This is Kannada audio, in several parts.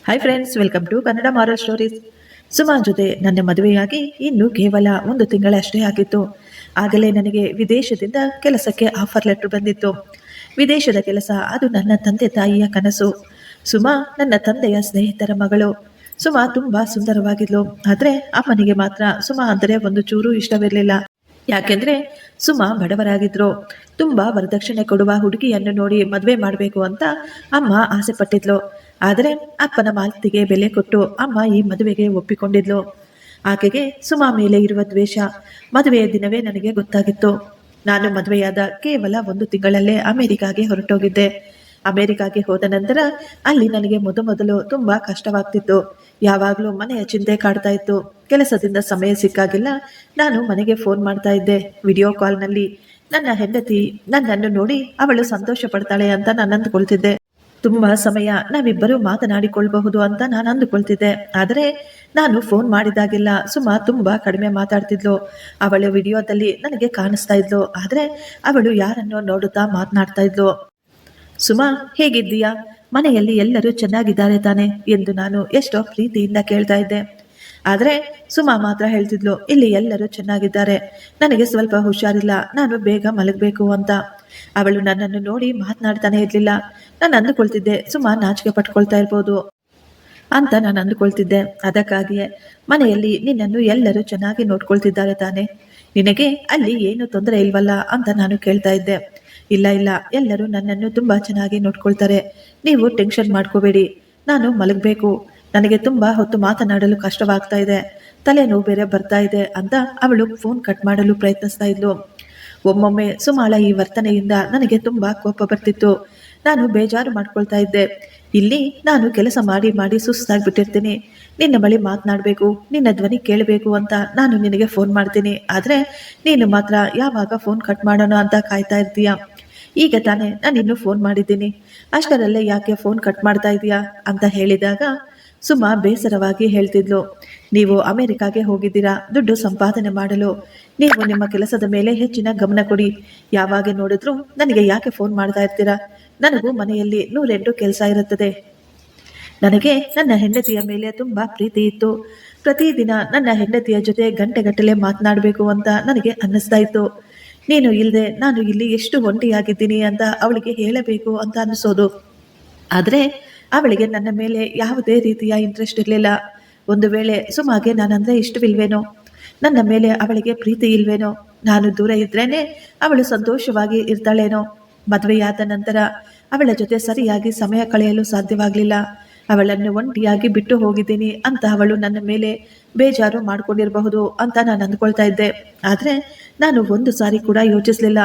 Hi friends, welcome to Kannada moral stories. Suma ಜೊತೆ ನನ್ನ ಮದುವೆಯಾಗಿ ಇನ್ನು ಕೇವಲ 1 ತಿಂಗಳಷ್ಟೇ ಆಗಿತ್ತು. ಆಗಲೇ ನನಗೆ ವಿದೇಶದಿಂದ ಕೆಲಸಕ್ಕೆ ಆಫರ್ ಲೆಟರ್ ಬಂದಿತ್ತು. ವಿದೇಶದ ಕೆಲಸ, ಅದು ನನ್ನ ತಂದೆ ತಾಯಿಯ ಕನಸು. ಸುಮಾ ನನ್ನ ತಂದೆಯ ಸ್ನೇಹಿತರ ಮಗಳು. ಸುಮಾ ತುಂಬಾ ಸುಂದರವಾಗಿದ್ಲು. ಆದರೆ ಅಮ್ಮನಿಗೆ ಮಾತ್ರ ಸುಮಾ ಅಂದರೆ ಒಂದು ಚೂರು ಇಷ್ಟವಿರಲಿಲ್ಲ. ಯಾಕೆಂದ್ರೆ ಸುಮಾ ಬಡವರಾಗಿದ್ರು. ತುಂಬಾ ವರದಕ್ಷಿಣೆ ಕೊಡುವ ಹುಡುಗಿಯನ್ನು ನೋಡಿ ಮದುವೆ ಮಾಡಬೇಕು ಅಂತ ಅಮ್ಮ ಆಸೆ ಪಟ್ಟಿದ್ಲು. ಆದರೆ ಅಪ್ಪನ ಮಾತಿಗೆ ಬೆಲೆ ಕೊಟ್ಟು ಅಮ್ಮ ಈ ಮದುವೆಗೆ ಒಪ್ಪಿಕೊಂಡಿದ್ಲು. ಆಕೆಗೆ ಸುಮಾ ಮೇಲೆ ಇರುವ ದ್ವೇಷ ಮದುವೆಯ ದಿನವೇ ನನಗೆ ಗೊತ್ತಾಗಿತ್ತು. ನಾನು ಮದುವೆಯಾದ ಕೇವಲ 1 ತಿಂಗಳಲ್ಲೇ ಅಮೆರಿಕಾಗೆ ಹೊರಟೋಗಿದ್ದೆ. ಅಮೆರಿಕಾಗೆ ಹೋದ ನಂತರ ಅಲ್ಲಿ ನನಗೆ ಮೊದಲು ತುಂಬಾ ಕಷ್ಟವಾಗ್ತಿತ್ತು. ಯಾವಾಗಲೂ ಮನೆಯ ಚಿಂತೆ ಕಾಡ್ತಾ ಇತ್ತು. ಕೆಲಸದಿಂದ ಸಮಯ ಸಿಕ್ಕಾಗಿಲ್ಲ ನಾನು ಮನೆಗೆ ಫೋನ್ ಮಾಡ್ತಾ ಇದ್ದೆ. ವಿಡಿಯೋ ಕಾಲ್ನಲ್ಲಿ ನನ್ನ ಹೆಂಡತಿ ನನ್ನನ್ನು ನೋಡಿ ಅವಳು ಸಂತೋಷ ಪಡ್ತಾಳೆ ಅಂತ ನಾನು ಅಂದುಕೊಳ್ತಿದ್ದೆ. ತುಂಬಾ ಸಮಯ ನಾವಿಬ್ಬರು ಮಾತನಾಡಿಕೊಳ್ಳಬಹುದು ಅಂತ ನಾನು ಅಂದುಕೊಳ್ತಿದ್ದೆ. ಆದರೆ ನಾನು ಫೋನ್ ಮಾಡಿದಾಗೆಲ್ಲ ಸುಮಾ ತುಂಬಾ ಕಡಿಮೆ ಮಾತಾಡ್ತಿದ್ಲು. ಅವಳು ವಿಡಿಯೋದಲ್ಲಿ ನನಗೆ ಕಾಣಿಸ್ತಾ ಇದ್ಲು, ಆದರೆ ಅವಳು ಯಾರನ್ನೋ ನೋಡುತ್ತಾ ಮಾತನಾಡ್ತಾ ಇದ್ಲು. ಸುಮಾ, ಹೇಗಿದ್ದೀಯಾ? ಮನೆಯಲ್ಲಿ ಎಲ್ಲರೂ ಚೆನ್ನಾಗಿದ್ದಾರೆ ತಾನೆ ಎಂದು ನಾನು ಎಷ್ಟೋ ಪ್ರೀತಿಯಿಂದ ಕೇಳ್ತಾ ಇದ್ದೆ. ಆದರೆ ಸುಮಾ ಮಾತ್ರ ಹೇಳ್ತಿದ್ಲು, ಇಲ್ಲಿ ಎಲ್ಲರೂ ಚೆನ್ನಾಗಿದ್ದಾರೆ, ನನಗೆ ಸ್ವಲ್ಪ ಹುಷಾರಿಲ್ಲ, ನಾನು ಬೇಗ ಮಲಗಬೇಕು ಅಂತ. ಅವಳು ನನ್ನನ್ನು ನೋಡಿ ಮಾತನಾಡ್ತಾನೆ ಇರಲಿಲ್ಲ. ನಾನು ಅಂದುಕೊಳ್ತಿದ್ದೆ ಸುಮಾ ನಾಚಿಕೆ ಪಟ್ಕೊಳ್ತಾ ಇರ್ಬೋದು ಅಂತ ನಾನು ಅಂದುಕೊಳ್ತಿದ್ದೆ. ಅದಕ್ಕಾಗಿಯೇ ಮನೆಯಲ್ಲಿ ನಿನ್ನನ್ನು ಎಲ್ಲರೂ ಚೆನ್ನಾಗಿ ನೋಡ್ಕೊಳ್ತಿದ್ದಾರೆ ತಾನೆ, ನಿನಗೆ ಅಲ್ಲಿ ಏನು ತೊಂದರೆ ಇಲ್ವಲ್ಲ ಅಂತ ನಾನು ಕೇಳ್ತಾ ಇದ್ದೆ. ಇಲ್ಲ ಇಲ್ಲ, ಎಲ್ಲರೂ ನನ್ನನ್ನು ತುಂಬಾ ಚೆನ್ನಾಗಿ ನೋಡ್ಕೊಳ್ತಾರೆ, ನೀವು ಟೆನ್ಷನ್ ಮಾಡ್ಕೋಬೇಡಿ, ನಾನು ಮಲಗಬೇಕು, ನನಗೆ ತುಂಬಾ ಹೊತ್ತು ಮಾತನಾಡಲು ಕಷ್ಟವಾಗ್ತಾ ಇದೆ, ತಲೆನೋವು ಬೇರೆ ಬರ್ತಾ ಇದೆ ಅಂತ ಅವಳು ಫೋನ್ ಕಟ್ ಮಾಡಲು ಪ್ರಯತ್ನಿಸ್ತಾ ಇದ್ಲು. ಒಮ್ಮೊಮ್ಮೆ ಸುಮಾಳ ಈ ವರ್ತನೆಯಿಂದ ನನಗೆ ತುಂಬಾ ಕೋಪ ಬರ್ತಿತ್ತು. ನಾನು ಬೇಜಾರು ಮಾಡ್ಕೊಳ್ತಾ ಇದ್ದೆ. ಇಲ್ಲಿ ನಾನು ಕೆಲಸ ಮಾಡಿ ಮಾಡಿ ಸುಸ್ತಾಗ್ಬಿಟ್ಟಿರ್ತೀನಿ. ನಿನ್ನ ಬಳಿ ಮಾತನಾಡಬೇಕು, ನಿನ್ನ ಧ್ವನಿ ಕೇಳಬೇಕು ಅಂತ ನಾನು ನಿನಗೆ ಫೋನ್ ಮಾಡ್ತೀನಿ. ಆದರೆ ನೀನು ಮಾತ್ರ ಯಾವಾಗ ಫೋನ್ ಕಟ್ ಮಾಡೋಣ ಅಂತ ಕಾಯ್ತಾ ಇರ್ತೀಯ. ಈಗ ತಾನೇ ನಾನು ಇನ್ನೂ ಫೋನ್ ಮಾಡಿದ್ದೀನಿ, ಅಷ್ಟರಲ್ಲೇ ಯಾಕೆ ಫೋನ್ ಕಟ್ ಮಾಡ್ತಾ ಇದೀಯಾ ಅಂತ ಹೇಳಿದಾಗ ಸುಮಾ ಬೇಸರವಾಗಿ ಹೇಳ್ತಿದ್ಲು, ನೀವು ಅಮೆರಿಕಾಗೆ ಹೋಗಿದ್ದೀರಾ ದುಡ್ಡು ಸಂಪಾದನೆ ಮಾಡಲು. ನೀವು ನಿಮ್ಮ ಕೆಲಸದ ಮೇಲೆ ಹೆಚ್ಚಿನ ಗಮನ ಕೊಡಿ. ಯಾವಾಗ ನೋಡಿದ್ರೂ ನನಗೆ ಯಾಕೆ ಫೋನ್ ಮಾಡ್ತಾ ಇರ್ತೀರಾ? ನನಗೂ ಮನೆಯಲ್ಲಿ 108 ಕೆಲಸ ಇರುತ್ತದೆ. ನನಗೆ ನನ್ನ ಹೆಂಡತಿಯ ಮೇಲೆ ತುಂಬಾ ಪ್ರೀತಿ ಇತ್ತು. ಪ್ರತಿದಿನ ನನ್ನ ಹೆಂಡತಿಯ ಜೊತೆ ಗಂಟೆಗಟ್ಟಲೆ ಮಾತನಾಡಬೇಕು ಅಂತ ನನಗೆ ಅನ್ನಿಸ್ತಾ ಇತ್ತು. ನೀನು ಇಲ್ಲದೆ ನಾನು ಇಲ್ಲಿ ಎಷ್ಟು ಒಂಟಿಯಾಗಿದ್ದೀನಿ ಅಂತ ಅವಳಿಗೆ ಹೇಳಬೇಕು ಅಂತ ಅನಿಸೋದು. ಆದರೆ ಅವಳಿಗೆ ನನ್ನ ಮೇಲೆ ಯಾವುದೇ ರೀತಿಯ ಇಂಟ್ರೆಸ್ಟ್ ಇರಲಿಲ್ಲ. ಒಂದು ವೇಳೆ ಸುಮಾಗೆ ನಾನಂದ್ರೆ ಇಷ್ಟವಿಲ್ವೇನೋ, ನನ್ನ ಮೇಲೆ ಅವಳಿಗೆ ಪ್ರೀತಿ ಇಲ್ವೇನೋ, ನಾನು ದೂರ ಇದ್ರೇನೆ ಅವಳು ಸಂತೋಷವಾಗಿ ಇರ್ತಾಳೇನೋ. ಮದುವೆಯಾದ ನಂತರ ಅವಳ ಜೊತೆ ಸರಿಯಾಗಿ ಸಮಯ ಕಳೆಯಲು ಸಾಧ್ಯವಾಗಲಿಲ್ಲ. ಅವಳನ್ನು ಒಂಟಿಯಾಗಿ ಬಿಟ್ಟು ಹೋಗಿದ್ದೀನಿ ಅಂತ ಅವಳು ನನ್ನ ಮೇಲೆ ಬೇಜಾರು ಮಾಡ್ಕೊಂಡಿರಬಹುದು ಅಂತ ನಾನು ಅಂದ್ಕೊಳ್ತಾ ಇದ್ದೆ. ಆದರೆ ನಾನು ಒಂದು ಸಾರಿ ಕೂಡ ಯೋಚಿಸಲಿಲ್ಲ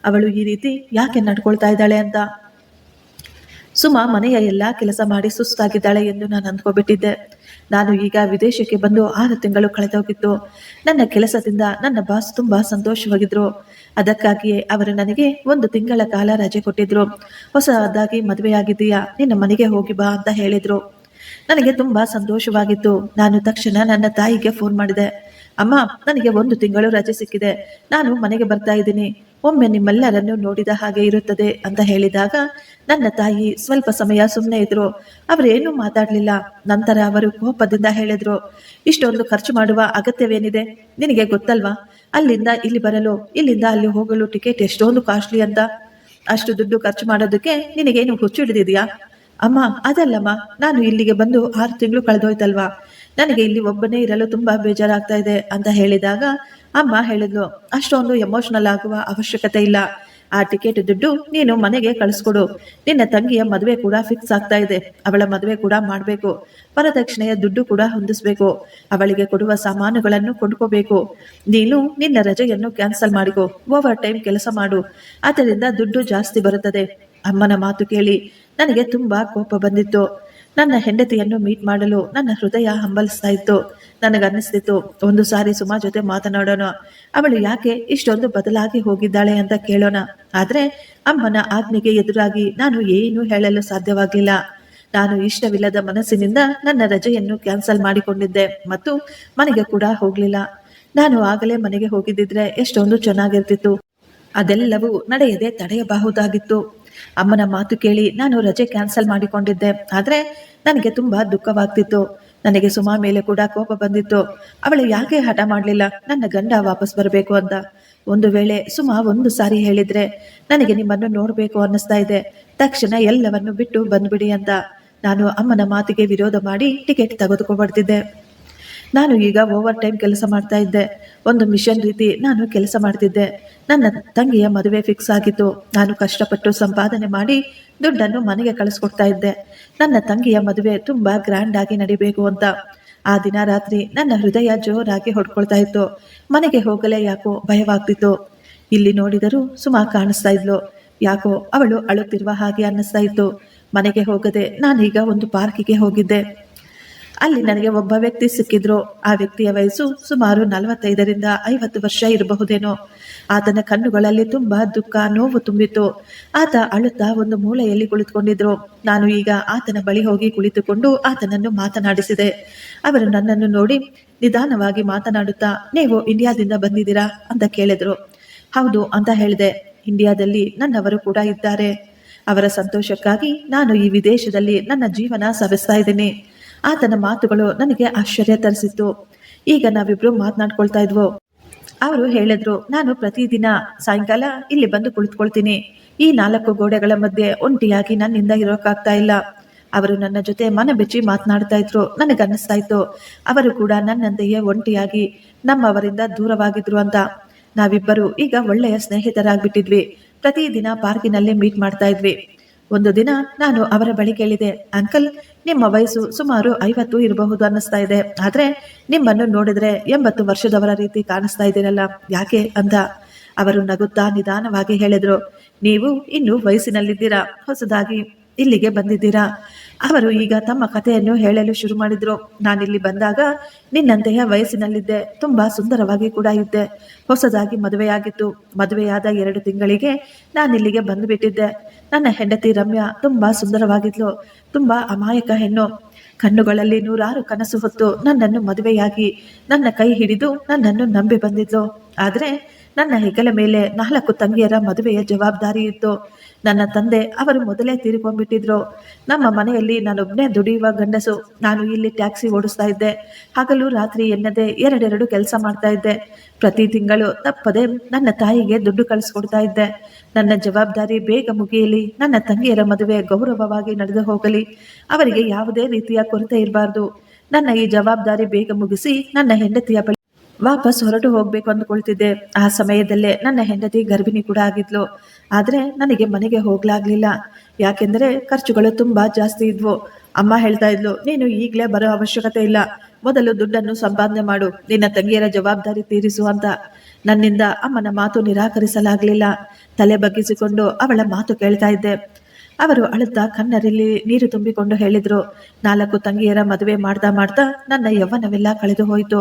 ಅವಳು ಈ ರೀತಿ ಯಾಕೆ ನಡ್ಕೊಳ್ತಾ ಇದ್ದಾಳೆ ಅಂತ. ಸುಮಾ ಮನೆಯ ಎಲ್ಲ ಕೆಲಸ ಮಾಡಿ ಸುಸ್ತಾಗಿದ್ದಾಳೆ ಎಂದು ನಾನು ಅಂದ್ಕೊಬಿಟ್ಟಿದ್ದೆ. ನಾನು ಈಗ ವಿದೇಶಕ್ಕೆ ಬಂದು 6 ತಿಂಗಳು ಕಳೆದೋಗಿತ್ತು. ನನ್ನ ಕೆಲಸದಿಂದ ನನ್ನ ಬಾಸ್ ತುಂಬಾ ಸಂತೋಷವಾಗಿದ್ರು. ಅದಕ್ಕಾಗಿಯೇ ಅವರು ನನಗೆ 1 ತಿಂಗಳ ಕಾಲ ರಜೆ ಕೊಟ್ಟಿದ್ರು. ಹೊಸದಾಗಿ ಮದುವೆಯಾಗಿದ್ದೀಯಾ, ನಿನ್ನ ಮನೆಗೆ ಹೋಗಿ ಬಾ ಅಂತ ಹೇಳಿದ್ರು. ನನಗೆ ತುಂಬಾ ಸಂತೋಷವಾಗಿತ್ತು. ನಾನು ತಕ್ಷಣ ನನ್ನ ತಾಯಿಗೆ ಫೋನ್ ಮಾಡಿದೆ. ಅಮ್ಮ, ನನಗೆ 1 ತಿಂಗಳು ರಜೆ ಸಿಕ್ಕಿದೆ, ನಾನು ಮನೆಗೆ ಬರ್ತಾ ಇದ್ದೀನಿ, ಒಮ್ಮೆ ನಿಮ್ಮೆಲ್ಲರನ್ನು ನೋಡಿದ ಹಾಗೆ ಇರುತ್ತದೆ ಅಂತ ಹೇಳಿದಾಗ ನನ್ನ ತಾಯಿ ಸ್ವಲ್ಪ ಸಮಯ ಸುಮ್ಮನೆ ಇದ್ರು. ಅವರೇನು ಮಾತಾಡಲಿಲ್ಲ. ನಂತರ ಅವರು ಕೋಪದಿಂದ ಹೇಳಿದ್ರು, ಇಷ್ಟೊಂದು ಖರ್ಚು ಮಾಡುವ ಅಗತ್ಯವೇನಿದೆ? ನಿನಗೆ ಗೊತ್ತಲ್ವಾ ಅಲ್ಲಿಂದ ಇಲ್ಲಿ ಬರಲು, ಇಲ್ಲಿಂದ ಅಲ್ಲಿ ಹೋಗಲು ಟಿಕೆಟ್ ಎಷ್ಟೊಂದು ಕಾಸ್ಟ್ಲಿ ಅಂತ. ಅಷ್ಟು ದುಡ್ಡು ಖರ್ಚು ಮಾಡೋದಕ್ಕೆ ನಿನಗೇನು ಹುಚ್ಚು ಹಿಡಿದಿದೆಯಾ? ಅಮ್ಮ, ಅದಲ್ಲಮ್ಮ, ನಾನು ಇಲ್ಲಿಗೆ ಬಂದು 6 ತಿಂಗಳು ಕಳೆದೋಯ್ತಲ್ವಾ, ನನಗೆ ಇಲ್ಲಿ ಒಬ್ಬನೇ ಇರಲು ತುಂಬಾ ಬೇಜಾರಾಗ್ತಾ ಇದೆ ಅಂತ ಹೇಳಿದಾಗ ಅಮ್ಮ ಹೇಳಿದ್ಲು, ಅಷ್ಟೊಂದು ಎಮೋಷನಲ್ ಆಗುವ ಅವಶ್ಯಕತೆ ಇಲ್ಲ. ಆ ಟಿಕೆಟ್ ದುಡ್ಡು ನೀನು ಮನೆಗೆ ಕಳಿಸ್ಕೊಡು. ನಿನ್ನ ತಂಗಿಯ ಮದುವೆ ಕೂಡ ಫಿಕ್ಸ್ ಆಗ್ತಾ ಇದೆ, ಅವಳ ಮದುವೆ ಕೂಡ ಮಾಡಬೇಕು, ವರದಕ್ಷಿಣೆಯ ದುಡ್ಡು ಕೂಡ ಹೊಂದಿಸ್ಬೇಕು, ಅವಳಿಗೆ ಕೊಡುವ ಸಾಮಾನುಗಳನ್ನು ಕೊಂಡ್ಕೋಬೇಕು. ನೀನು ನಿನ್ನ ರಜೆಯನ್ನು ಕ್ಯಾನ್ಸಲ್ ಮಾಡಿಕೊ, ಓವರ್ ಟೈಮ್ ಕೆಲಸ ಮಾಡು, ಅದರಿಂದ ದುಡ್ಡು ಜಾಸ್ತಿ ಬರುತ್ತದೆ. ಅಮ್ಮನ ಮಾತು ಕೇಳಿ ನನಗೆ ತುಂಬಾ ಕೋಪ ಬಂದಿತ್ತು. ನನ್ನ ಹೆಂಡತಿಯನ್ನು ಮೀಟ್ ಮಾಡಲು ನನ್ನ ಹೃದಯ ಹಂಬಲಿಸ್ತಾ ಇತ್ತು. ನನಗನ್ನಿಸ್ತಿತ್ತು, ಒಂದು ಸಾರಿ ಸುಮಾ ಜೊತೆ ಮಾತನಾಡೋಣ, ಅವಳು ಯಾಕೆ ಇಷ್ಟೊಂದು ಬದಲಾಗಿ ಹೋಗಿದ್ದಾಳೆ ಅಂತ ಕೇಳೋಣ. ಆದರೆ ಅಮ್ಮನ ಆಜ್ಞೆಗೆ ಎದುರಾಗಿ ನಾನು ಏನೂ ಹೇಳಲು ಸಾಧ್ಯವಾಗಲಿಲ್ಲ. ನಾನು ಇಷ್ಟವಿಲ್ಲದ ಮನಸ್ಸಿನಿಂದ ನನ್ನ ರಜೆಯನ್ನು ಕ್ಯಾನ್ಸಲ್ ಮಾಡಿಕೊಂಡಿದ್ದೆ ಮತ್ತು ಮನೆಗೆ ಕೂಡ ಹೋಗಲಿಲ್ಲ. ನಾನು ಆಗಲೇ ಮನೆಗೆ ಹೋಗಿದ್ದಿದ್ರೆ ಎಷ್ಟೊಂದು ಚೆನ್ನಾಗಿರ್ತಿತ್ತು. ಅದೆಲ್ಲವೂ ನಡೆಯದೆ ತಡೆಯಬಹುದಾಗಿತ್ತು. ಅಮ್ಮನ ಮಾತು ಕೇಳಿ ನಾನು ರಜೆ ಕ್ಯಾನ್ಸಲ್ ಮಾಡಿಕೊಂಡಿದ್ದೆ. ಆದರೆ ನನಗೆ ತುಂಬ ದುಃಖವಾಗ್ತಿತ್ತು. ನನಗೆ ಸುಮಾ ಮೇಲೆ ಕೂಡ ಕೋಪ ಬಂದಿತ್ತು. ಅವಳು ಯಾಕೆ ಹಠ ಮಾಡಲಿಲ್ಲ ನನ್ನ ಗಂಡ ವಾಪಸ್ ಬರಬೇಕು ಅಂತ. ಒಂದು ವೇಳೆ ಸುಮಾ ಒಂದು ಸಾರಿ ಹೇಳಿದ್ರೆ ನನಗೆ ನಿಮ್ಮನ್ನು ನೋಡಬೇಕು ಅನ್ನಿಸ್ತಾ ಇದೆ, ತಕ್ಷಣ ಎಲ್ಲವನ್ನು ಬಿಟ್ಟು ಬಂದ್ಬಿಡಿ ಅಂತ. ನಾನು ಅಮ್ಮನ ಮಾತಿಗೆ ವಿರೋಧ ಮಾಡಿ ಟಿಕೆಟ್ ತೆಗೆದುಕೊಬರ್ತಿದ್ದೆ. ನಾನು ಈಗ ಓವರ್ ಟೈಮ್ ಕೆಲಸ ಮಾಡ್ತಾ ಇದ್ದೆ. ಒಂದು ಮಿಷನ್ ರೀತಿ ನಾನು ಕೆಲಸ ಮಾಡ್ತಿದ್ದೆ. ನನ್ನ ತಂಗಿಯ ಮದುವೆ ಫಿಕ್ಸ್ ಆಗಿತ್ತು. ನಾನು ಕಷ್ಟಪಟ್ಟು ಸಂಪಾದನೆ ಮಾಡಿ ದುಡ್ಡನ್ನು ಮನೆಗೆ ಕಳಿಸ್ಕೊಡ್ತಾ ಇದ್ದೆ. ನನ್ನ ತಂಗಿಯ ಮದುವೆ ತುಂಬಾ ಗ್ರ್ಯಾಂಡ್ ಆಗಿ ನಡಿಬೇಕು ಅಂತ. ಆ ದಿನ ರಾತ್ರಿ ನನ್ನ ಹೃದಯ ಜೋರಾಗಿ ಹೊಡ್ಕೊಳ್ತಾ ಇತ್ತು. ಮನೆಗೆ ಹೋಗಲೇ ಯಾಕೋ ಭಯವಾಗ್ತಿತ್ತು. ಇಲ್ಲಿ ನೋಡಿದರೂ ಸುಮಾ ಕಾಣಿಸ್ತಾ ಇದ್ಲು. ಯಾಕೋ ಅವಳು ಅಳುತ್ತಿರುವ ಹಾಗೆ ಅನ್ನಿಸ್ತಾ ಇತ್ತು. ಮನೆಗೆ ಹೋಗದೆ ನಾನೀಗ ಒಂದು ಪಾರ್ಕಿಗೆ ಹೋಗಿದ್ದೆ. ಅಲ್ಲಿ ನನಗೆ ಒಬ್ಬ ವ್ಯಕ್ತಿ ಸಿಕ್ಕಿದ್ರು. ಆ ವ್ಯಕ್ತಿಯ ವಯಸ್ಸು ಸುಮಾರು 45ರಿಂದ 50 ವರ್ಷ ಇರಬಹುದೇನೋ. ಆತನ ಕಣ್ಣುಗಳಲ್ಲಿ ತುಂಬಾ ದುಃಖ, ನೋವು ತುಂಬಿತ್ತು. ಆತ ಅಳುತ್ತಾ ಒಂದು ಮೂಲೆಯಲ್ಲಿ ಕುಳಿತುಕೊಂಡಿದ್ರು. ನಾನು ಈಗ ಆತನ ಬಳಿ ಹೋಗಿ ಕುಳಿತುಕೊಂಡು ಆತನನ್ನು ಮಾತನಾಡಿಸಿದೆ. ಅವರು ನನ್ನನ್ನು ನೋಡಿ ನಿಧಾನವಾಗಿ ಮಾತನಾಡುತ್ತಾ, ನೀವು ಇಂಡಿಯಾದಿಂದ ಬಂದಿದ್ದೀರಾ ಅಂತ ಕೇಳಿದ್ರು. ಹೌದು ಅಂತ ಹೇಳಿದೆ. ಇಂಡಿಯಾದಲ್ಲಿ ನನ್ನವರು ಕೂಡ ಇದ್ದಾರೆ. ಅವರ ಸಂತೋಷಕ್ಕಾಗಿ ನಾನು ಈ ವಿದೇಶದಲ್ಲಿ ನನ್ನ ಜೀವನ ಸವೆಸ್ತಾ ಇದ್ದೀನಿ. ಆತನ ಮಾತುಗಳು ನನಗೆ ಆಶ್ಚರ್ಯ ತರಿಸಿತ್ತು. ಈಗ ನಾವಿಬ್ರು ಮಾತನಾಡ್ಕೊಳ್ತಾ ಇದ್ವು. ಅವರು ಹೇಳಿದ್ರು, ನಾನು ಪ್ರತಿದಿನ ಸಾಯಂಕಾಲ ಇಲ್ಲಿ ಬಂದು ಕುಳಿತುಕೊಳ್ತೀನಿ. ಈ 4 ಗೋಡೆಗಳ ಮಧ್ಯೆ ಒಂಟಿಯಾಗಿ ನನ್ನಿಂದ ಇರೋಕ್ಕಾಗ್ತಾ ಇಲ್ಲ. ಅವರು ನನ್ನ ಜೊತೆ ಮನ ಬಿಚ್ಚಿ ಮಾತನಾಡ್ತಾ ಇದ್ರು. ನನಗನ್ನಿಸ್ತಾ ಇತ್ತು ಅವರು ಕೂಡ ನನ್ನಂತೆಯೇ ಒಂಟಿಯಾಗಿ ನಮ್ಮವರಿಂದ ದೂರವಾಗಿದ್ರು ಅಂತ. ನಾವಿಬ್ಬರು ಈಗ ಒಳ್ಳೆಯ ಸ್ನೇಹಿತರಾಗ್ಬಿಟ್ಟಿದ್ವಿ. ಪ್ರತಿದಿನ ಪಾರ್ಕಿನಲ್ಲಿ ಮೀಟ್ ಮಾಡ್ತಾ ಇದ್ವಿ. ಒಂದು ದಿನ ನಾನು ಅವರ ಬಳಿ ಕೇಳಿದೆ, ಅಂಕಲ್, ನಿಮ್ಮ ವಯಸ್ಸು ಸುಮಾರು 50 ಇರಬಹುದು ಅನ್ನಿಸ್ತಾ ಇದೆ. ಆದ್ರೆ ನಿಮ್ಮನ್ನು ನೋಡಿದ್ರೆ 80 ವರ್ಷದವರ ರೀತಿ ಕಾಣಿಸ್ತಾ ಇದ್ದೀರಲ್ಲ, ಯಾಕೆ ಅಂತ. ಅವರು ನಗುತ್ತಾ ನಿಧಾನವಾಗಿ ಹೇಳಿದ್ರು, ನೀವು ಇನ್ನು ವಯಸ್ಸಿನಲ್ಲಿದ್ದೀರಾ, ಹೊಸದಾಗಿ ಇಲ್ಲಿಗೆ ಬಂದಿದ್ದೀರಾ. ಅವರು ಈಗ ತಮ್ಮ ಕಥೆಯನ್ನು ಹೇಳಲು ಶುರು ಮಾಡಿದ್ರು. ನಾನಿಲ್ಲಿ ಬಂದಾಗ ನಿನ್ನಂತೆಯ ವಯಸ್ಸಿನಲ್ಲಿದ್ದೆ. ತುಂಬಾ ಸುಂದರವಾಗಿ ಕೂಡ ಇದ್ದೆ. ಹೊಸದಾಗಿ ಮದುವೆಯಾಗಿತ್ತು. ಮದುವೆಯಾದ 2 ತಿಂಗಳಿಗೆ ನಾನಿಲ್ಲಿಗೆ ಬಂದುಬಿಟ್ಟಿದ್ದೆ. ನನ್ನ ಹೆಂಡತಿ ರಮ್ಯಾ ತುಂಬಾ ಸುಂದರವಾಗಿದ್ಲು. ತುಂಬಾ ಅಮಾಯಕ ಹೆಣ್ಣು. ಕಣ್ಣುಗಳಲ್ಲಿ 100 ಕನಸು ಹೊತ್ತು ನನ್ನನ್ನು ಮದುವೆಯಾಗಿ ನನ್ನ ಕೈ ಹಿಡಿದು ನನ್ನನ್ನು ನಂಬಿ ಬಂದಿದ್ಲು. ಆದ್ರೆ ನನ್ನ ಹೆಗಲ ಮೇಲೆ 4 ತಂಗಿಯರ ಮದುವೆಯ ಜವಾಬ್ದಾರಿ ಇತ್ತು. ನನ್ನ ತಂದೆ ಅವರು ಮೊದಲೇ ತೀರಿಕೊಂಡ್ಬಿಟ್ಟಿದ್ರು. ನಮ್ಮ ಮನೆಯಲ್ಲಿ ನಾನೊಬ್ಬನೇ ದುಡಿಯುವ ಗಂಡಸು. ನಾನು ಇಲ್ಲಿ ಟ್ಯಾಕ್ಸಿ ಓಡಿಸ್ತಾ ಇದ್ದೆ. ಹಗಲು ರಾತ್ರಿ ಎನ್ನದೆ 2 ಕೆಲಸ ಮಾಡ್ತಾ ಇದ್ದೆ. ಪ್ರತಿ ತಿಂಗಳು ತಪ್ಪದೆ ನನ್ನ ತಾಯಿಗೆ ದುಡ್ಡು ಕಳಿಸ್ಕೊಡ್ತಾ ಇದ್ದೆ. ನನ್ನ ಜವಾಬ್ದಾರಿ ಬೇಗ ಮುಗಿಯಲಿ, ನನ್ನ ತಂಗಿಯರ ಮದುವೆ ಗೌರವವಾಗಿ ನಡೆದು ಹೋಗಲಿ, ಅವರಿಗೆ ಯಾವುದೇ ರೀತಿಯ ಕೊರತೆ ಇರಬಾರ್ದು. ನನ್ನ ಈ ಜವಾಬ್ದಾರಿ ಬೇಗ ಮುಗಿಸಿ ನನ್ನ ಹೆಂಡತಿಯ ಬಳಿ ವಾಪಸ್ ಹೊರಟು ಹೋಗ್ಬೇಕು ಅಂದ್ಕೊಳ್ತಿದ್ದೆ. ಆ ಸಮಯದಲ್ಲೇ ನನ್ನ ಹೆಂಡತಿ ಗರ್ಭಿಣಿ ಕೂಡ ಆಗಿದ್ಲು. ಆದ್ರೆ ನನಗೆ ಮನೆಗೆ ಹೋಗ್ಲಾಗ್ಲಿಲ್ಲ. ಯಾಕೆಂದ್ರೆ ಖರ್ಚುಗಳು ತುಂಬಾ ಜಾಸ್ತಿ ಇದ್ವು. ಅಮ್ಮ ಹೇಳ್ತಾ ಇದ್ಲು, ನೀನು ಈಗಲೇ ಬರೋ ಅವಶ್ಯಕತೆ ಇಲ್ಲ, ಮೊದಲು ದುಡ್ಡನ್ನು ಸಂಪಾದನೆ ಮಾಡು, ನಿನ್ನ ತಂಗಿಯರ ಜವಾಬ್ದಾರಿ ತೀರಿಸು ಅಂತ. ನನ್ನಿಂದ ಅಮ್ಮನ ಮಾತು ನಿರಾಕರಿಸಲಾಗ್ಲಿಲ್ಲ. ತಲೆ ಬಗ್ಗಿಸಿಕೊಂಡು ಅವಳ ಮಾತು ಕೇಳ್ತಾ ಇದ್ದೆ. ಅವರು ಅಳುತ್ತಾ ಕಣ್ಣರಲ್ಲಿ ನೀರು ತುಂಬಿಕೊಂಡು ಹೇಳಿದ್ರು, 4 ತಂಗಿಯರ ಮದುವೆ ಮಾಡ್ತಾ ಮಾಡ್ತಾ ನನ್ನ ಯೌವನವೆಲ್ಲ ಕಳೆದು ಹೋಯಿತು.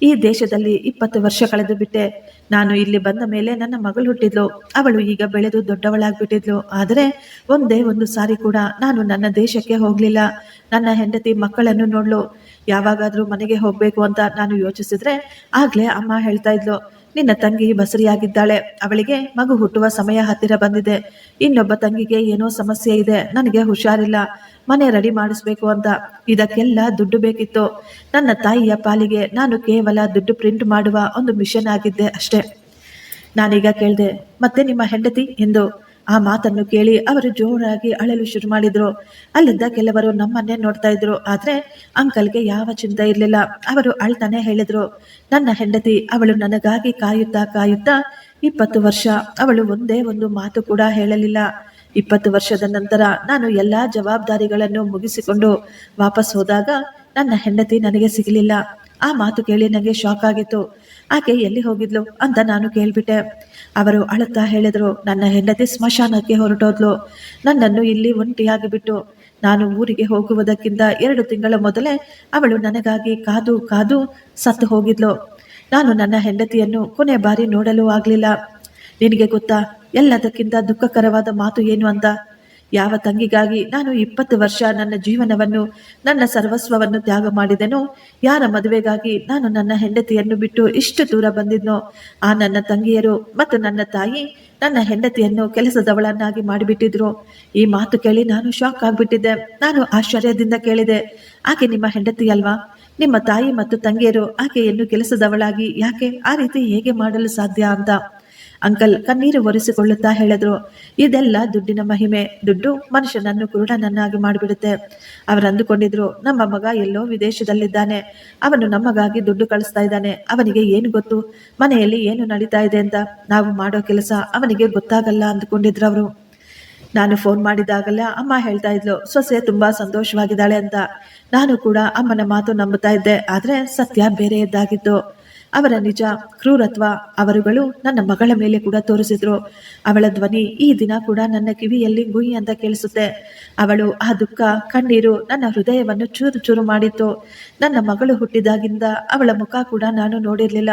ಈ ದೇಶದಲ್ಲಿ 20 ವರ್ಷ ಕಳೆದು ಬಿಟ್ಟೆ. ನಾನು ಇಲ್ಲಿ ಬಂದ ಮೇಲೆ ನನ್ನ ಮಗಳು ಹುಟ್ಟಿದ್ಲು. ಅವಳು ಈಗ ಬೆಳೆದು ದೊಡ್ಡವಳಾಗ್ಬಿಟ್ಟಿದ್ಲು. ಆದರೆ ಒಂದೇ ಒಂದು ಸಾರಿ ಕೂಡ ನಾನು ನನ್ನ ದೇಶಕ್ಕೆ ಹೋಗ್ಲಿಲ್ಲ. ನನ್ನ ಹೆಂಡತಿ ಮಕ್ಕಳನ್ನು ನೋಡ್ಲು. ಯಾವಾಗಾದ್ರೂ ಮನೆಗೆ ಹೋಗ್ಬೇಕು ಅಂತ ನಾನು ಯೋಚಿಸಿದ್ರೆ ಆಗ್ಲೇ ಅಮ್ಮ ಹೇಳ್ತಾ ಇದ್ಲು, ನಿನ್ನ ತಂಗಿ ಬಸರಿಯಾಗಿದ್ದಾಳೆ, ಅವಳಿಗೆ ಮಗು ಹುಟ್ಟುವ ಸಮಯ ಹತ್ತಿರ ಬಂದಿದೆ. ಇನ್ನೊಬ್ಬ ತಂಗಿಗೆ ಏನೋ ಸಮಸ್ಯೆ ಇದೆ, ನನಗೆ ಹುಷಾರಿಲ್ಲ, ಮನೆ ರೆಡಿ ಮಾಡಿಸ್ಬೇಕು ಅಂತ. ಇದಕ್ಕೆಲ್ಲ ದುಡ್ಡು ಬೇಕಿತ್ತು. ನನ್ನ ತಾಯಿಯ ಪಾಲಿಗೆ ನಾನು ಕೇವಲ ದುಡ್ಡು ಪ್ರಿಂಟ್ ಮಾಡುವ ಒಂದು ಮಿಷನ್ ಆಗಿದ್ದೆ ಅಷ್ಟೇ. ನಾನೀಗ ಕೇಳಿದೆ, ಮತ್ತೆ ನಿಮ್ಮ ಹೆಂಡತಿ ಎಂದು. ಆ ಮಾತನ್ನು ಕೇಳಿ ಅವರು ಜೋರಾಗಿ ಅಳಲು ಶುರು ಮಾಡಿದ್ರು. ಅಲ್ಲಿದ್ದ ಕೆಲವರು ನಮ್ಮನ್ನೇ ನೋಡ್ತಾ ಇದ್ರು. ಆದ್ರೆ ಅಂಕಲ್ಗೆ ಯಾವ ಚಿಂತೆ ಇರಲಿಲ್ಲ. ಅವರು ಅಳ್ತಾನೆ ಹೇಳಿದ್ರು, ನನ್ನ ಹೆಂಡತಿ, ಅವಳು ನನಗಾಗಿ ಕಾಯುತ್ತಾ ಕಾಯುತ್ತಾ 20 ವರ್ಷ ಅವಳು ಒಂದೇ ಒಂದು ಮಾತು ಕೂಡ ಹೇಳಲಿಲ್ಲ. 20 ವರ್ಷದ ನಂತರ ನಾನು ಎಲ್ಲಾ ಜವಾಬ್ದಾರಿಗಳನ್ನು ಮುಗಿಸಿಕೊಂಡು ವಾಪಸ್ ಹೋದಾಗ ನನ್ನ ಹೆಂಡತಿ ನನಗೆ ಸಿಗಲಿಲ್ಲ. ಆ ಮಾತು ಕೇಳಿ ನನಗೆ ಶಾಕ್ ಆಗಿತ್ತು. ಆಕೆ ಎಲ್ಲಿ ಹೋಗಿದ್ಲು ಅಂತ ನಾನು ಕೇಳ್ಬಿಟ್ಟೆ. ಅವರು ಅಳುತ್ತಾ ಹೇಳಿದ್ರು, ನನ್ನ ಹೆಂಡತಿ ಸ್ಮಶಾನಕ್ಕೆ ಹೊರಟೋದ್ಲು, ನನ್ನನ್ನು ಇಲ್ಲಿ ಒಂಟಿಯಾಗಿ ಬಿಟ್ಟು. ನಾನು ಊರಿಗೆ ಹೋಗುವುದಕ್ಕಿಂತ 2 ತಿಂಗಳ ಮೊದಲೇ ಅವಳು ನನಗಾಗಿ ಕಾದು ಕಾದು ಸತ್ತು ಹೋಗಿದ್ಲು. ನಾನು ನನ್ನ ಹೆಂಡತಿಯನ್ನು ಕೊನೆ ಬಾರಿ ನೋಡಲು ಆಗಲಿಲ್ಲ. ನಿನಗೆ ಗೊತ್ತಾ ಎಲ್ಲದಕ್ಕಿಂತ ದುಃಖಕರವಾದ ಮಾತು ಏನು ಅಂತ? ಯಾವ ತಂಗಿಗಾಗಿ ನಾನು 20 ವರ್ಷ ನನ್ನ ಜೀವನವನ್ನು, ನನ್ನ ಸರ್ವಸ್ವವನ್ನು ತ್ಯಾಗ ಮಾಡಿದೆನೋ, ಯಾರ ಮದುವೆಗಾಗಿ ನಾನು ನನ್ನ ಹೆಂಡತಿಯನ್ನು ಬಿಟ್ಟು ಇಷ್ಟು ದೂರ ಬಂದಿದ್ನೋ, ಆ ನನ್ನ ತಂಗಿಯರು ಮತ್ತು ನನ್ನ ತಾಯಿ ನನ್ನ ಹೆಂಡತಿಯನ್ನು ಕೆಲಸದವಳನ್ನಾಗಿ ಮಾಡಿಬಿಟ್ಟಿದ್ರು. ಈ ಮಾತು ಕೇಳಿ ನಾನು ಶಾಕ್ ಆಗ್ಬಿಟ್ಟಿದ್ದೆ. ನಾನು ಆಶ್ಚರ್ಯದಿಂದ ಕೇಳಿದೆ, ಆಕೆ ನಿಮ್ಮ ಹೆಂಡತಿ ಅಲ್ವಾ? ನಿಮ್ಮ ತಾಯಿ ಮತ್ತು ತಂಗಿಯರು ಆಕೆಯನ್ನು ಕೆಲಸದವಳಾಗಿ ಯಾಕೆ ಆ ರೀತಿ ಹೇಗೆ ಮಾಡಲು ಸಾಧ್ಯ ಅಂತ ಅಂಕಲ್ ಕಣ್ಣೀರು ಒರೆಸಿಕೊಳ್ಳುತ್ತಾ ಹೇಳಿದ್ರು. ಇದೆಲ್ಲ ದುಡ್ಡಿನ ಮಹಿಮೆ. ದುಡ್ಡು ಮನುಷ್ಯನನ್ನು ಕುರುಡನನ್ನಾಗಿ ಮಾಡಿಬಿಡುತ್ತೆ. ಅವರು ಅಂದುಕೊಂಡಿದ್ರು, ನಮ್ಮ ಮಗ ಎಲ್ಲೋ ವಿದೇಶದಲ್ಲಿದ್ದಾನೆ, ಅವನು ನಮಗಾಗಿ ದುಡ್ಡು ಕಳಿಸ್ತಾ ಇದ್ದಾನೆ, ಅವನಿಗೆ ಏನು ಗೊತ್ತು ಮನೆಯಲ್ಲಿ ಏನು ನಡೀತಾ ಇದೆ ಅಂತ, ನಾವು ಮಾಡೋ ಕೆಲಸ ಅವನಿಗೆ ಗೊತ್ತಾಗಲ್ಲ ಅಂದುಕೊಂಡಿದ್ರು ಅವರು. ನಾನು ಫೋನ್ ಮಾಡಿದಾಗಲ್ಲ ಅಮ್ಮ ಹೇಳ್ತಾ ಇದ್ಲು, ಸೊಸೆ ತುಂಬಾ ಸಂತೋಷವಾಗಿದ್ದಾಳೆ ಅಂತ. ನಾನು ಕೂಡ ಅಮ್ಮನ ಮಾತು ನಂಬುತ್ತಾ ಇದ್ದೆ. ಆದ್ರೆ ಸತ್ಯ ಬೇರೆಯದ್ದಾಗಿತ್ತು. ಅವರ ನಿಜ ಕ್ರೂರತ್ವ ಅವರುಗಳು ನನ್ನ ಮಗಳ ಮೇಲೆ ಕೂಡ ತೋರಿಸಿದ್ರು. ಅವಳ ಧ್ವನಿ ಈ ದಿನ ಕೂಡ ನನ್ನ ಕಿವಿಯಲ್ಲಿ ಗುಯಿ ಅಂತ ಕೇಳಿಸುತ್ತೆ. ಅವಳು ಆ ದುಃಖ ಕಣ್ಣೀರು ನನ್ನ ಹೃದಯವನ್ನು ಚೂರು ಚೂರು ಮಾಡಿತ್ತು. ನನ್ನ ಮಗಳು ಹುಟ್ಟಿದಾಗಿಂದ ಅವಳ ಮುಖ ಕೂಡ ನಾನು ನೋಡಿರ್ಲಿಲ್ಲ.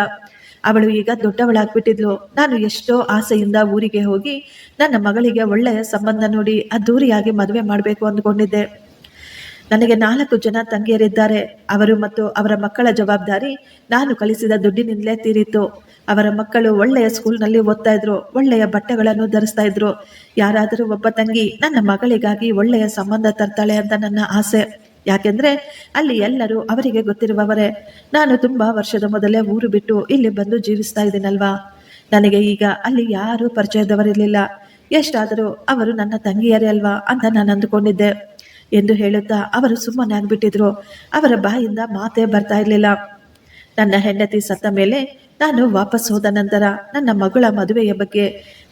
ಅವಳು ಈಗ ದೊಡ್ಡವಳಾಗ್ಬಿಟ್ಟಿದ್ಲು. ನಾನು ಎಷ್ಟೋ ಆಸೆಯಿಂದ ಊರಿಗೆ ಹೋಗಿ ನನ್ನ ಮಗಳಿಗೆ ಒಳ್ಳೆಯ ಸಂಬಂಧ ನೋಡಿ ಅದ್ದೂರಿಯಾಗಿ ಮದುವೆ ಮಾಡಬೇಕು ಅಂದ್ಕೊಂಡಿದ್ದೆ. ನನಗೆ 4 ಜನ ತಂಗಿಯರಿದ್ದಾರೆ. ಅವರು ಮತ್ತು ಅವರ ಮಕ್ಕಳ ಜವಾಬ್ದಾರಿ ನಾನು ಕಳಿಸಿದ ದುಡ್ಡಿನಿಂದಲೇ ತೀರಿತ್ತು. ಅವರ ಮಕ್ಕಳು ಒಳ್ಳೆಯ ಸ್ಕೂಲ್ನಲ್ಲಿ ಓದ್ತಾ ಇದ್ರು, ಒಳ್ಳೆಯ ಬಟ್ಟೆಗಳನ್ನು ಧರಿಸ್ತಾ ಇದ್ರು. ಯಾರಾದರೂ ಒಬ್ಬ ತಂಗಿ ನನ್ನ ಮಗಳಿಗಾಗಿ ಒಳ್ಳೆಯ ಸಂಬಂಧ ತರ್ತಾಳೆ ಅಂತ ನನ್ನ ಆಸೆ. ಯಾಕೆಂದ್ರೆ ಅಲ್ಲಿ ಎಲ್ಲರೂ ಅವರಿಗೆ ಗೊತ್ತಿರುವವರೇ. ನಾನು ತುಂಬಾ ವರ್ಷದ ಮೊದಲೇ ಊರು ಬಿಟ್ಟು ಇಲ್ಲಿ ಬಂದು ಜೀವಿಸ್ತಾ ಇದ್ದೀನಲ್ವಾ. ನನಗೆ ಈಗ ಅಲ್ಲಿ ಯಾರೂ ಪರಿಚಯದವರಿರಲಿಲ್ಲ. ಎಷ್ಟಾದರೂ ಅವರು ನನ್ನ ತಂಗಿಯರೇ ಅಲ್ವಾ ಅಂತ ನಾನು ಅಂದುಕೊಂಡಿದ್ದೆ ಎಂದು ಹೇಳುತ್ತಾ ಅವರು ಸುಮ್ಮನೆ ಆಗ್ಬಿಟ್ಟಿದ್ರು. ಅವರ ಬಾಯಿಂದ ಮಾತೇ ಬರ್ತಾ ಇರಲಿಲ್ಲ. ನನ್ನ ಹೆಂಡತಿ ಸತ್ತ ಮೇಲೆ ನಾನು ವಾಪಸ್ ಹೋದ ನಂತರ ನನ್ನ ಮಗಳ ಮದುವೆಯ ಬಗ್ಗೆ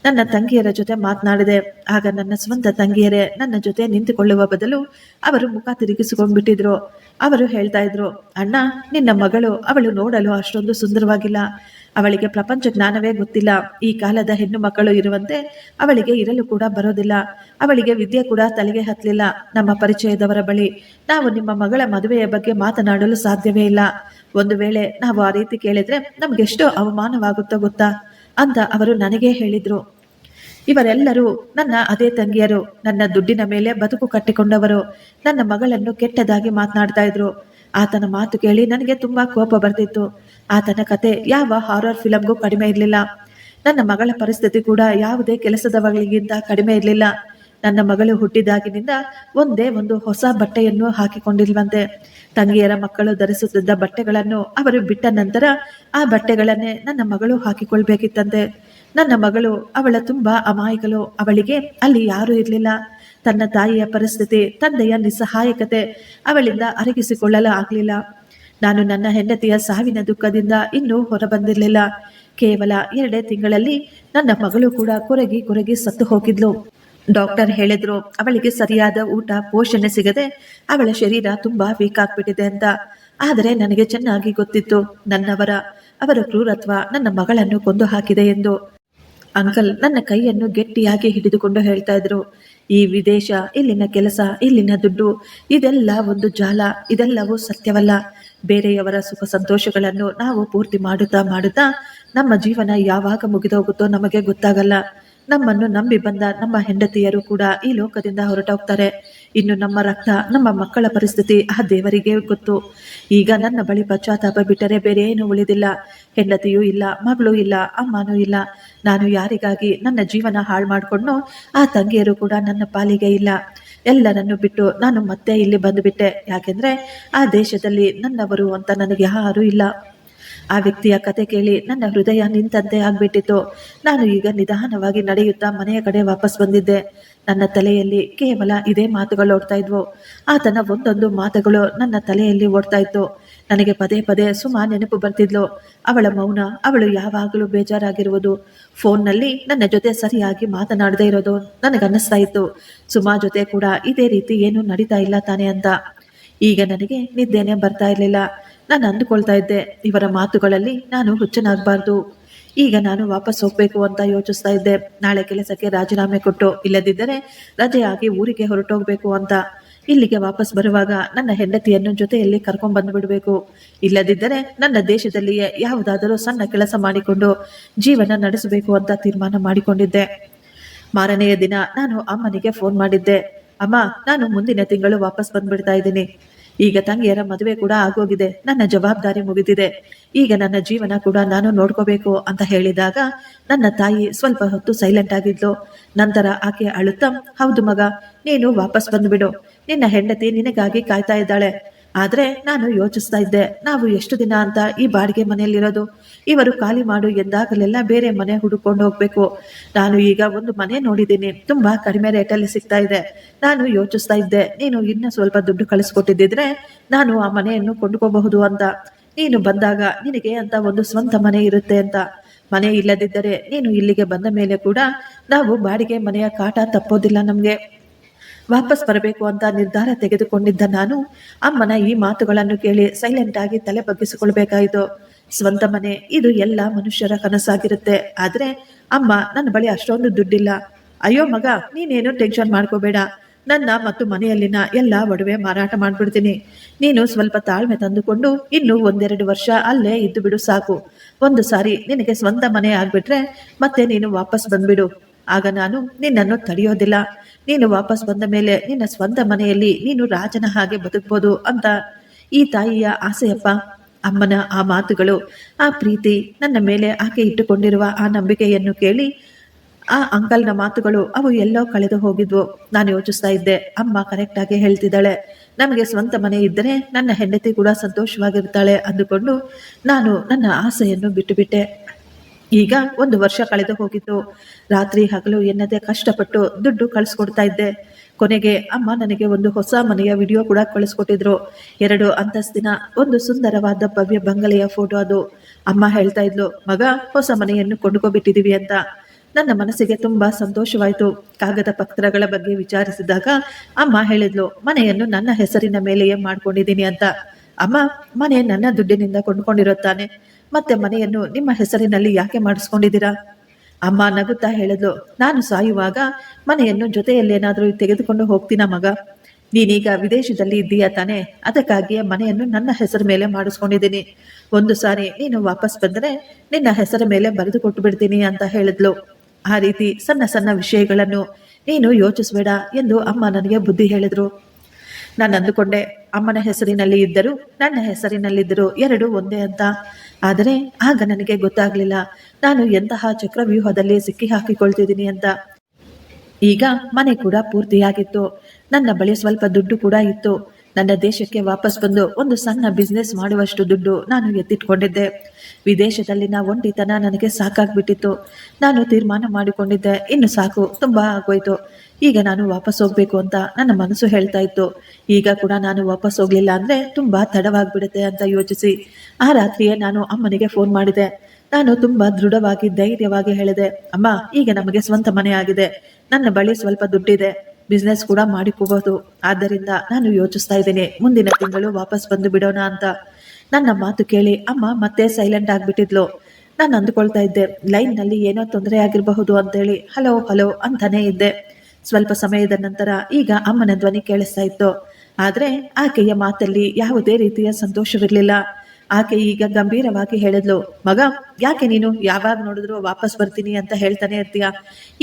ನನ್ನ ತಂಗಿಯರ ಜೊತೆ ಮಾತನಾಡಿದೆ. ಆಗ ನನ್ನ ಸ್ವಂತ ತಂಗಿಯರೇ ನನ್ನ ಜೊತೆ ನಿಂತುಕೊಳ್ಳುವ ಬದಲು ಅವರು ಮುಖ ತಿರುಗಿಸಿಕೊಂಡ್ಬಿಟ್ಟಿದ್ರು. ಅವರು ಹೇಳ್ತಾ ಇದ್ರು, ಅಣ್ಣ, ನಿನ್ನ ಮಗಳು ಅವಳು ನೋಡಲು ಅಷ್ಟೊಂದು ಸುಂದರವಾಗಿಲ್ಲ, ಅವಳಿಗೆ ಪ್ರಪಂಚ ಜ್ಞಾನವೇ ಗೊತ್ತಿಲ್ಲ. ಈ ಕಾಲದ ಹೆಣ್ಣು ಮಕ್ಕಳು ಇರುವಂತೆ ಅವಳಿಗೆ ಇರಲು ಕೂಡ ಬರೋದಿಲ್ಲ. ಅವಳಿಗೆ ವಿದ್ಯೆ ಕೂಡ ತಲೆಗೆ ಹತ್ತಲಿಲ್ಲ. ನಮ್ಮ ಪರಿಚಯದವರ ಬಳಿ ನಾವು ನಿಮ್ಮ ಮಗಳ ಮದುವೆಯ ಬಗ್ಗೆ ಮಾತನಾಡಲು ಸಾಧ್ಯವೇ ಇಲ್ಲ. ಒಂದು ವೇಳೆ ನಾವು ಆ ರೀತಿ ಕೇಳಿದ್ರೆ ನಮ್ಗೆಷ್ಟೋ ಅವಮಾನವಾಗುತ್ತೋ ಗೊತ್ತಾ ಅಂತ ಅವರು ನನಗೇ ಹೇಳಿದ್ರು. ಇವರೆಲ್ಲರೂ ನನ್ನ ಅದೇ ತಂಗಿಯರು, ನನ್ನ ದುಡ್ಡಿನ ಮೇಲೆ ಬದುಕು ಕಟ್ಟಿಕೊಂಡವರು. ನನ್ನ ಮಗಳನ್ನು ಕೆಟ್ಟದಾಗಿ ಮಾತನಾಡ್ತಾ ಇದ್ರು. ಆತನ ಮಾತು ಕೇಳಿ ನನಗೆ ತುಂಬಾ ಕೋಪ ಬರ್ತಿತ್ತು. ಆತನ ಕತೆ ಯಾವ ಹಾರರ್ ಫಿಲಂಗೂ ಕಡಿಮೆ ಇರಲಿಲ್ಲ. ನನ್ನ ಮಗಳ ಪರಿಸ್ಥಿತಿ ಕೂಡ ಯಾವುದೇ ಕೆಲಸದವಳಿಗಿಂತ ಕಡಿಮೆ ಇರಲಿಲ್ಲ. ನನ್ನ ಮಗಳು ಹುಟ್ಟಿದಾಗಿನಿಂದ ಒಂದೇ ಒಂದು ಹೊಸ ಬಟ್ಟೆಯನ್ನು ಹಾಕಿಕೊಂಡಿಲ್ವಂತೆ. ತಂಗಿಯರ ಮಕ್ಕಳು ಧರಿಸುತ್ತಿದ್ದ ಬಟ್ಟೆಗಳನ್ನು ಅವರು ಬಿಟ್ಟ ನಂತರ ಆ ಬಟ್ಟೆಗಳನ್ನೇ ನನ್ನ ಮಗಳು ಹಾಕಿಕೊಳ್ಬೇಕಿತ್ತಂತೆ. ನನ್ನ ಮಗಳು ಅವಳ ತುಂಬಾ ಅಮಾಯಕಳು. ಅವಳಿಗೆ ಅಲ್ಲಿ ಯಾರೂ ಇರಲಿಲ್ಲ. ತನ್ನ ತಾಯಿಯ ಪರಿಸ್ಥಿತಿ, ತಂದೆಯ ನಿಸ್ಸಹಾಯಕತೆ ಅವಳಿಂದ ಅರಗಿಸಿಕೊಳ್ಳಲು ಆಗಲಿಲ್ಲ. ನಾನು ನನ್ನ ಹೆಂಡತಿಯ ಸಾವಿನ ದುಃಖದಿಂದ ಇನ್ನೂ ಹೊರಬಂದಿರಲಿಲ್ಲ. ಕೇವಲ 2 ತಿಂಗಳಲ್ಲಿ ನನ್ನ ಮಗಳು ಕೂಡ ಕೊರಗಿ ಸತ್ತು ಹೋಗಿದ್ಲು. ಡಾಕ್ಟರ್ ಹೇಳಿದ್ರು, ಅವಳಿಗೆ ಸರಿಯಾದ ಊಟ ಪೋಷಣೆ ಸಿಗದೆ ಅವಳ ಶರೀರ ತುಂಬಾ ವೀಕ್ ಆಗ್ಬಿಟ್ಟಿದೆ ಅಂತ. ಆದರೆ ನನಗೆ ಚೆನ್ನಾಗಿ ಗೊತ್ತಿತ್ತು ಅವರ ಕ್ರೂರತ್ವ ನನ್ನ ಮಗಳನ್ನು ಕೊಂದು ಹಾಕಿದೆ ಎಂದು. ಅಂಕಲ್ ನನ್ನ ಕೈಯನ್ನು ಗಟ್ಟಿಯಾಗಿ ಹಿಡಿದುಕೊಂಡು ಹೇಳ್ತಾ ಇದ್ರು, ಈ ವಿದೇಶ, ಇಲ್ಲಿನ ಕೆಲಸ, ಇಲ್ಲಿನ ದುಡ್ಡು, ಇದೆಲ್ಲ ಒಂದು ಜಾಲ. ಇದೆಲ್ಲವೂ ಸತ್ಯವಲ್ಲ. ಬೇರೆಯವರ ಸುಖ ಸಂತೋಷಗಳನ್ನು ನಾವು ಪೂರ್ತಿ ಮಾಡುತ್ತಾ ನಮ್ಮ ಜೀವನ ಯಾವಾಗ ಮುಗಿದೋಗುತ್ತೋ ನಮಗೆ ಗೊತ್ತಾಗಲ್ಲ. ನಮ್ಮನ್ನು ನಂಬಿ ಬಂದ ನಮ್ಮ ಹೆಂಡತಿಯರು ಕೂಡ ಈ ಲೋಕದಿಂದ ಹೊರಟೋಗ್ತಾರೆ. ಇನ್ನು ನಮ್ಮ ರಕ್ತ, ನಮ್ಮ ಮಕ್ಕಳ ಪರಿಸ್ಥಿತಿ ಆ ದೇವರಿಗೆ ಗೊತ್ತು. ಈಗ ನನ್ನ ಬಳಿ ಪಶ್ಚಾತ್ತಾಪ ಬಿಟ್ಟರೆ ಬೇರೆ ಏನು ಉಳಿದಿಲ್ಲ. ಹೆಂಡತಿಯೂ ಇಲ್ಲ, ಮಗಳೂ ಇಲ್ಲ, ಅಮ್ಮನೂ ಇಲ್ಲ. ನಾನು ಯಾರಿಗಾಗಿ ನನ್ನ ಜೀವನ ಹಾಳು ಮಾಡಿಕೊಂಡ್ನೋ ಆ ತಂಗಿಯರು ಕೂಡ ನನ್ನ ಪಾಲಿಗೆ ಇಲ್ಲ. ಎಲ್ಲರನ್ನು ಬಿಟ್ಟು ನಾನು ಮತ್ತೆ ಇಲ್ಲಿ ಬಂದುಬಿಟ್ಟೆ. ಯಾಕೆಂದ್ರೆ ಆ ದೇಶದಲ್ಲಿ ನನ್ನವರು ಅಂತ ನನಗೆ ಯಾರೂ ಇಲ್ಲ. ಆ ವ್ಯಕ್ತಿಯ ಕತೆ ಕೇಳಿ ನನ್ನ ಹೃದಯ ನಿಂತಂತೆ ಆಗ್ಬಿಟ್ಟಿತ್ತು. ನಾನು ಈಗ ನಿಧಾನವಾಗಿ ನಡೆಯುತ್ತಾ ಮನೆಯ ಕಡೆ ವಾಪಸ್ ಬಂದಿದ್ದೆ. ನನ್ನ ತಲೆಯಲ್ಲಿ ಕೇವಲ ಇದೇ ಮಾತುಗಳು ಓಡ್ತಾ ಇದ್ವು. ಆತನ ಒಂದೊಂದು ಮಾತುಗಳು ನನ್ನ ತಲೆಯಲ್ಲಿ ಓಡ್ತಾ ಇತ್ತು. ನನಗೆ ಪದೇ ಪದೇ ಸುಮಾ ನೆನಪು ಬರ್ತಿದ್ಲು. ಅವಳ ಮೌನ, ಅವಳು ಯಾವಾಗಲೂ ಬೇಜಾರಾಗಿರುವುದು, ಫೋನ್ನಲ್ಲಿ ನನ್ನ ಜೊತೆ ಸರಿಯಾಗಿ ಮಾತನಾಡದೇ ಇರೋದು ನನಗನ್ನಿಸ್ತಾ ಇತ್ತು. ಸುಮಾ ಜೊತೆ ಕೂಡ ಇದೇ ರೀತಿ ಏನೂ ನಡೀತಾ ಇಲ್ಲ ತಾನೆ ಅಂತ. ಈಗ ನನಗೆ ನಿದ್ದೆನೆ ಬರ್ತಾ ಇರಲಿಲ್ಲ. ನಾನು ಅಂದುಕೊಳ್ತಾ ಇದ್ದೆ, ಇವರ ಮಾತುಗಳಲ್ಲಿ ನಾನು ಹುಚ್ಚನಾಗಬಾರ್ದು. ಈಗ ನಾನು ವಾಪಸ್ ಹೋಗ್ಬೇಕು ಅಂತ ಯೋಚಿಸ್ತಾ ಇದ್ದೆ. ನಾಳೆ ಕೆಲಸಕ್ಕೆ ರಾಜೀನಾಮೆ ಕೊಟ್ಟು, ಇಲ್ಲದಿದ್ದರೆ ರಜೆಯಾಗಿ ಊರಿಗೆ ಹೊರಟೋಗ್ಬೇಕು ಅಂತ. ಇಲ್ಲಿಗೆ ವಾಪಸ್ ಬರುವಾಗ ನನ್ನ ಹೆಂಡತಿಯನ್ನು ಜೊತೆಯಲ್ಲಿ ಕರ್ಕೊಂಡ್ ಬಂದುಬಿಡಬೇಕು. ಇಲ್ಲದಿದ್ದರೆ ನನ್ನ ದೇಶದಲ್ಲಿಯೇ ಯಾವುದಾದರೂ ಸಣ್ಣ ಕೆಲಸ ಮಾಡಿಕೊಂಡು ಜೀವನ ನಡೆಸಬೇಕು ಅಂತ ತೀರ್ಮಾನ ಮಾಡಿಕೊಂಡಿದ್ದೆ. ಮಾರನೆಯ ದಿನ ನಾನು ಅಮ್ಮನಿಗೆ ಫೋನ್ ಮಾಡಿದ್ದೆ. ಅಮ್ಮ, ನಾನು ಮುಂದಿನ ತಿಂಗಳು ವಾಪಸ್ ಬಂದ್ಬಿಡ್ತಾ ಇದ್ದೀನಿ. ಈಗ ತಂಗಿಯರ ಮದುವೆ ಕೂಡ ಆಗೋಗಿದೆ, ನನ್ನ ಜವಾಬ್ದಾರಿ ಮುಗಿದಿದೆ. ಈಗ ನನ್ನ ಜೀವನ ಕೂಡ ನಾನು ನೋಡ್ಕೋಬೇಕು ಅಂತ ಹೇಳಿದಾಗ ನನ್ನ ತಾಯಿ ಸ್ವಲ್ಪ ಹೊತ್ತು ಸೈಲೆಂಟ್ ಆಗಿದ್ಲು. ನಂತರ ಆಕೆ ಅಳುತ್ತಾ, ಹೌದು ಮಗ, ನೀನು ವಾಪಸ್ ಬಂದ್ಬಿಡು, ನಿನ್ನ ಹೆಂಡತಿ ನಿನಗಾಗಿ ಕಾಯ್ತಾ ಇದ್ದಾಳೆ. ಆದ್ರೆ ನಾನು ಯೋಚಿಸ್ತಾ ಇದ್ದೆ, ನಾವು ಎಷ್ಟು ದಿನ ಅಂತ ಈ ಬಾಡಿಗೆ ಮನೆಯಲ್ಲಿರೋದು? ಇವರು ಖಾಲಿ ಮಾಡು ಎಂದಾಗಲೆಲ್ಲ ಬೇರೆ ಮನೆ ಹುಡುಕೊಂಡು ಹೋಗ್ಬೇಕು. ನಾನು ಈಗ ಒಂದು ಮನೆ ನೋಡಿದ್ದೀನಿ, ತುಂಬಾ ಕಡಿಮೆ ರೇಟಲ್ಲಿ ಸಿಗ್ತಾ ಇದೆ. ನಾನು ಯೋಚಿಸ್ತಾ ಇದ್ದೆ, ನೀನು ಇನ್ನ ಸ್ವಲ್ಪ ದುಡ್ಡು ಕಳಿಸ್ಕೊಟ್ಟಿದ್ದಿದ್ರೆ ನಾನು ಆ ಮನೆಯನ್ನು ಕೊಂಡ್ಕೋಬಹುದು ಅಂತ. ನೀನು ಬಂದಾಗ ನಿನಗೆ ಅಂತ ಒಂದು ಸ್ವಂತ ಮನೆ ಇರುತ್ತೆ ಅಂತ. ಮನೆ ಇಲ್ಲದಿದ್ದರೆ ನೀನು ಇಲ್ಲಿಗೆ ಬಂದ ಮೇಲೆ ಕೂಡ ನಾವು ಬಾಡಿಗೆ ಮನೆಯ ಕಾಟ ತಪ್ಪೋದಿಲ್ಲ ನಮ್ಗೆ. ವಾಪಸ್ ಬರಬೇಕು ಅಂತ ನಿರ್ಧಾರ ತೆಗೆದುಕೊಂಡಿದ್ದ ನಾನು ಅಮ್ಮನ ಈ ಮಾತುಗಳನ್ನು ಕೇಳಿ ಸೈಲೆಂಟ್ ಆಗಿ ತಲೆ ಬಗ್ಗಿಸಿಕೊಳ್ಬೇಕಾಯಿತು. ಸ್ವಂತ ಮನೆ ಇದು ಎಲ್ಲ ಮನುಷ್ಯರ ಕನಸಾಗಿರುತ್ತೆ. ಆದ್ರೆ ಅಮ್ಮ, ನನ್ನ ಬಳಿ ಅಷ್ಟೊಂದು ದುಡ್ಡಿಲ್ಲ. ಅಯ್ಯೋ ಮಗ, ನೀನೇನು ಟೆನ್ಷನ್ ಮಾಡ್ಕೋಬೇಡ, ನನ್ನ ಮತ್ತು ಮನೆಯಲ್ಲಿನ ಎಲ್ಲ ಒಡವೆ ಮಾರಾಟ ಮಾಡ್ಬಿಡ್ತೀನಿ. ನೀನು ಸ್ವಲ್ಪ ತಾಳ್ಮೆ ತಂದುಕೊಂಡು ಇನ್ನು 1-2 ವರ್ಷ ಅಲ್ಲೇ ಇದ್ದು ಬಿಡು ಸಾಕು. ಒಂದು ಸಾರಿ ನಿನಗೆ ಸ್ವಂತ ಮನೆ ಆಗ್ಬಿಟ್ರೆ ಮತ್ತೆ ನೀನು ವಾಪಸ್ ಬಂದ್ಬಿಡು. ಆಗ ನಾನು ನಿನ್ನನ್ನು ತಡೆಯೋದಿಲ್ಲ. ನೀನು ವಾಪಸ್ ಬಂದ ಮೇಲೆ ನಿನ್ನ ಸ್ವಂತ ಮನೆಯಲ್ಲಿ ನೀನು ರಾಜನ ಹಾಗೆ ಬದುಕ್ಬೋದು ಅಂತ ಈ ತಾಯಿಯ ಆಸೆಯಪ್ಪ. ಅಮ್ಮನ ಆ ಮಾತುಗಳು, ಆ ಪ್ರೀತಿ, ನನ್ನ ಮೇಲೆ ಆಕೆ ಇಟ್ಟುಕೊಂಡಿರುವ ಆ ನಂಬಿಕೆಯನ್ನು ಕೇಳಿ ಆ ಅಂಕಲ್ನ ಮಾತುಗಳು ಅವು ಎಲ್ಲೋ ಕಳೆದು ಹೋಗಿದ್ವು. ನಾನು ಯೋಚಿಸ್ತಾ ಇದ್ದೆ, ಅಮ್ಮ ಕರೆಕ್ಟ್ ಆಗಿ ಹೇಳ್ತಿದ್ದಾಳೆ, ನಮಗೆ ಸ್ವಂತ ಮನೆ ಇದ್ದರೆ ನನ್ನ ಹೆಂಡತಿ ಕೂಡ ಸಂತೋಷವಾಗಿರ್ತಾಳೆ ಅಂದುಕೊಂಡು ನಾನು ನನ್ನ ಆಸೆಯನ್ನು ಬಿಟ್ಟುಬಿಟ್ಟೆ. ಈಗ 1 ವರ್ಷ ಕಳೆದು ಹೋಗಿತ್ತು. ರಾತ್ರಿ ಹಗಲು ಎನ್ನದೆ ಕಷ್ಟಪಟ್ಟು ದುಡ್ಡು ಕಳಿಸ್ಕೊಡ್ತಾ ಇದ್ದೆ. ಕೊನೆಗೆ ಅಮ್ಮ ನನಗೆ ಒಂದು ಹೊಸ ಮನೆಯ ವಿಡಿಯೋ ಕೂಡ ಕಳಿಸ್ಕೊಟ್ಟಿದ್ರು. 2 ಅಂತಸ್ತಿನ ಒಂದು ಸುಂದರವಾದ ಭವ್ಯ ಬಂಗಲೆಯ ಫೋಟೋ ಅದು. ಅಮ್ಮ ಹೇಳ್ತಾ ಇದ್ಲು, ಮಗ, ಹೊಸ ಮನೆಯನ್ನು ಕೊಂಡ್ಕೊಬಿಟ್ಟಿದೀವಿ ಅಂತ. ನನ್ನ ಮನಸ್ಸಿಗೆ ತುಂಬಾ ಸಂತೋಷವಾಯಿತು. ಕಾಗದ ಪತ್ರಗಳ ಬಗ್ಗೆ ವಿಚಾರಿಸಿದಾಗ ಅಮ್ಮ ಹೇಳಿದ್ಲು, ಮನೆಯನ್ನು ನನ್ನ ಹೆಸರಿನ ಮೇಲೆಯೇ ಮಾಡ್ಕೊಂಡಿದ್ದೀನಿ ಅಂತ. ಅಮ್ಮ, ಮನೆ ನನ್ನ ದುಡ್ಡಿನಿಂದ ಕೊಂಡ್ಕೊಂಡಿರುತ್ತಾನೆ, ಮತ್ತೆ ಮನೆಯನ್ನು ನಿಮ್ಮ ಹೆಸರಿನಲ್ಲಿ ಯಾಕೆ ಮಾಡಿಸ್ಕೊಂಡಿದ್ದೀರಾ? ಅಮ್ಮ ನಗುತ್ತಾ ಹೇಳಿದ್ಲು, ನಾನು ಸಾಯುವಾಗ ಮನೆಯನ್ನು ಜೊತೆಯಲ್ಲೇನಾದರೂ ತೆಗೆದುಕೊಂಡು ಹೋಗ್ತೀನ ಮಗ? ನೀನೀಗ ವಿದೇಶದಲ್ಲಿ ಇದ್ದೀಯಾ ತಾನೆ, ಅದಕ್ಕಾಗಿಯೇ ಮನೆಯನ್ನು ನನ್ನ ಹೆಸರ ಮೇಲೆ ಮಾಡಿಸ್ಕೊಂಡಿದ್ದೀನಿ. ಒಂದು ಸಾರಿ ನೀನು ವಾಪಸ್ ಬಂದರೆ ನಿನ್ನ ಹೆಸರ ಮೇಲೆ ಬರೆದು ಕೊಟ್ಟು ಬಿಡ್ತೀನಿ ಅಂತ ಹೇಳಿದ್ಲು. ಆ ರೀತಿ ಸಣ್ಣ ಸಣ್ಣ ವಿಷಯಗಳನ್ನು ನೀನು ಯೋಚಿಸಬೇಡ ಎಂದು ಅಮ್ಮ ನನಗೆ ಬುದ್ಧಿ ಹೇಳಿದ್ರು. ನಾನು ಅಂದುಕೊಂಡೆ, ಅಮ್ಮನ ಹೆಸರಿನಲ್ಲಿ ಇದ್ದರೂ ನನ್ನ ಹೆಸರಿನಲ್ಲಿದ್ದರೂ 2 ಒಂದೇ ಅಂತ. ಆದರೆ ಆಗ ನನಗೆ ಗೊತ್ತಾಗ್ಲಿಲ್ಲ ನಾನು ಎಂತಹ ಚಕ್ರವ್ಯೂಹದಲ್ಲಿ ಸಿಕ್ಕಿ ಹಾಕಿಕೊಳ್ತಿದ್ದೀನಿ ಅಂತ. ಈಗ ಮನೆ ಕೂಡ ಪೂರ್ತಿಯಾಗಿತ್ತು. ನನ್ನ ಬಳಿ ಸ್ವಲ್ಪ ದುಡ್ಡು ಕೂಡ ಇತ್ತು. ನನ್ನ ದೇಶಕ್ಕೆ ವಾಪಸ್ ಬಂದು ಒಂದು ಸಣ್ಣ ಬಿಸ್ನೆಸ್ ಮಾಡುವಷ್ಟು ದುಡ್ಡು ನಾನು ಎತ್ತಿಟ್ಕೊಂಡಿದ್ದೆ. ವಿದೇಶದಲ್ಲಿನ ಒಂಟಿತನ ನನಗೆ ಸಾಕಾಗ್ಬಿಟ್ಟಿತ್ತು. ನಾನು ತೀರ್ಮಾನ ಮಾಡಿಕೊಂಡಿದ್ದೆ, ಇನ್ನು ಸಾಕು, ತುಂಬಾ ಆಗೋಯ್ತು, ಈಗ ನಾನು ವಾಪಸ್ ಹೋಗ್ಬೇಕು ಅಂತ ನನ್ನ ಮನಸ್ಸು ಹೇಳ್ತಾ ಇತ್ತು. ಈಗ ಕೂಡ ನಾನು ವಾಪಸ್ ಹೋಗ್ಲಿಲ್ಲ ಅಂದ್ರೆ ತುಂಬಾ ತಡವಾಗ್ಬಿಡುತ್ತೆ ಅಂತ ಯೋಚಿಸಿ ಆ ರಾತ್ರಿಯೇ ನಾನು ಅಮ್ಮನಿಗೆ ಫೋನ್ ಮಾಡಿದೆ. ನಾನು ತುಂಬಾ ದೃಢವಾಗಿ ಧೈರ್ಯವಾಗಿ ಹೇಳಿದೆ, ಅಮ್ಮ, ಈಗ ನಮಗೆ ಸ್ವಂತ ಮನೆ ಆಗಿದೆ, ನನ್ನ ಬಳಿ ಸ್ವಲ್ಪ ದುಡ್ಡಿದೆ, ಬಿಸ್ನೆಸ್ ಕೂಡ ಮಾಡಿಕೋಬಹುದು. ಆದ್ದರಿಂದ ನಾನು ಯೋಚಿಸ್ತಾ ಇದ್ದೇನೆ, ಮುಂದಿನ ತಿಂಗಳು ವಾಪಸ್ ಬಂದು ಬಿಡೋಣ ಅಂತ. ನನ್ನ ಮಾತು ಕೇಳಿ ಅಮ್ಮ ಮತ್ತೆ ಸೈಲೆಂಟ್ ಆಗ್ಬಿಟ್ಟಿದ್ಲು. ನಾನು ಅಂದುಕೊಳ್ತಾ ಇದ್ದೆ, ಲೈನ್ ನಲ್ಲಿ ಏನೋ ತೊಂದರೆ ಆಗಿರಬಹುದು ಅಂತೇಳಿ ಹಲೋ ಹಲೋ ಅಂತಾನೆ ಇದ್ದೆ. ಸ್ವಲ್ಪ ಸಮಯದ ನಂತರ ಈಗ ಅಮ್ಮನ ಧ್ವನಿ ಕೇಳಿಸ್ತಾ ಇತ್ತು. ಆದ್ರೆ ಆಕೆಯ ಮಾತಲ್ಲಿ ಯಾವುದೇ ರೀತಿಯ ಸಂತೋಷವಿರಲಿಲ್ಲ. ಆಕೆ ಈಗ ಗಂಭೀರವಾಗಿ ಹೇಳಿದ್ಲು, ಮಗ, ಯಾಕೆ ನೀನು ಯಾವಾಗ ನೋಡಿದ್ರು ವಾಪಸ್ ಬರ್ತೀನಿ ಅಂತ ಹೇಳ್ತಾನೆ ಇರ್ತೀಯ?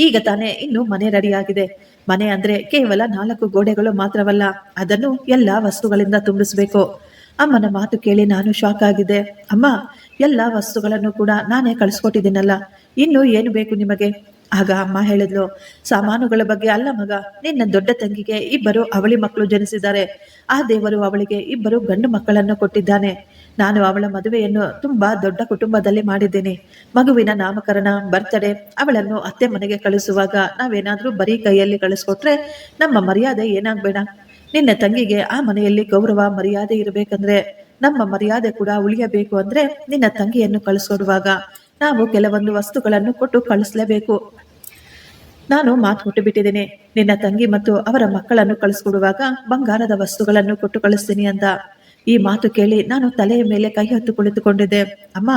ಈಗ ತಾನೇ ಇನ್ನು ಮನೆ ರೆಡಿ ಆಗಿದೆ. ಮನೆ ಅಂದ್ರೆ ಕೇವಲ 4 ಗೋಡೆಗಳು ಮಾತ್ರವಲ್ಲ, ಅದನ್ನು ಎಲ್ಲಾ ವಸ್ತುಗಳಿಂದ ತುಂಬಿಸ್ಬೇಕು. ಅಮ್ಮನ ಮಾತು ಕೇಳಿ ನಾನು ಶಾಕ್ ಆಗಿದ್ದೆ. ಅಮ್ಮ, ಎಲ್ಲ ವಸ್ತುಗಳನ್ನು ಕೂಡ ನಾನೇ ಕಳಿಸ್ಕೊಟ್ಟಿದ್ದೀನಲ್ಲ, ಇನ್ನು ಏನು ಬೇಕು ನಿಮಗೆ? ಆಗ ಅಮ್ಮ ಹೇಳಿದ್ಲು, ಸಾಮಾನುಗಳ ಬಗ್ಗೆ ಅಲ್ಲ ಮಗ, ನಿನ್ನ ದೊಡ್ಡ ತಂಗಿಗೆ 2 ಅವಳಿ ಮಕ್ಕಳು ಜನಿಸಿದ್ದಾರೆ. ಆ ದೇವರು ಅವಳಿಗೆ 2 ಗಂಡು ಮಕ್ಕಳನ್ನು ಕೊಟ್ಟಿದ್ದಾನೆ. ನಾನು ಅವಳ ಮದುವೆಯನ್ನು ತುಂಬಾ ದೊಡ್ಡ ಕುಟುಂಬದಲ್ಲಿ ಮಾಡಿದ್ದೇನೆ. ಮಗುವಿನ ನಾಮಕರಣ, ಬರ್ತಡೇ, ಅವಳನ್ನು ಅತ್ತೆ ಮನೆಗೆ ಕಳಿಸುವಾಗ ನಾವೇನಾದ್ರೂ ಬರೀ ಕೈಯಲ್ಲಿ ಕಳಿಸ್ಕೊಟ್ರೆ ನಮ್ಮ ಮರ್ಯಾದೆ ಏನಾಗ್ಬೇಡ? ನಿನ್ನ ತಂಗಿಗೆ ಆ ಮನೆಯಲ್ಲಿ ಗೌರವ ಮರ್ಯಾದೆ ಇರಬೇಕಂದ್ರೆ, ನಮ್ಮ ಮರ್ಯಾದೆ ಕೂಡ ಉಳಿಯಬೇಕು ಅಂದ್ರೆ ನಿನ್ನ ತಂಗಿಯನ್ನು ಕಳಿಸ್ಕೊಡುವಾಗ ನಾವು ಕೆಲವೊಂದು ವಸ್ತುಗಳನ್ನು ಕೊಟ್ಟು ಕಳಿಸ್ಲೇಬೇಕು. ನಾನು ಮಾತು ಕೊಟ್ಟು ಬಿಟ್ಟಿದ್ದೇನೆ, ನಿನ್ನ ತಂಗಿ ಮತ್ತು ಅವರ ಮಕ್ಕಳನ್ನು ಕಳಿಸ್ಕೊಡುವಾಗ ಬಂಗಾರದ ವಸ್ತುಗಳನ್ನು ಕೊಟ್ಟು ಕಳಿಸ್ತೀನಿ ಅಂತ. ಈ ಮಾತು ಕೇಳಿ ನಾನು ತಲೆಯ ಮೇಲೆ ಕೈ ಹೊತ್ತು ಕುಳಿತುಕೊಂಡಿದ್ದೆ. ಅಮ್ಮ,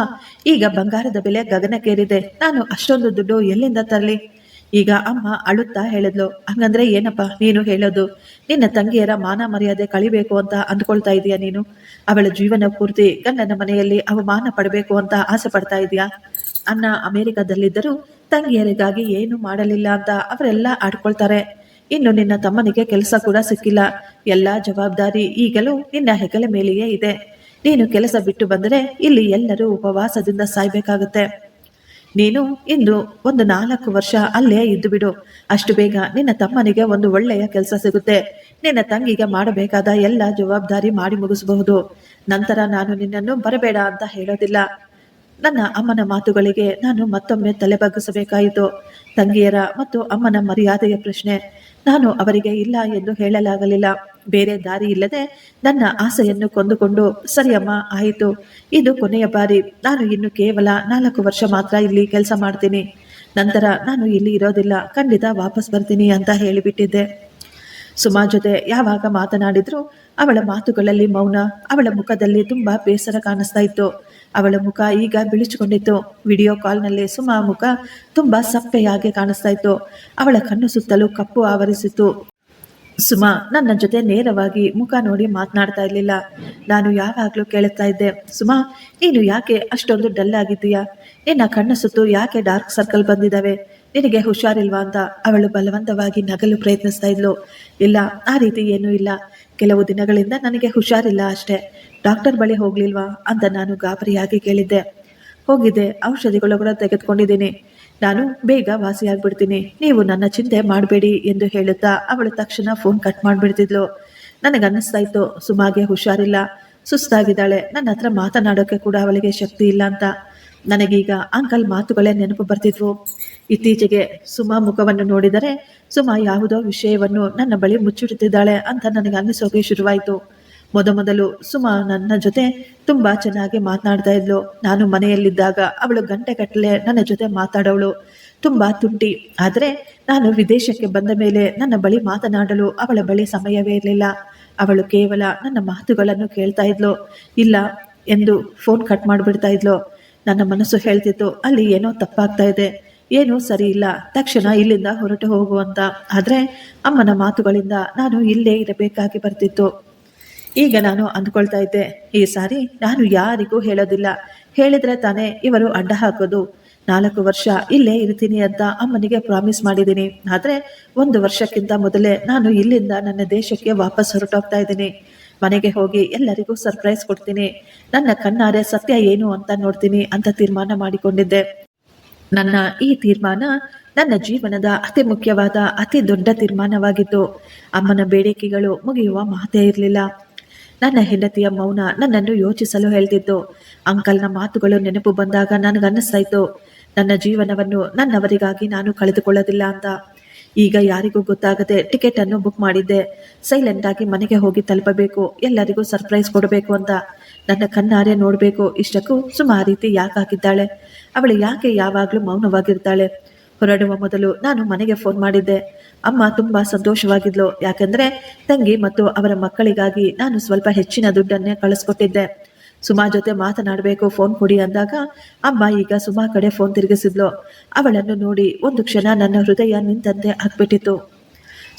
ಈಗ ಬಂಗಾರದ ಬೆಲೆ ಗಗನಕ್ಕೇರಿದೆ, ನಾನು ಅಷ್ಟೊಂದು ದುಡ್ಡು ಎಲ್ಲಿಂದ ತರಲಿ? ಈಗ ಅಮ್ಮ ಅಳುತ್ತಾ ಹೇಳಿದ್ಲು, ಹಂಗಂದ್ರೆ ಏನಪ್ಪ ನೀನು ಹೇಳೋದು? ನಿನ್ನ ತಂಗಿಯರ ಮಾನ ಮರ್ಯಾದೆ ಕಳಿಬೇಕು ಅಂತ ಅಂದ್ಕೊಳ್ತಾ ಇದೀಯಾ ನೀನು? ಅವಳ ಜೀವನ ಪೂರ್ತಿ ಗಂಡನ ಮನೆಯಲ್ಲಿ ಅವಮಾನ ಪಡಬೇಕು ಅಂತ ಆಸೆ ಪಡ್ತಾ ಇದೀಯಾ? ಅಣ್ಣ ಅಮೆರಿಕದಲ್ಲಿದ್ದರೂ ತಂಗಿಯರಿಗಾಗಿ ಏನು ಮಾಡಲಿಲ್ಲ ಅಂತ ಅವರೆಲ್ಲ ಆಡ್ಕೊಳ್ತಾರೆ. ಇನ್ನು ನಿನ್ನ ತಮ್ಮನಿಗೆ ಕೆಲಸ ಕೂಡ ಸಿಕ್ಕಿಲ್ಲ. ಎಲ್ಲ ಜವಾಬ್ದಾರಿ ಈಗಲೂ ನಿನ್ನ ಹೆಗಲ ಮೇಲೆಯೇ ಇದೆ. ನೀನು ಕೆಲಸ ಬಿಟ್ಟು ಬಂದರೆ ಇಲ್ಲಿ ಎಲ್ಲರೂ ಉಪವಾಸದಿಂದ ಸಾಯ್ಬೇಕಾಗುತ್ತೆ. ನೀನು ಇಂದು ಒಂದು 4 ವರ್ಷ ಅಲ್ಲೇ ಇದ್ದು ಬಿಡು. ಅಷ್ಟು ಬೇಗ ನಿನ್ನ ತಮ್ಮನಿಗೆ ಒಂದು ಒಳ್ಳೆಯ ಕೆಲಸ ಸಿಗುತ್ತೆ. ನಿನ್ನ ತಂಗಿಗೆ ಮಾಡಬೇಕಾದ ಎಲ್ಲ ಜವಾಬ್ದಾರಿ ಮಾಡಿ ಮುಗಿಸಬಹುದು. ನಂತರ ನಾನು ನಿನ್ನನ್ನು ಬರಬೇಡ ಅಂತ ಹೇಳೋದಿಲ್ಲ. ನನ್ನ ಅಮ್ಮನ ಮಾತುಗಳಿಗೆ ನಾನು ಮತ್ತೊಮ್ಮೆ ತಲೆ ಬಗ್ಗಿಸಬೇಕಾಯಿತು. ತಂಗಿಯರ ಮತ್ತು ಅಮ್ಮನ ಮರ್ಯಾದೆಯ ಪ್ರಶ್ನೆ. ನಾನು ಅವರಿಗೆ ಇಲ್ಲ ಎಂದು ಹೇಳಲಾಗಲಿಲ್ಲ. ಬೇರೆ ದಾರಿ ಇಲ್ಲದೆ ನನ್ನ ಆಸೆಯನ್ನು ಕೊಂದುಕೊಂಡು, ಸರಿಯಮ್ಮ, ಆಯಿತು, ಇದು ಕೊನೆಯ ಬಾರಿ. ನಾನು ಇನ್ನು ಕೇವಲ 4 ವರ್ಷ ಮಾತ್ರ ಇಲ್ಲಿ ಕೆಲಸ ಮಾಡ್ತೀನಿ. ನಂತರ ನಾನು ಇಲ್ಲಿ ಇರೋದಿಲ್ಲ, ಖಂಡಿತ ವಾಪಸ್ ಬರ್ತೀನಿ ಅಂತ ಹೇಳಿಬಿಟ್ಟಿದ್ದೆ. ಸುಮಾ ಜೊತೆ ಯಾವಾಗ ಮಾತನಾಡಿದ್ರು ಅವಳ ಮಾತುಗಳಲ್ಲಿ ಮೌನ. ಅವಳ ಮುಖದಲ್ಲಿ ತುಂಬಾ ಬೇಸರ ಕಾಣಿಸ್ತಾ ಇತ್ತು. ಅವಳ ಮುಖ ಈಗ ಬಿಳಿಚಿಕೊಂಡಿತ್ತು. ವಿಡಿಯೋ ಕಾಲ್ನಲ್ಲಿ ಸುಮಾ ಮುಖ ತುಂಬಾ ಸಪ್ಪೆಯಾಗಿ ಕಾಣಿಸ್ತಾ ಇತ್ತು. ಅವಳ ಕಣ್ಣು ಸುತ್ತಲೂ ಕಪ್ಪು ಆವರಿಸಿತ್ತು. ಸುಮಾ ನನ್ನ ಜೊತೆ ನೇರವಾಗಿ ಮುಖ ನೋಡಿ ಮಾತನಾಡ್ತಾ ಇರಲಿಲ್ಲ. ನಾನು ಯಾವಾಗಲೂ ಕೇಳುತ್ತಾ ಇದ್ದೆ, ಸುಮಾ, ನೀನು ಯಾಕೆ ಅಷ್ಟೊಂದು ಡಲ್ ಆಗಿದ್ದೀಯಾ? ನಿನ್ನ ಕಣ್ಣು ಸುತ್ತು ಯಾಕೆ ಡಾರ್ಕ್ ಸರ್ಕಲ್ ಬಂದಿದ್ದಾವೆ? ನಿನಗೆ ಹುಷಾರಿಲ್ವಾ ಅಂತ ಅವಳು ಬಲವಂತವಾಗಿ ನಗಲು ಪ್ರಯತ್ನಿಸ್ತಾ ಇದ್ಲು. ಇಲ್ಲ, ಆ ರೀತಿ ಏನೂ ಇಲ್ಲ. ಕೆಲವು ದಿನಗಳಿಂದ ನನಗೆ ಹುಷಾರಿಲ್ಲ ಅಷ್ಟೇ. ಡಾಕ್ಟರ್ ಬಳಿ ಹೋಗ್ಲಿಲ್ವಾ ಅಂತ ನಾನು ಗಾಬರಿಯಾಗಿ ಕೇಳಿದ್ದೆ. ಹೋಗಿದ್ದೆ, ಔಷಧಿಗಳು ಕೂಡ ತೆಗೆದುಕೊಂಡಿದ್ದೀನಿ. ನಾನು ಬೇಗ ವಾಸಿಯಾಗ್ಬಿಡ್ತೀನಿ, ನೀವು ನನ್ನ ಚಿಂತೆ ಮಾಡಬೇಡಿ ಎಂದು ಹೇಳುತ್ತಾ ಅವಳು ತಕ್ಷಣ ಫೋನ್ ಕಟ್ ಮಾಡಿಬಿಡ್ತಿದ್ಲು. ನನಗನ್ನಿಸ್ತಾ ಇತ್ತು ಸುಮಾಗೆ ಹುಷಾರಿಲ್ಲ, ಸುಸ್ತಾಗಿದ್ದಾಳೆ, ನನ್ನ ಹತ್ರ ಮಾತನಾಡೋಕೆ ಕೂಡ ಅವಳಿಗೆ ಶಕ್ತಿ ಇಲ್ಲ ಅಂತ. ನನಗೀಗ ಅಂಕಲ್ ಮಾತುಗಳೇ ನೆನಪು ಬರ್ತಿದ್ವು. ಇತ್ತೀಚೆಗೆ ಸುಮಾ ಮುಖವನ್ನು ನೋಡಿದರೆ ಸುಮಾ ಯಾವುದೋ ವಿಷಯವನ್ನು ನನ್ನ ಬಳಿ ಮುಚ್ಚಿಡುತ್ತಿದ್ದಾಳೆ ಅಂತ ನನಗೆ ಅನ್ನಿಸೋಕೆ ಶುರುವಾಯಿತು. ಮೊದಲು ಸುಮಾ ನನ್ನ ಜೊತೆ ತುಂಬಾ ಚೆನ್ನಾಗಿ ಮಾತನಾಡ್ತಾ ಇದ್ಲು. ನಾನು ಮನೆಯಲ್ಲಿದ್ದಾಗ ಅವಳು ಗಂಟೆಗಟ್ಟಲೆ ನನ್ನ ಜೊತೆ ಮಾತಾಡೋಳು, ತುಂಬಾ ತುಂಟಿ. ಆದರೆ ನಾನು ವಿದೇಶಕ್ಕೆ ಬಂದ ಮೇಲೆ ನನ್ನ ಬಳಿ ಮಾತನಾಡಲು ಅವಳ ಬಳಿ ಸಮಯವೇ ಇರಲಿಲ್ಲ. ಅವಳು ಕೇವಲ ನನ್ನ ಮಾತುಗಳನ್ನು ಕೇಳ್ತಾ ಇದ್ಲು. ಇಲ್ಲ ಎಂದು ಫೋನ್ ಕಟ್ ಮಾಡಿಬಿಡ್ತಾ ಇದ್ಲು. ನನ್ನ ಮನಸ್ಸು ಹೇಳ್ತಿತ್ತು, ಅಲ್ಲಿ ಏನೋ ತಪ್ಪಾಗ್ತಾ ಇದೆ, ಏನೂ ಸರಿ ಇಲ್ಲ, ತಕ್ಷಣ ಇಲ್ಲಿಂದ ಹೊರಟು ಹೋಗುವಂತ. ಆದರೆ ಅಮ್ಮನ ಮಾತುಗಳಿಂದ ನಾನು ಇಲ್ಲೇ ಇರಬೇಕಾಗಿ ಬರ್ತಿತ್ತು. ಈಗ ನಾನು ಅಂದ್ಕೊಳ್ತಾ ಇದ್ದೆ, ಈ ಸಾರಿ ನಾನು ಯಾರಿಗೂ ಹೇಳೋದಿಲ್ಲ. ಹೇಳಿದ್ರೆ ತಾನೇ ಇವರು ಅಡ್ಡ ಹಾಕೋದು. 4 ವರ್ಷ ಇಲ್ಲೇ ಇರ್ತೀನಿ ಅಂತ ಅಮ್ಮನಿಗೆ ಪ್ರಾಮಿಸ್ ಮಾಡಿದ್ದೀನಿ. ಆದರೆ 1 ವರ್ಷಕ್ಕಿಂತ ಮೊದಲೇ ನಾನು ಇಲ್ಲಿಂದ ನನ್ನ ದೇಶಕ್ಕೆ ವಾಪಸ್ ಹೊರಟೋಗ್ತಾ ಇದ್ದೀನಿ. ಮನೆಗೆ ಹೋಗಿ ಎಲ್ಲರಿಗೂ ಸರ್ಪ್ರೈಸ್ ಕೊಡ್ತೀನಿ. ನನ್ನ ಕಣ್ಣಾರೆ ಸತ್ಯ ಏನು ಅಂತ ನೋಡ್ತೀನಿ ಅಂತ ತೀರ್ಮಾನ ಮಾಡಿಕೊಂಡಿದ್ದೆ. ನನ್ನ ಈ ತೀರ್ಮಾನ ನನ್ನ ಜೀವನದ ಅತಿ ಮುಖ್ಯವಾದ ಅತಿ ದೊಡ್ಡ ತೀರ್ಮಾನವಾಗಿತ್ತು. ಅಮ್ಮನ ಬೇಡಿಕೆಗಳು ಮುಗಿಯುವ ಮಾತೇ ಇರಲಿಲ್ಲ. ನನ್ನ ಹೆಂಡತಿಯ ಮೌನ ನನ್ನನ್ನು ಯೋಚಿಸಲು ಹೇಳ್ತಿತ್ತು. ಅಂಕಲ್ನ ಮಾತುಗಳು ನೆನಪು ಬಂದಾಗ ನನಗನ್ನಿಸ್ತಾ ಇತ್ತು, ನನ್ನ ಜೀವನವನ್ನು ನನ್ನವರಿಗಾಗಿ ನಾನು ಕಳೆದುಕೊಳ್ಳೋದಿಲ್ಲ ಅಂತ. ಈಗ ಯಾರಿಗೂ ಗೊತ್ತಾಗದೆ ಟಿಕೆಟ್ ಅನ್ನು ಬುಕ್ ಮಾಡಿದ್ದೆ. ಸೈಲೆಂಟ್ ಆಗಿ ಮನೆಗೆ ಹೋಗಿ ತಲುಪಬೇಕು, ಎಲ್ಲರಿಗೂ ಸರ್ಪ್ರೈಸ್ ಕೊಡಬೇಕು ಅಂತ. ನನ್ನ ಕಣ್ಣಾರೆ ನೋಡಬೇಕು. ಇಷ್ಟಕ್ಕೂ ಸುಮಾ ರೀತಿ ಯಾಕಾಗಿದ್ದಾಳೆ? ಅವಳು ಯಾಕೆ ಯಾವಾಗಲೂ ಮೌನವಾಗಿರ್ತಾಳೆ? ಹೊರಡುವ ಮೊದಲು ನಾನು ಮನೆಗೆ ಫೋನ್ ಮಾಡಿದ್ದೆ. ಅಮ್ಮ ತುಂಬಾ ಸಂತೋಷವಾಗಿದ್ಲು. ಯಾಕಂದ್ರೆ ತಂಗಿ ಮತ್ತು ಅವರ ಮಕ್ಕಳಿಗಾಗಿ ನಾನು ಸ್ವಲ್ಪ ಹೆಚ್ಚಿನ ದುಡ್ಡನ್ನೇ ಕಳಿಸ್ಕೊಟ್ಟಿದ್ದೆ. ಸುಮಾ ಜೊತೆ ಮಾತನಾಡಬೇಕು, ಫೋನ್ ಕೊಡಿ ಅಂದಾಗ ಅಮ್ಮ ಈಗ ಸುಮಾ ಕಡೆ ಫೋನ್ ತಿರುಗಿಸಿದ್ಲು. ಅವಳನ್ನು ನೋಡಿ ಒಂದು ಕ್ಷಣ ನನ್ನ ಹೃದಯ ನಿಂತಂತೆ ಆಗ್ಬಿಟ್ಟಿತ್ತು.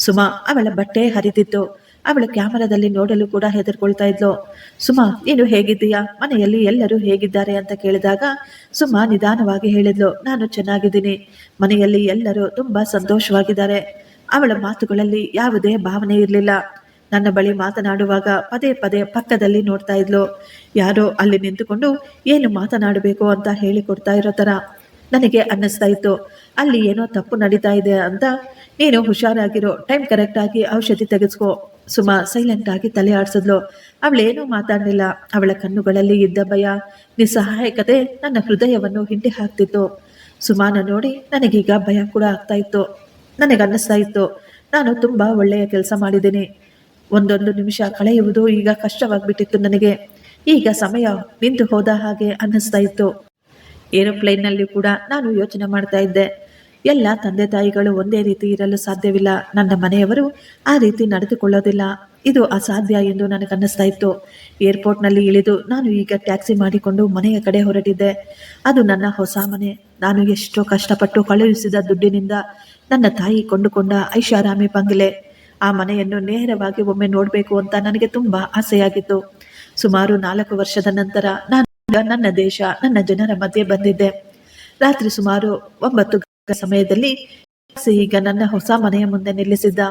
ಸುಮಾ ಅವಳ ಬಟ್ಟೆ ಹರಿದಿತ್ತು. ಅವಳು ಕ್ಯಾಮರಾದಲ್ಲಿ ನೋಡಲು ಕೂಡ ಹೆದರ್ಕೊಳ್ತಾ ಇದ್ಲು. ಸುಮಾ, ನೀನು ಹೇಗಿದ್ದೀಯಾ? ಮನೆಯಲ್ಲಿ ಎಲ್ಲರೂ ಹೇಗಿದ್ದಾರೆ ಅಂತ ಕೇಳಿದಾಗ ಸುಮಾ ನಿಧಾನವಾಗಿ ಹೇಳಿದ್ಲು, ನಾನು ಚೆನ್ನಾಗಿದ್ದೀನಿ, ಮನೆಯಲ್ಲಿ ಎಲ್ಲರೂ ತುಂಬಾ ಸಂತೋಷವಾಗಿದ್ದಾರೆ. ಅವಳ ಮಾತುಗಳಲ್ಲಿ ಯಾವುದೇ ಭಾವನೆ ಇರಲಿಲ್ಲ. ನನ್ನ ಬಳಿ ಮಾತನಾಡುವಾಗ ಪದೇ ಪದೇ ಪಕ್ಕದಲ್ಲಿ ನೋಡ್ತಾ ಇದ್ಲು. ಯಾರೋ ಅಲ್ಲಿ ನಿಂತುಕೊಂಡು ಏನು ಮಾತನಾಡಬೇಕು ಅಂತ ಹೇಳಿಕೊಡ್ತಾ ಇರೋ ಥರ ನನಗೆ ಅನ್ನಿಸ್ತಾ ಇತ್ತು. ಅಲ್ಲಿ ಏನೋ ತಪ್ಪು ನಡೀತಾ ಇದೆ ಅಂತ. ನೀನು ಹುಷಾರಾಗಿರೋ, ಟೈಮ್ ಕರೆಕ್ಟಾಗಿ ಔಷಧಿ ತೆಗೆಸ್ಕೋ. ಸುಮಾ ಸೈಲೆಂಟ್ ಆಗಿ ತಲೆ ಆಡಿಸಿದ್ಲು. ಅವಳೇನೂ ಮಾತಾಡಲಿಲ್ಲ. ಅವಳ ಕಣ್ಣುಗಳಲ್ಲಿ ಇದ್ದ ಭಯ, ನಿಸ್ಸಹಾಯಕತೆ ನನ್ನ ಹೃದಯವನ್ನು ಹಿಂಡಿ ಹಾಕ್ತಿತ್ತು. ಸುಮಾನ ನೋಡಿ ನನಗೀಗ ಭಯ ಕೂಡ ಆಗ್ತಾ ಇತ್ತು. ನನಗನ್ನಿಸ್ತಾ ಇತ್ತು, ನಾನು ತುಂಬಾ ಒಳ್ಳೆಯ ಕೆಲಸ ಮಾಡಿದ್ದೀನಿ. ಒಂದೊಂದು ನಿಮಿಷ ಕಳೆಯುವುದು ಈಗ ಕಷ್ಟವಾಗ್ಬಿಟ್ಟಿತ್ತು ನನಗೆ. ಈಗ ಸಮಯ ನಿಂತು ಹೋದ ಹಾಗೆ ಅನ್ನಿಸ್ತಾ ಇತ್ತು. ಏರೋಪ್ಲೇನ್ನಲ್ಲಿ ಕೂಡ ನಾನು ಯೋಚನೆ ಮಾಡ್ತಾ ಇದ್ದೆ, ಎಲ್ಲ ತಂದೆ ತಾಯಿಗಳು ಒಂದೇ ರೀತಿ ಇರಲು ಸಾಧ್ಯವಿಲ್ಲ. ನನ್ನ ಮನೆಯವರು ಆ ರೀತಿ ನಡೆದುಕೊಳ್ಳೋದಿಲ್ಲ. ಇದು ಅಸಾಧ್ಯ ಎಂದು ನನಗನ್ನಿಸ್ತಾ ಇತ್ತು. ಏರ್ಪೋರ್ಟ್ನಲ್ಲಿ ಇಳಿದು ನಾನು ಈಗ ಟ್ಯಾಕ್ಸಿ ಮಾಡಿಕೊಂಡು ಮನೆಯ ಕಡೆ ಹೊರಟಿದ್ದೆ. ಅದು ನನ್ನ ಹೊಸ ಮನೆ. ನಾನು ಎಷ್ಟೋ ಕಷ್ಟಪಟ್ಟು ಕಳುಹಿಸಿದ ದುಡ್ಡಿನಿಂದ ನನ್ನ ತಾಯಿ ಕೊಂಡುಕೊಂಡ ಐಷಾರಾಮಿ ಬಂಗಲೆ. ಆ ಮನೆಯನ್ನು ನೇರವಾಗಿ ಒಮ್ಮೆ ನೋಡಬೇಕು ಅಂತ ನನಗೆ ತುಂಬಾ ಆಸೆಯಾಗಿತ್ತು. ಸುಮಾರು 4 ವರ್ಷದ ನಂತರ ನಾನು ನನ್ನ ದೇಶ, ನನ್ನ ಜನರ ಮಧ್ಯೆ ಬಂದಿದ್ದೆ. ರಾತ್ರಿ ಸುಮಾರು 9 ಸಮಯದಲ್ಲಿ ಟ್ಯಾಕ್ಸಿ ಈಗ ನನ್ನ ಹೊಸ ಮನೆಯ ಮುಂದೆ ನಿಲ್ಲಿಸಿದ್ದ.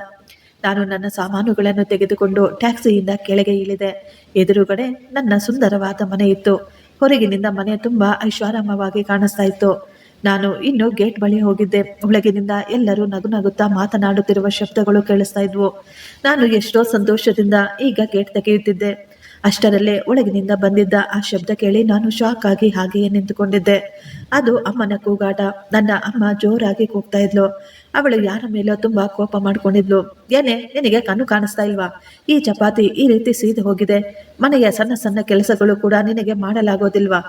ನಾನು ನನ್ನ ಸಾಮಾನುಗಳನ್ನು ತೆಗೆದುಕೊಂಡು ಟ್ಯಾಕ್ಸಿಯಿಂದ ಕೆಳಗೆ ಇಳಿದೆ. ಎದುರುಗಡೆ ನನ್ನ ಸುಂದರವಾದ ಮನೆ ಇತ್ತು. ಹೊರಗಿನಿಂದ ಮನೆ ತುಂಬಾ ಐಷಾರಾಮವಾಗಿ ಕಾಣಿಸ್ತಾ ಇತ್ತು. ನಾನು ಇನ್ನು ಗೇಟ್ ಬಳಿ ಹೋಗಿದ್ದೆ. ಒಳಗಿನಿಂದ ಎಲ್ಲರೂ ನಗು ನಗುತ್ತಾ ಮಾತನಾಡುತ್ತಿರುವ ಶಬ್ದಗಳು ಕೇಳಿಸ್ತಾ ಇದ್ವು. ನಾನು ಎಷ್ಟೋ ಸಂತೋಷದಿಂದ ಈಗ ಗೇಟ್ ತೆಗೆಯುತ್ತಿದ್ದೆ. ಅಷ್ಟರಲ್ಲೇ ಒಳಗಿನಿಂದ ಬಂದಿದ್ದ ಆ ಶಬ್ದ ಕೇಳಿ ನಾನು ಶಾಕ್ ಆಗಿ ಹಾಗೆಯೇ ನಿಂತುಕೊಂಡಿದ್ದೆ. ಅದು ಅಮ್ಮನ ಕೂಗಾಟ. ನನ್ನ ಅಮ್ಮ ಜೋರಾಗಿ ಕೂಗ್ತಾ ಇದ್ಲು. ಅವಳು ಯಾರ ಮೇಲೋ ತುಂಬಾ ಕೋಪ ಮಾಡ್ಕೊಂಡಿದ್ಲು. ಏನೇ, ನಿನಗೆ ಕಣ್ಣು ಕಾಣಿಸ್ತಾ ಇಲ್ವಾ? ಈ ಚಪಾತಿ ಈ ರೀತಿ ಸೀದು ಹೋಗಿದೆ. ಮನೆಯ ಸಣ್ಣ ಸಣ್ಣ ಕೆಲಸಗಳು ಕೂಡ ನಿನಗೆ ಮಾಡಲಾಗೋದಿಲ್ವಾ?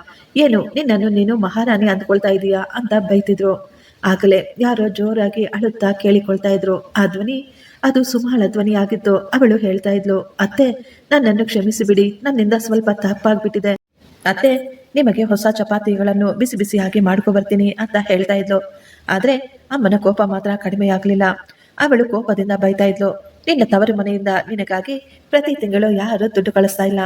ಏನು, ನಿನ್ನನ್ನು ನೀನು ಮಹಾರಾಣಿ ಅಂದ್ಕೊಳ್ತಾ ಇದೀಯಾ ಅಂತ ಬೈತಿದ್ರು. ಆಗಲೇ ಯಾರೋ ಜೋರಾಗಿ ಅಳುತ್ತಾ ಕೇಳಿಕೊಳ್ತಾ ಇದ್ರು. ಆ ಧ್ವನಿ ಅದು ಸುಮಾಳ ಧ್ವನಿಯಾಗಿತ್ತು. ಅವಳು ಹೇಳ್ತಾ ಇದ್ಲು, ಅತ್ತೆ, ನನ್ನನ್ನು ಕ್ಷಮಿಸಿಬಿಡಿ, ನನ್ನಿಂದ ಸ್ವಲ್ಪ ತಪ್ಪಾಗ್ಬಿಟ್ಟಿದೆ. ಅತ್ತೆ, ನಿಮಗೆ ಹೊಸ ಚಪಾತಿಗಳನ್ನು ಬಿಸಿ ಬಿಸಿಯಾಗಿ ಮಾಡ್ಕೊ ಬರ್ತೀನಿ ಅಂತ ಹೇಳ್ತಾ ಇದ್ಲು. ಆದ್ರೆ ಅಮ್ಮನ ಕೋಪ ಮಾತ್ರ ಕಡಿಮೆ ಆಗ್ಲಿಲ್ಲ. ಅವಳು ಕೋಪದಿಂದ ಬೈತಾ ಇದ್ಲು, ನಿನ್ನ ತವರು ಮನೆಯಿಂದ ನಿನಗಾಗಿ ಪ್ರತಿ ತಿಂಗಳು ಯಾರು ದುಡ್ಡು ಕಳಿಸ್ತಾ ಇಲ್ಲ.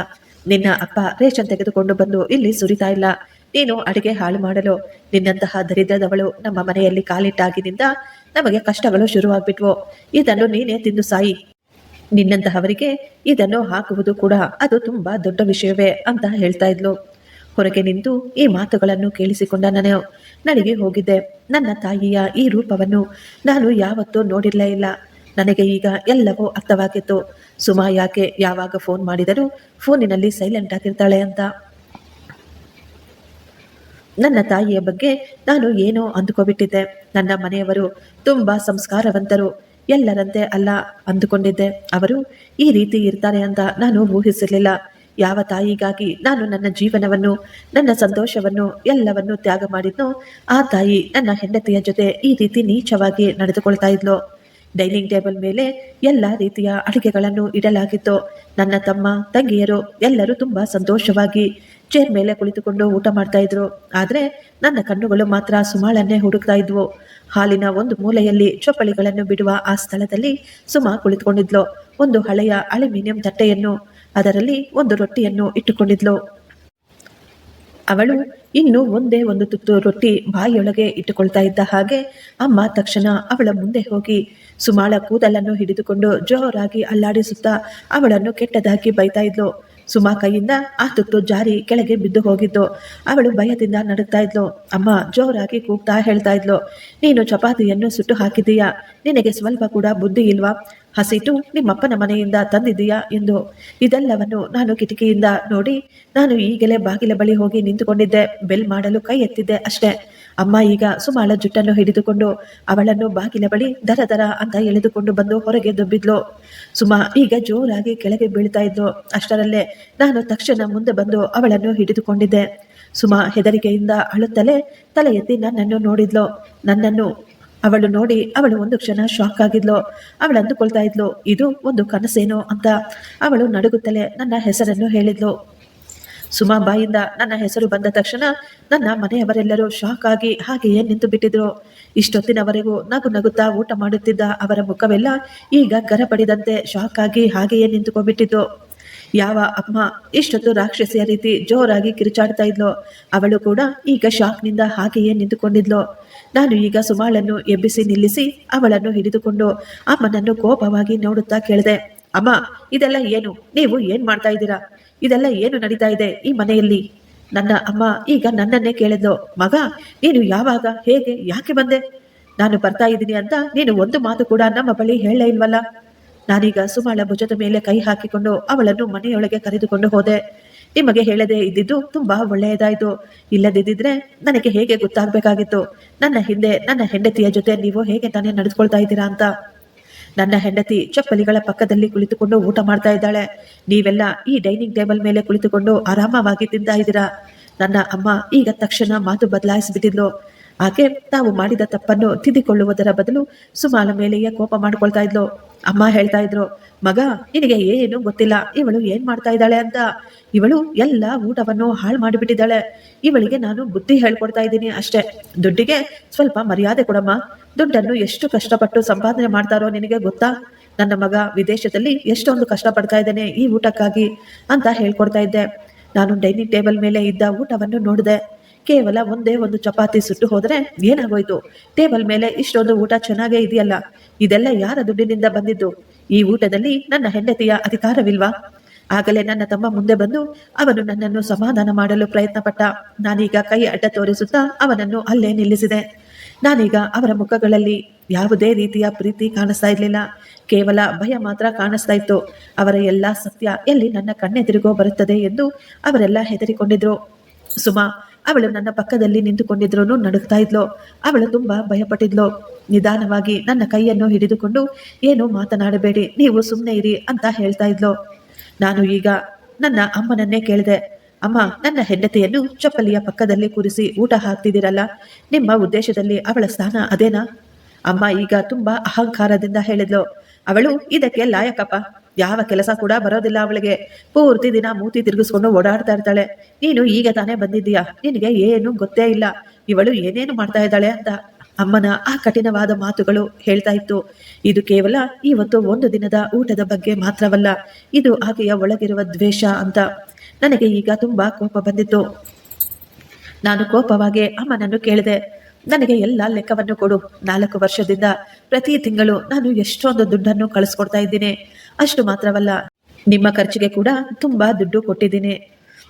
ನಿನ್ನ ಅಪ್ಪ ರೇಷನ್ ತೆಗೆದುಕೊಂಡು ಬಂದು ಇಲ್ಲಿ ಸುರಿತಾ ಇಲ್ಲ. ನೀನು ಅಡಿಗೆ ಹಾಳು ಮಾಡಲು. ನಿನ್ನಂತಹ ದರಿದ್ರದವಳು ನಮ್ಮ ಮನೆಯಲ್ಲಿ ಕಾಲಿಟ್ಟಾಗಿನಿಂದ ನಮಗೆ ಕಷ್ಟಗಳು ಶುರುವಾಗ್ಬಿಟ್ವು. ಇದನ್ನು ನೀನೇ ತಿಂದು ಸಾಯಿ. ನಿನ್ನಂತಹವರಿಗೆ ಇದನ್ನು ಹಾಕುವುದು ಕೂಡ ಅದು ತುಂಬಾ ದೊಡ್ಡ ವಿಷಯವೇ ಅಂತ ಹೇಳ್ತಾ ಇದ್ಲು. ಹೊರಗೆ ನಿಂತು ಈ ಮಾತುಗಳನ್ನು ಕೇಳಿಸಿಕೊಂಡ ನಾನು ನನಗೆ ಹೋಗಿದ್ದೆ. ನನ್ನ ತಾಯಿಯ ಈ ರೂಪವನ್ನು ನಾನು ಯಾವತ್ತೂ ನೋಡಿರಲೇ ಇಲ್ಲ. ನನಗೆ ಈಗ ಎಲ್ಲವೂ ಅರ್ಥವಾಗಿತ್ತು. ಸುಮಾ ಯಾಕೆ ಯಾವಾಗ ಫೋನ್ ಮಾಡಿದರೂ ಫೋನಿನಲ್ಲಿ ಸೈಲೆಂಟ್ ಆಗಿರ್ತಾಳೆ ಅಂತ. ನನ್ನ ತಾಯಿಯ ಬಗ್ಗೆ ನಾನು ಏನೋ ಅಂದುಕೊಬಿಟ್ಟಿದ್ದೆ. ನನ್ನ ಮನೆಯವರು ತುಂಬಾ ಸಂಸ್ಕಾರವಂತರು, ಎಲ್ಲರಂತೆ ಅಲ್ಲ ಅಂದುಕೊಂಡಿದ್ದೆ. ಅವರು ಈ ರೀತಿ ಇರ್ತಾರೆ ಅಂತ ನಾನು ಊಹಿಸಿರಲಿಲ್ಲ. ಯಾವ ತಾಯಿಗಾಗಿ ನಾನು ನನ್ನ ಜೀವನವನ್ನು, ನನ್ನ ಸಂತೋಷವನ್ನು ಎಲ್ಲವನ್ನು ತ್ಯಾಗ ಮಾಡಿದ್ನೋ ಆ ತಾಯಿ ನನ್ನ ಹೆಂಡತಿಯ ಜೊತೆ ಈ ರೀತಿ ನೀಚವಾಗಿ ನಡೆದುಕೊಳ್ತಾ ಇದ್ಲು. ಡೈನಿಂಗ್ ಟೇಬಲ್ ಮೇಲೆ ಎಲ್ಲ ರೀತಿಯ ಅಡುಗೆಗಳನ್ನು ಇಡಲಾಗಿತ್ತು. ನನ್ನ ತಮ್ಮ ತಂಗಿಯರು ಎಲ್ಲರೂ ತುಂಬಾ ಸಂತೋಷವಾಗಿ ಚೇರ್ ಮೇಲೆ ಕುಳಿತುಕೊಂಡು ಊಟ ಮಾಡ್ತಾ ಇದ್ರು. ಆದ್ರೆ ನನ್ನ ಕಣ್ಣುಗಳು ಮಾತ್ರ ಸುಮಾಳನ್ನೇ ಹುಡುಕ್ತಾ ಇದ್ವು. ಹಾಲಿನ ಒಂದು ಮೂಲೆಯಲ್ಲಿ ಚೊಪ್ಪಳಿಗಳನ್ನು ಬಿಡುವ ಆ ಸ್ಥಳದಲ್ಲಿ ಸುಮಾ ಕುಳಿತುಕೊಂಡಿದ್ಲು. ಒಂದು ಹಳೆಯ ಅಲ್ಯೂಮಿನಿಯಂ ತಟ್ಟೆಯನ್ನು, ಅದರಲ್ಲಿ ಒಂದು ರೊಟ್ಟಿಯನ್ನು ಇಟ್ಟುಕೊಂಡಿದ್ಲು. ಅವಳು ಇನ್ನು ಒಂದೇ ಒಂದು ತುತ್ತು ರೊಟ್ಟಿ ಬಾಯಿಯೊಳಗೆ ಇಟ್ಟುಕೊಳ್ತಾ ಇದ್ದ ಹಾಗೆ ಅಮ್ಮ ತಕ್ಷಣ ಅವಳ ಮುಂದೆ ಹೋಗಿ ಸುಮಾಳ ಕೂದಲನ್ನು ಹಿಡಿದುಕೊಂಡು ಜೋರಾಗಿ ಅಲ್ಲಾಡಿಸುತ್ತಾ ಅವಳನ್ನು ಕೆಟ್ಟದಾಗಿ ಬೈತಾ ಇದ್ಲು. ಸುಮಾ ಕೈಯಿಂದ ಆ ತುತ್ತು ಜಾರಿ ಕೆಳಗೆ ಬಿದ್ದು ಹೋಗಿದ್ದು. ಅವಳು ಭಯದಿಂದ ನಡುಗ್ತಾ ಇದ್ಲು. ಅಮ್ಮ ಜೋರಾಗಿ ಕೂಗ್ತಾ ಹೇಳ್ತಾ ಇದ್ಲು, ನೀನು ಚಪಾತಿಯನ್ನು ಸುಟ್ಟು ಹಾಕಿದ್ದೀಯಾ? ನಿನಗೆ ಸ್ವಲ್ಪ ಕೂಡ ಬುದ್ಧಿ ಇಲ್ವಾ? ಹಸಿಟ್ಟು ನಿಮ್ಮಪ್ಪನ ಮನೆಯಿಂದ ತಂದಿದ್ದೀಯಾ ಎಂದು. ಇದೆಲ್ಲವನ್ನು ನಾನು ಕಿಟಕಿಯಿಂದ ನೋಡಿ ನಾನು ಈಗಲೇ ಬಾಗಿಲ ಬಳಿ ಹೋಗಿ ನಿಂತುಕೊಂಡಿದ್ದೆ. ಬೆಲ್ ಮಾಡಲು ಕೈ ಎತ್ತಿದ್ದೆ ಅಷ್ಟೇ. ಅಮ್ಮ ಈಗ ಸುಮಾಳ ಜುಟ್ಟನ್ನು ಹಿಡಿದುಕೊಂಡು ಅವಳನ್ನು ಬಾಗಿಲ ಬಳಿ ದರ ದರ ಅಂತ ಎಳೆದುಕೊಂಡು ಬಂದು ಹೊರಗೆ ದೊಬ್ಬಿದ್ಲು. ಸುಮಾ ಈಗ ಜೋರಾಗಿ ಕೆಳಗೆ ಬೀಳ್ತಾ ಇದ್ಲು. ಅಷ್ಟರಲ್ಲೇ ನಾನು ತಕ್ಷಣ ಮುಂದೆ ಬಂದು ಅವಳನ್ನು ಹಿಡಿದುಕೊಂಡಿದ್ದೆ. ಸುಮಾ ಹೆದರಿಕೆಯಿಂದ ಅಳುತ್ತಲೇ ತಲೆ ಎತ್ತಿ ನನ್ನನ್ನು ನೋಡಿದ್ಲು. ನನ್ನನ್ನು ಅವಳು ನೋಡಿ ಅವಳು ಒಂದು ಕ್ಷಣ ಶಾಕ್ ಆಗಿದ್ಲು. ಅವಳು ಅಂದುಕೊಳ್ತಾ ಇದ್ಲು, ಇದು ಒಂದು ಕನಸೇನೋ ಅಂತ. ಅವಳು ನಡುಗುತ್ತಲೇ ನನ್ನ ಹೆಸರನ್ನು ಹೇಳಿದ್ಲು. ಸುಮಾ ಬಾಯಿಂದ ನನ್ನ ಹೆಸರು ಬಂದ ತಕ್ಷಣ ನನ್ನ ಮನೆಯವರೆಲ್ಲರೂ ಶಾಕ್ ಆಗಿ ಹಾಗೆಯೇ ನಿಂತು ಬಿಟ್ಟಿದ್ರು. ಇಷ್ಟೊತ್ತಿನವರೆಗೂ ನಗು ನಗುತ್ತಾ ಊಟ ಮಾಡುತ್ತಿದ್ದ ಅವರ ಮುಖವೆಲ್ಲ ಈಗ ಗರಪಡಿದಂತೆ ಶಾಕ್ ಆಗಿ ಹಾಗೆಯೇ ನಿಂತುಕೊಂಡ್ಬಿಟ್ಟಿದ್ದು. ಯಾವ ಅಮ್ಮ ಇಷ್ಟೊತ್ತು ರಾಕ್ಷಸಿಯ ರೀತಿ ಜೋರಾಗಿ ಕಿರುಚಾಡ್ತಾ ಇದ್ಲು, ಅವಳು ಕೂಡ ಈಗ ಶಾಕ್ನಿಂದ ಹಾಗೆಯೇ ನಿಂತುಕೊಂಡಿದ್ಲು. ನಾನು ಈಗ ಸುಮಾಳನ್ನು ಎಬ್ಬಿಸಿ ನಿಲ್ಲಿಸಿ ಅವಳನ್ನು ಹಿಡಿದುಕೊಂಡು ಅಮ್ಮನನ್ನು ಕೋಪವಾಗಿ ನೋಡುತ್ತಾ ಕೇಳಿದೆ, ಅಮ್ಮ, ಇದೆಲ್ಲ ಏನು? ನೀವು ಏನ್ ಮಾಡ್ತಾ ಇದ್ದೀರಾ? ಇದೆಲ್ಲ ಏನು ನಡೀತಾ ಇದೆ ಈ ಮನೆಯಲ್ಲಿ? ನನ್ನ ಅಮ್ಮ ಈಗ ನನ್ನನ್ನೇ ಕೇಳಿದ್ಲು, ಮಗ, ನೀನು ಯಾವಾಗ, ಹೇಗೆ, ಯಾಕೆ ಬಂದೆ? ನಾನು ಬರ್ತಾ ಇದ್ದೀನಿ ಅಂತ ನೀನು ಒಂದು ಮಾತು ಕೂಡ ನಮ್ಮ ಬಳಿ ಹೇಳಲೇ ಇಲ್ವಲ್ಲ? ನಾನೀಗ ಸುಮಾಳ ಭುಜದ ಮೇಲೆ ಕೈ ಹಾಕಿಕೊಂಡು ಅವಳನ್ನು ಮನೆಯೊಳಗೆ ಕರೆದುಕೊಂಡು ಹೋದೆ. ನಿಮಗೆ ಹೇಳದೆ ಇದ್ದಿದ್ದು ತುಂಬಾ ಒಳ್ಳೆಯದಾಯ್ತು. ಇಲ್ಲದಿದ್ದರೆ ನನಗೆ ಹೇಗೆ ಗೊತ್ತಾಗಬೇಕಾಗಿತ್ತು ನನ್ನ ಹಿಂದೆ ನನ್ನ ಹೆಂಡತಿಯ ಜೊತೆ ನೀವು ಹೇಗೆ ತಾನೇ ನಡೆದುಕೊಳ್ತಾ ಇದ್ದೀರಾ ಅಂತ. ನನ್ನ ಹೆಂಡತಿ ಚಪ್ಪಲಿಗಳ ಪಕ್ಕದಲ್ಲಿ ಕುಳಿತುಕೊಂಡು ಊಟ ಮಾಡ್ತಾ ಇದ್ದಾಳೆ. ನೀವೆಲ್ಲ ಈ ಡೈನಿಂಗ್ ಟೇಬಲ್ ಮೇಲೆ ಕುಳಿತುಕೊಂಡು ಆರಾಮವಾಗಿ ತಿಂತಾ ಇದ್ದೀರಾ. ನನ್ನ ಅಮ್ಮ ಈಗ ತಕ್ಷಣ ಮಾತು ಬದಲಾಯಿಸಿಬಿಟ್ಟಿದ್ಲು. ಆಕೆ ತಾವು ಮಾಡಿದ ತಪ್ಪನ್ನು ತಿದ್ದಿಕೊಳ್ಳುವುದರ ಬದಲು ಸುಮಾಳ ಮೇಲೆಯೇ ಕೋಪ ಮಾಡ್ಕೊಳ್ತಾ ಇದ್ಲು. ಅಮ್ಮ ಹೇಳ್ತಾ ಇದ್ರು, ಮಗ, ನಿನಗೆ ಏನು ಗೊತ್ತಿಲ್ಲ, ಇವಳು ಏನ್ ಮಾಡ್ತಾ ಇದ್ದಾಳೆ ಅಂತ. ಇವಳು ಎಲ್ಲ ಊಟವನ್ನು ಹಾಳು ಮಾಡಿಬಿಟ್ಟಿದ್ದಾಳೆ. ಇವಳಿಗೆ ನಾನು ಬುದ್ಧಿ ಹೇಳ್ಕೊಡ್ತಾ ಇದ್ದೀನಿ ಅಷ್ಟೇ. ದುಡ್ಡಿಗೆ ಸ್ವಲ್ಪ ಮರ್ಯಾದೆ ಕೊಡಮ್ಮ. ದುಡ್ಡನ್ನು ಎಷ್ಟು ಕಷ್ಟಪಟ್ಟು ಸಂಪಾದನೆ ಮಾಡ್ತಾರೋ ನಿನಗೆ ಗೊತ್ತಾ? ನನ್ನ ಮಗ ವಿದೇಶದಲ್ಲಿ ಎಷ್ಟೊಂದು ಕಷ್ಟಪಡ್ತಾ ಇದ್ದಾನೆ ಈ ಊಟಕ್ಕಾಗಿ ಅಂತ ಹೇಳ್ಕೊಡ್ತಾ ಇದ್ದೆ. ನಾನು ಡೈನಿಂಗ್ ಟೇಬಲ್ ಮೇಲೆ ಇದ್ದ ಊಟವನ್ನು ನೋಡಿದೆ. ಕೇವಲ ಒಂದೇ ಒಂದು ಚಪಾತಿ ಸುಟ್ಟು ಹೋದರೆ ಏನಾಗೋಯ್ತು? ಟೇಬಲ್ ಮೇಲೆ ಇಷ್ಟೊಂದು ಊಟ ಚೆನ್ನಾಗೇ ಇದೆಯಲ್ಲ, ಇದೆಲ್ಲ ಯಾರ ದುಡ್ಡಿನಿಂದ ಬಂದಿದ್ದು? ಈ ಊಟದಲ್ಲಿ ನನ್ನ ಹೆಂಡತಿಯ ಅಧಿಕಾರವಿಲ್ವಾ? ಆಗಲೇ ನನ್ನ ತಮ್ಮ ಮುಂದೆ ಬಂದು ಅವನು ನನ್ನನ್ನು ಸಮಾಧಾನ ಮಾಡಲು ಪ್ರಯತ್ನ ಪಟ್ಟ. ನಾನೀಗ ಕೈ ಅಡ್ಡ ತೋರಿಸುತ್ತಾ ಅವನನ್ನು ಅಲ್ಲೇ ನಿಲ್ಲಿಸಿದೆ. ನಾನೀಗ ಅವರ ಮುಖಗಳಲ್ಲಿ ಯಾವುದೇ ರೀತಿಯ ಪ್ರೀತಿ ಕಾಣಿಸ್ತಾ ಇರಲಿಲ್ಲ, ಕೇವಲ ಭಯ ಮಾತ್ರ ಕಾಣಿಸ್ತಾ ಇತ್ತು. ಅವರ ಎಲ್ಲ ಸತ್ಯ ಎಲ್ಲಿ ನನ್ನ ಕಣ್ಣೆದುರಿಗೋ ಬರುತ್ತದೆ ಎಂದು ಅವರೆಲ್ಲ ಹೆದರಿಕೊಂಡಿದ್ರು. ಸುಮಾ ಅವಳು ನನ್ನ ಪಕ್ಕದಲ್ಲಿ ನಿಂತುಕೊಂಡಿದ್ರು ನಡುಗ್ತಾ ಇದ್ಲು. ಅವಳು ತುಂಬಾ ಭಯಪಟ್ಟಿದ್ಲು. ನಿಧಾನವಾಗಿ ನನ್ನ ಕೈಯನ್ನು ಹಿಡಿದುಕೊಂಡು, ಏನು ಮಾತನಾಡಬೇಡಿ, ನೀವು ಸುಮ್ಮನೆ ಇರಿ ಅಂತ ಹೇಳ್ತಾ ಇದ್ಲು. ನಾನು ಈಗ ನನ್ನ ಅಮ್ಮನನ್ನೇ ಕೇಳಿದೆ. ಅಮ್ಮ, ನನ್ನ ಹೆಂಡತಿಯನ್ನು ಚಪ್ಪಲಿಯ ಪಕ್ಕದಲ್ಲಿ ಕೂರಿಸಿ ಊಟ ಹಾಕ್ತಿದ್ದೀರಲ್ಲ, ನಿಮ್ಮ ಉದ್ದೇಶದಲ್ಲಿ ಅವಳ ಸ್ಥಾನ ಅದೇನಾ? ಅಮ್ಮ ಈಗ ತುಂಬಾ ಅಹಂಕಾರದಿಂದ ಹೇಳಿದ್ಲು. ಅವಳು ಇದಕ್ಕೆ ಲಾಯಕಪ್ಪ, ಯಾವ ಕೆಲಸ ಕೂಡ ಬರೋದಿಲ್ಲ ಅವಳಿಗೆ. ಪೂರ್ತಿ ದಿನ ಮೂತಿ ತಿರುಗಿಸ್ಕೊಂಡು ಓಡಾಡ್ತಾ ಇರ್ತಾಳೆ. ನೀನು ಈಗ ತಾನೇ ಬಂದಿದ್ದೀಯಾ, ನಿನಗೆ ಏನು ಗೊತ್ತೇ ಇಲ್ಲ ಇವಳು ಏನೇನು ಮಾಡ್ತಾ ಇದ್ದಾಳೆ ಅಂತ. ಅಮ್ಮನ ಆ ಕಠಿಣವಾದ ಮಾತುಗಳು ಹೇಳ್ತಾ ಇತ್ತು. ಇದು ಕೇವಲ ಇವತ್ತು ಒಂದು ದಿನದ ಊಟದ ಬಗ್ಗೆ ಮಾತ್ರವಲ್ಲ, ಇದು ಆಕೆಯ ಒಳಗಿರುವ ದ್ವೇಷ ಅಂತ. ನನಗೆ ಈಗ ತುಂಬಾ ಕೋಪ ಬಂದಿತ್ತು. ನಾನು ಕೋಪವಾಗಿ ಅಮ್ಮನನ್ನು ಕೇಳಿದೆ, ನನಗೆ ಎಲ್ಲ ಲೆಕ್ಕವನ್ನು ಕೊಡು. 4 ವರ್ಷದಿಂದ ಪ್ರತಿ ತಿಂಗಳು ನಾನು ಎಷ್ಟೊಂದು ದುಡ್ಡನ್ನು ಕಳಿಸ್ಕೊಡ್ತಾ ಇದ್ದೀನಿ. ಅಷ್ಟು ಮಾತ್ರವಲ್ಲ, ನಿಮ್ಮ ಖರ್ಚಿಗೆ ಕೂಡ ತುಂಬಾ ದುಡ್ಡು ಕೊಟ್ಟಿದ್ದೀನಿ.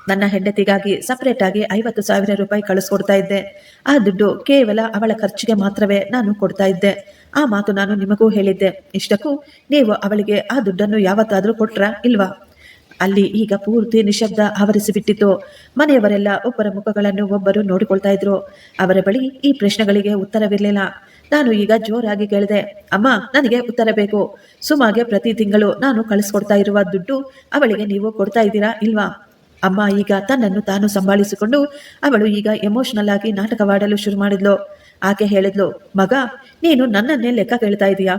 ನನ್ನ ಹೆಂಡತಿಗಾಗಿ ಸಪರೇಟ್ ಆಗಿ 50,000 ರೂಪಾಯಿ ಕಳಿಸ್ಕೊಡ್ತಾ ಇದ್ದೆ. ಆ ದುಡ್ಡು ಕೇವಲ ಅವಳ ಖರ್ಚಿಗೆ ಮಾತ್ರವೇ ನಾನು ಕೊಡ್ತಾ ಇದ್ದೆ. ಆ ಮಾತು ನಾನು ನಿಮಗೂ ಹೇಳಿದ್ದೆ. ಇಷ್ಟಕ್ಕೂ ನೀವು ಅವಳಿಗೆ ಆ ದುಡ್ಡನ್ನು ಯಾವತ್ತಾದ್ರೂ ಕೊಟ್ರಾ ಇಲ್ವಾ? ಅಲ್ಲಿ ಈಗ ಪೂರ್ತಿ ನಿಶಬ್ದ ಆವರಿಸಿಬಿಟ್ಟಿತ್ತು. ಮನೆಯವರೆಲ್ಲ ಒಬ್ಬರ ಮುಖಗಳನ್ನು ಒಬ್ಬರು ನೋಡಿಕೊಳ್ತಾ ಇದ್ರು. ಅವರ ಬಳಿ ಈ ಪ್ರಶ್ನೆಗಳಿಗೆ ಉತ್ತರವಿರಲಿಲ್ಲ. ನಾನು ಈಗ ಜೋರಾಗಿ ಕೇಳಿದೆ, ಅಮ್ಮ, ನನಗೆ ಉತ್ತರ ಬೇಕು. ಸುಮಾಗೆ ಪ್ರತಿ ತಿಂಗಳು ನಾನು ಕಳಿಸ್ಕೊಡ್ತಾ ಇರುವ ದುಡ್ಡು ಅವಳಿಗೆ ನೀವು ಕೊಡ್ತಾ ಇದ್ದೀರಾ ಇಲ್ವಾ? ಅಮ್ಮ ಈಗ ತನ್ನನ್ನು ತಾನು ಸಂಭಾಳಿಸಿಕೊಂಡು ಅವಳು ಈಗ ಎಮೋಷನಲ್ ಆಗಿ ನಾಟಕವಾಡಲು ಶುರು ಮಾಡಿದ್ಲು. ಆಕೆ ಹೇಳಿದ್ಲು, ಮಗ, ನೀನು ನನ್ನನ್ನೇ ಲೆಕ್ಕ ಕೇಳ್ತಾ ಇದೀಯಾ?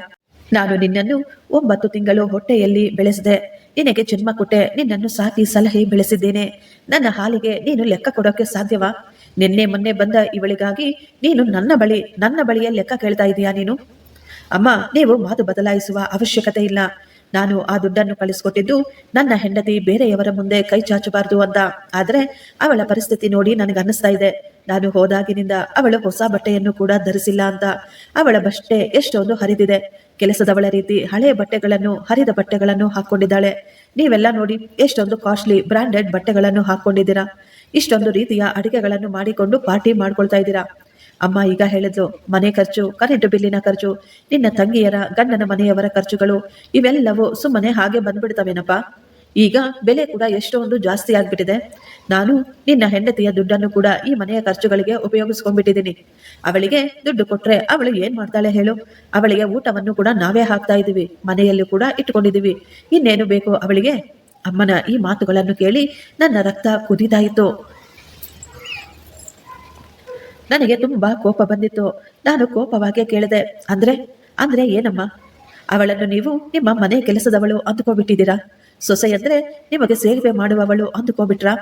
ನಾನು ನಿನ್ನನ್ನು 9 ತಿಂಗಳು ಹೊಟ್ಟೆಯಲ್ಲಿ ಬೆಳೆಸಿದೆ, ನಿನಗೆ ಜನ್ಮ ಕೊಟ್ಟೆ, ನಿನ್ನನ್ನು ಸಾಕಿ ಸಲಹೆ ಬೆಳೆಸಿದ್ದೇನೆ. ನನ್ನ ಹಾಲಿಗೆ ನೀನು ಲೆಕ್ಕ ಕೊಡೋಕೆ ಸಾಧ್ಯವಾ? ನಿನ್ನೆ ಮೊನ್ನೆ ಬಂದ ಇವಳಿಗಾಗಿ ನೀನು ನನ್ನ ಬಳಿಯ ಲೆಕ್ಕ ಕೇಳ್ತಾ ಇದೀಯಾ ನೀನು? ಅಮ್ಮ, ನೀವು ಮಾತು ಬದಲಾಯಿಸುವ ಅವಶ್ಯಕತೆ ಇಲ್ಲ. ನಾನು ಆ ದುಡ್ಡನ್ನು ಕಳಿಸ್ಕೊಟ್ಟಿದ್ದು ನನ್ನ ಹೆಂಡತಿ ಬೇರೆಯವರ ಮುಂದೆ ಕೈ ಚಾಚಬಾರ್ದು ಅಂತ. ಆದ್ರೆ ಅವಳ ಪರಿಸ್ಥಿತಿ ನೋಡಿ ನನಗನ್ನಿಸ್ತಾ ಇದೆ, ನಾನು ಹೋದಾಗಿನಿಂದ ಅವಳು ಹೊಸ ಬಟ್ಟೆಯನ್ನು ಕೂಡ ಧರಿಸಿಲ್ಲ ಅಂತ. ಅವಳ ಬಟ್ಟೆ ಎಷ್ಟೊಂದು ಹರಿದಿದೆ, ಕೆಲಸದವಳ ರೀತಿ ಹಳೆಯ ಬಟ್ಟೆಗಳನ್ನು, ಹರಿದ ಬಟ್ಟೆಗಳನ್ನು ಹಾಕೊಂಡಿದ್ದಾಳೆ. ನೀವೆಲ್ಲ ನೋಡಿ ಎಷ್ಟೊಂದು ಕಾಸ್ಟ್ಲಿ ಬ್ರಾಂಡೆಡ್ ಬಟ್ಟೆಗಳನ್ನು ಹಾಕೊಂಡಿದ್ದೀರಾ. ಇಷ್ಟೊಂದು ರೀತಿಯ ಅಡಿಗೆಗಳನ್ನು ಮಾಡಿಕೊಂಡು ಪಾರ್ಟಿ ಮಾಡ್ಕೊಳ್ತಾ ಇದ್ದೀರಾ. ಅಮ್ಮ ಈಗ ಹೇಳಿದ್ಲು, ಮನೆ ಖರ್ಚು, ಕರೆಂಟ್ ಬಿಲ್ಲಿನ ಖರ್ಚು, ನಿನ್ನ ತಂಗಿಯರ ಗಂಡನ ಮನೆಯವರ ಖರ್ಚುಗಳು, ಇವೆಲ್ಲವೂ ಸುಮ್ಮನೆ ಹಾಗೆ ಬಂದ್ಬಿಡ್ತವೇನಪ್ಪ? ಈಗ ಬೆಲೆ ಕೂಡ ಎಷ್ಟೊಂದು ಜಾಸ್ತಿ ಆಗ್ಬಿಟ್ಟಿದೆ. ನಾನು ನಿನ್ನ ಹೆಂಡತಿಯ ದುಡ್ಡನ್ನು ಕೂಡ ಈ ಮನೆಯ ಖರ್ಚುಗಳಿಗೆ ಉಪಯೋಗಿಸ್ಕೊಂಡ್ಬಿಟ್ಟಿದ್ದೀನಿ. ಅವಳಿಗೆ ದುಡ್ಡು ಕೊಟ್ರೆ ಅವಳು ಏನ್ ಮಾಡ್ತಾಳೆ ಹೇಳು? ಅವಳಿಗೆ ಊಟವನ್ನು ಕೂಡ ನಾವೇ ಹಾಕ್ತಾ ಇದ್ದೀವಿ, ಮನೆಯಲ್ಲೂ ಕೂಡ ಇಟ್ಕೊಂಡಿದ್ದೀವಿ. ಇನ್ನೇನು ಬೇಕು ಅವಳಿಗೆ? ಅಮ್ಮನ ಈ ಮಾತುಗಳನ್ನು ಕೇಳಿ ನನ್ನ ರಕ್ತ ಕುದಿತಾಯಿತು. ನನಗೆ ತುಂಬಾ ಕೋಪ ಬಂದಿತ್ತು. ನಾನು ಕೋಪವಾಗಿ ಕೇಳಿದೆ, ಅಂದ್ರೆ ಏನಮ್ಮ? ಅವಳನ್ನು ನೀವು ನಿಮ್ಮ ಮನೆ ಕೆಲಸದವಳು ಅಂದುಕೋಬಿಟ್ಟಿದ್ದೀರಾ? ಸೊಸೆ ಅಂದ್ರೆ ನಿಮಗೆ ಸೇವೆ ಮಾಡುವವಳು ಅಂದುಕೋಬಿಟ್ರಾ?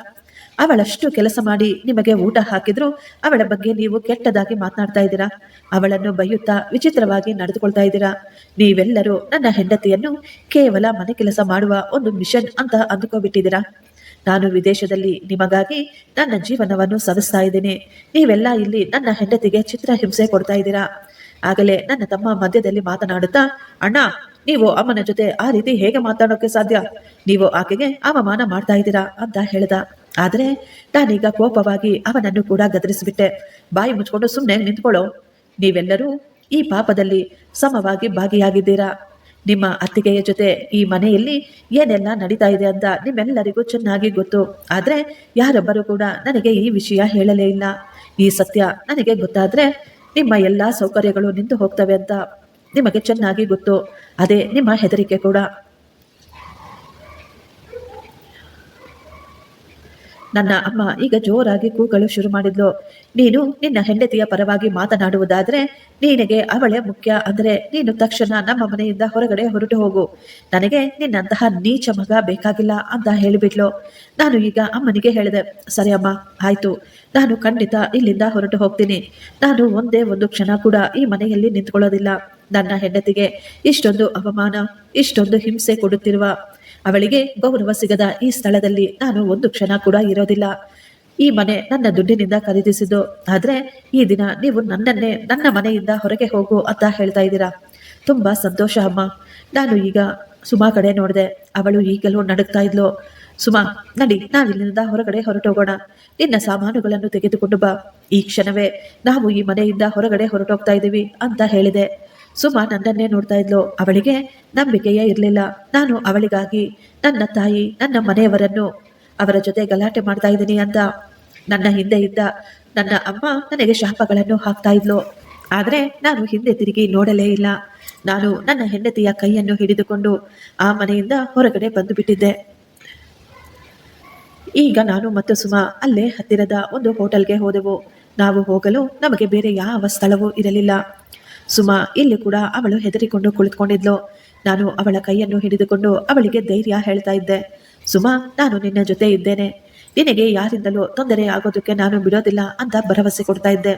ಅವಳಷ್ಟು ಕೆಲಸ ಮಾಡಿ ನಿಮಗೆ ಊಟ ಹಾಕಿದ್ರು ಅವಳ ಬಗ್ಗೆ ನೀವು ಕೆಟ್ಟದಾಗಿ ಮಾತನಾಡ್ತಾ ಇದ್ದೀರಾ. ಅವಳನ್ನು ಬೈಯುತ್ತಾ ವಿಚಿತ್ರವಾಗಿ ನಡೆದುಕೊಳ್ತಾ ಇದ್ದೀರಾ. ನೀವೆಲ್ಲರೂ ನನ್ನ ಹೆಂಡತಿಯನ್ನು ಕೇವಲ ಮನೆ ಕೆಲಸ ಮಾಡುವ ಒಂದು ಮಿಷನ್ ಅಂತ ಅಂದುಕೋಬಿಟ್ಟಿದ್ದೀರಾ. ನಾನು ವಿದೇಶದಲ್ಲಿ ನಿಮಗಾಗಿ ನನ್ನ ಜೀವನವನ್ನು ಸವಿಸ್ತಾ ಇದ್ದೀನಿ. ನೀವೆಲ್ಲ ಇಲ್ಲಿ ನನ್ನ ಹೆಂಡತಿಗೆ ಚಿತ್ರಹಿಂಸೆ ಕೊಡ್ತಾ ಇದ್ದೀರಾ. ಆಗಲೇ ನನ್ನ ತಮ್ಮ ಮಧ್ಯದಲ್ಲಿ ಮಾತನಾಡುತ್ತಾ, ಅಣ್ಣ, ನೀವು ಅಮ್ಮನ ಜೊತೆ ಆ ರೀತಿ ಹೇಗೆ ಮಾತಾಡೋಕೆ ಸಾಧ್ಯ? ನೀವು ಆಕೆಗೆ ಅವಮಾನ ಮಾಡ್ತಾ ಇದ್ದೀರಾ ಅಂತ ಹೇಳ್ದ. ಆದರೆ ನಾನೀಗ ಕೋಪವಾಗಿ ಅವನನ್ನು ಕೂಡ ಗದರಿಸಿಬಿಟ್ಟೆ. ಬಾಯಿ ಮುಚ್ಕೊಂಡು ಸುಮ್ಮನೆ ನಿಂತ್ಕೊಳ್ಳೋ. ನೀವೆಲ್ಲರೂ ಈ ಪಾಪದಲ್ಲಿ ಸಮವಾಗಿ ಭಾಗಿಯಾಗಿದ್ದೀರಾ. ನಿಮ್ಮ ಅತ್ತಿಗೆಯ ಜೊತೆ ಈ ಮನೆಯಲ್ಲಿ ಏನೆಲ್ಲ ನಡೀತಾ ಇದೆ ಅಂತ ನಿಮ್ಮೆಲ್ಲರಿಗೂ ಚೆನ್ನಾಗಿ ಗೊತ್ತು. ಆದ್ರೆ ಯಾರೊಬ್ಬರು ಕೂಡ ನನಗೆ ಈ ವಿಷಯ ಹೇಳಲೇ ಇಲ್ಲ. ಈ ಸತ್ಯ ನನಗೆ ಗೊತ್ತಾದ್ರೆ ನಿಮ್ಮ ಎಲ್ಲ ಸೌಕರ್ಯಗಳು ನಿಂತು ಹೋಗ್ತವೆ ಅಂತ ನಿಮಗೆ ಚೆನ್ನಾಗಿ ಗೊತ್ತು. ಅದೇ ನಿಮ್ಮ ಹೆದರಿಕೆ ಕೂಡ. ನನ್ನ ಅಮ್ಮ ಈಗ ಜೋರಾಗಿ ಕೂಗಲು ಶುರು ಮಾಡಿದ್ಲು. ನೀನು ನಿನ್ನ ಹೆಂಡತಿಯ ಪರವಾಗಿ ಮಾತನಾಡುವುದಾದ್ರೆ ನಿನಗೆ ಅವಳೇ ಮುಖ್ಯ ಅಂದ್ರೆ ನೀನು ತಕ್ಷಣ ನಮ್ಮ ಮನೆಯಿಂದ ಹೊರಗಡೆ ಹೊರಟು ಹೋಗು. ನನಗೆ ನಿನ್ನಂತಹ ನೀಚ ಮಗ ಬೇಕಾಗಿಲ್ಲ ಅಂತ ಹೇಳಿಬಿಟ್ಲು. ನಾನು ಈಗ ಅಮ್ಮನಿಗೆ ಹೇಳಿದೆ, ಸರಿ ಅಮ್ಮ, ಆಯ್ತು, ನಾನು ಖಂಡಿತ ಇಲ್ಲಿಂದ ಹೊರಟು ಹೋಗ್ತೀನಿ. ನಾನು ಒಂದೇ ಒಂದು ಕ್ಷಣ ಕೂಡ ಈ ಮನೆಯಲ್ಲಿ ನಿಂತ್ಕೊಳ್ಳೋದಿಲ್ಲ. ನನ್ನ ಹೆಂಡತಿಗೆ ಇಷ್ಟೊಂದು ಅವಮಾನ, ಇಷ್ಟೊಂದು ಹಿಂಸೆ ಕೊಡುತ್ತಿರುವ, ಅವಳಿಗೆ ಗೌರವ ಸಿಗದ ಈ ಸ್ಥಳದಲ್ಲಿ ನಾನು ಒಂದು ಕ್ಷಣ ಕೂಡ ಇರೋದಿಲ್ಲ. ಈ ಮನೆ ನನ್ನ ದುಡ್ಡಿನಿಂದ ಖರೀದಿಸಿದ್ದು. ಆದ್ರೆ ಈ ದಿನ ನೀವು ನನ್ನನ್ನೇ ನನ್ನ ಮನೆಯಿಂದ ಹೊರಗೆ ಹೋಗು ಅಂತ ಹೇಳ್ತಾ ಇದ್ದೀರಾ. ತುಂಬಾ ಸಂತೋಷ ಅಮ್ಮ. ನಾನು ಈಗ ಸುಮಾ ಕಡೆ ನೋಡಿದೆ. ಅವಳು ಈಗಲೂ ನಡುಗ್ತಾ ಇದ್ಲು. ಸುಮಾ, ನಡಿ, ನಾವಿಲ್ಲಿಂದ ಹೊರಗಡೆ ಹೊರಟೋಗೋಣ. ನಿನ್ನ ಸಾಮಾನುಗಳನ್ನು ತೆಗೆದುಕೊಂಡು ಬಾ. ಈ ಕ್ಷಣವೇ ನಾವು ಈ ಮನೆಯಿಂದ ಹೊರಗಡೆ ಹೊರಟೋಗ್ತಾ ಇದ್ದೀವಿ ಅಂತ ಹೇಳಿದೆ. ಸುಮಾ ನನ್ನನ್ನೇ ನೋಡ್ತಾ ಇದ್ಲು. ಅವಳಿಗೆ ನಂಬಿಕೆಯೇ ಇರಲಿಲ್ಲ. ನಾನು ಅವಳಿಗಾಗಿ ನನ್ನ ತಾಯಿ, ನನ್ನ ಮನೆಯವರನ್ನು ಅವರ ಜೊತೆ ಗಲಾಟೆ ಮಾಡ್ತಾ ಇದ್ದೀನಿ ಅಂತ. ನನ್ನ ಹಿಂದೆ ಇದ್ದ ನನ್ನ ಅಮ್ಮ ನನಗೆ ಶಾಪಗಳನ್ನು ಹಾಕ್ತಾ ಇದ್ಲು. ಆದರೆ ನಾನು ಹಿಂದೆ ತಿರುಗಿ ನೋಡಲೇ ಇಲ್ಲ. ನಾನು ನನ್ನ ಹೆಂಡತಿಯ ಕೈಯನ್ನು ಹಿಡಿದುಕೊಂಡು ಆ ಮನೆಯಿಂದ ಹೊರಗಡೆ ಬಂದು ಬಿಟ್ಟಿದ್ದೆ. ಈಗ ನಾನು ಮತ್ತು ಸುಮಾ ಅಲ್ಲೇ ಹತ್ತಿರದ ಒಂದು ಹೋಟೆಲ್ಗೆ ಹೋದೆವು. ನಾವು ಹೋಗಲು ನಮಗೆ ಬೇರೆ ಯಾವ ಸ್ಥಳವೂ ಇರಲಿಲ್ಲ. ಸುಮಾ ಇಲ್ಲಿ ಕೂಡ ಅವಳು ಹೆದರಿಕೊಂಡು ಕುಳಿತುಕೊಂಡಿದ್ಲು. ನಾನು ಅವಳ ಕೈಯನ್ನು ಹಿಡಿದುಕೊಂಡು ಅವಳಿಗೆ ಧೈರ್ಯ ಹೇಳ್ತಾ ಇದ್ದೆ. ಸುಮಾ, ನಾನು ನಿನ್ನ ಜೊತೆ ಇದ್ದೇನೆ. ನಿನಗೆ ಯಾರಿಂದಲೂ ತೊಂದರೆ ಆಗೋದಕ್ಕೆ ನಾನು ಬಿಡೋದಿಲ್ಲ ಅಂತ ಭರವಸೆ ಕೊಡ್ತಾ ಇದ್ದೆ.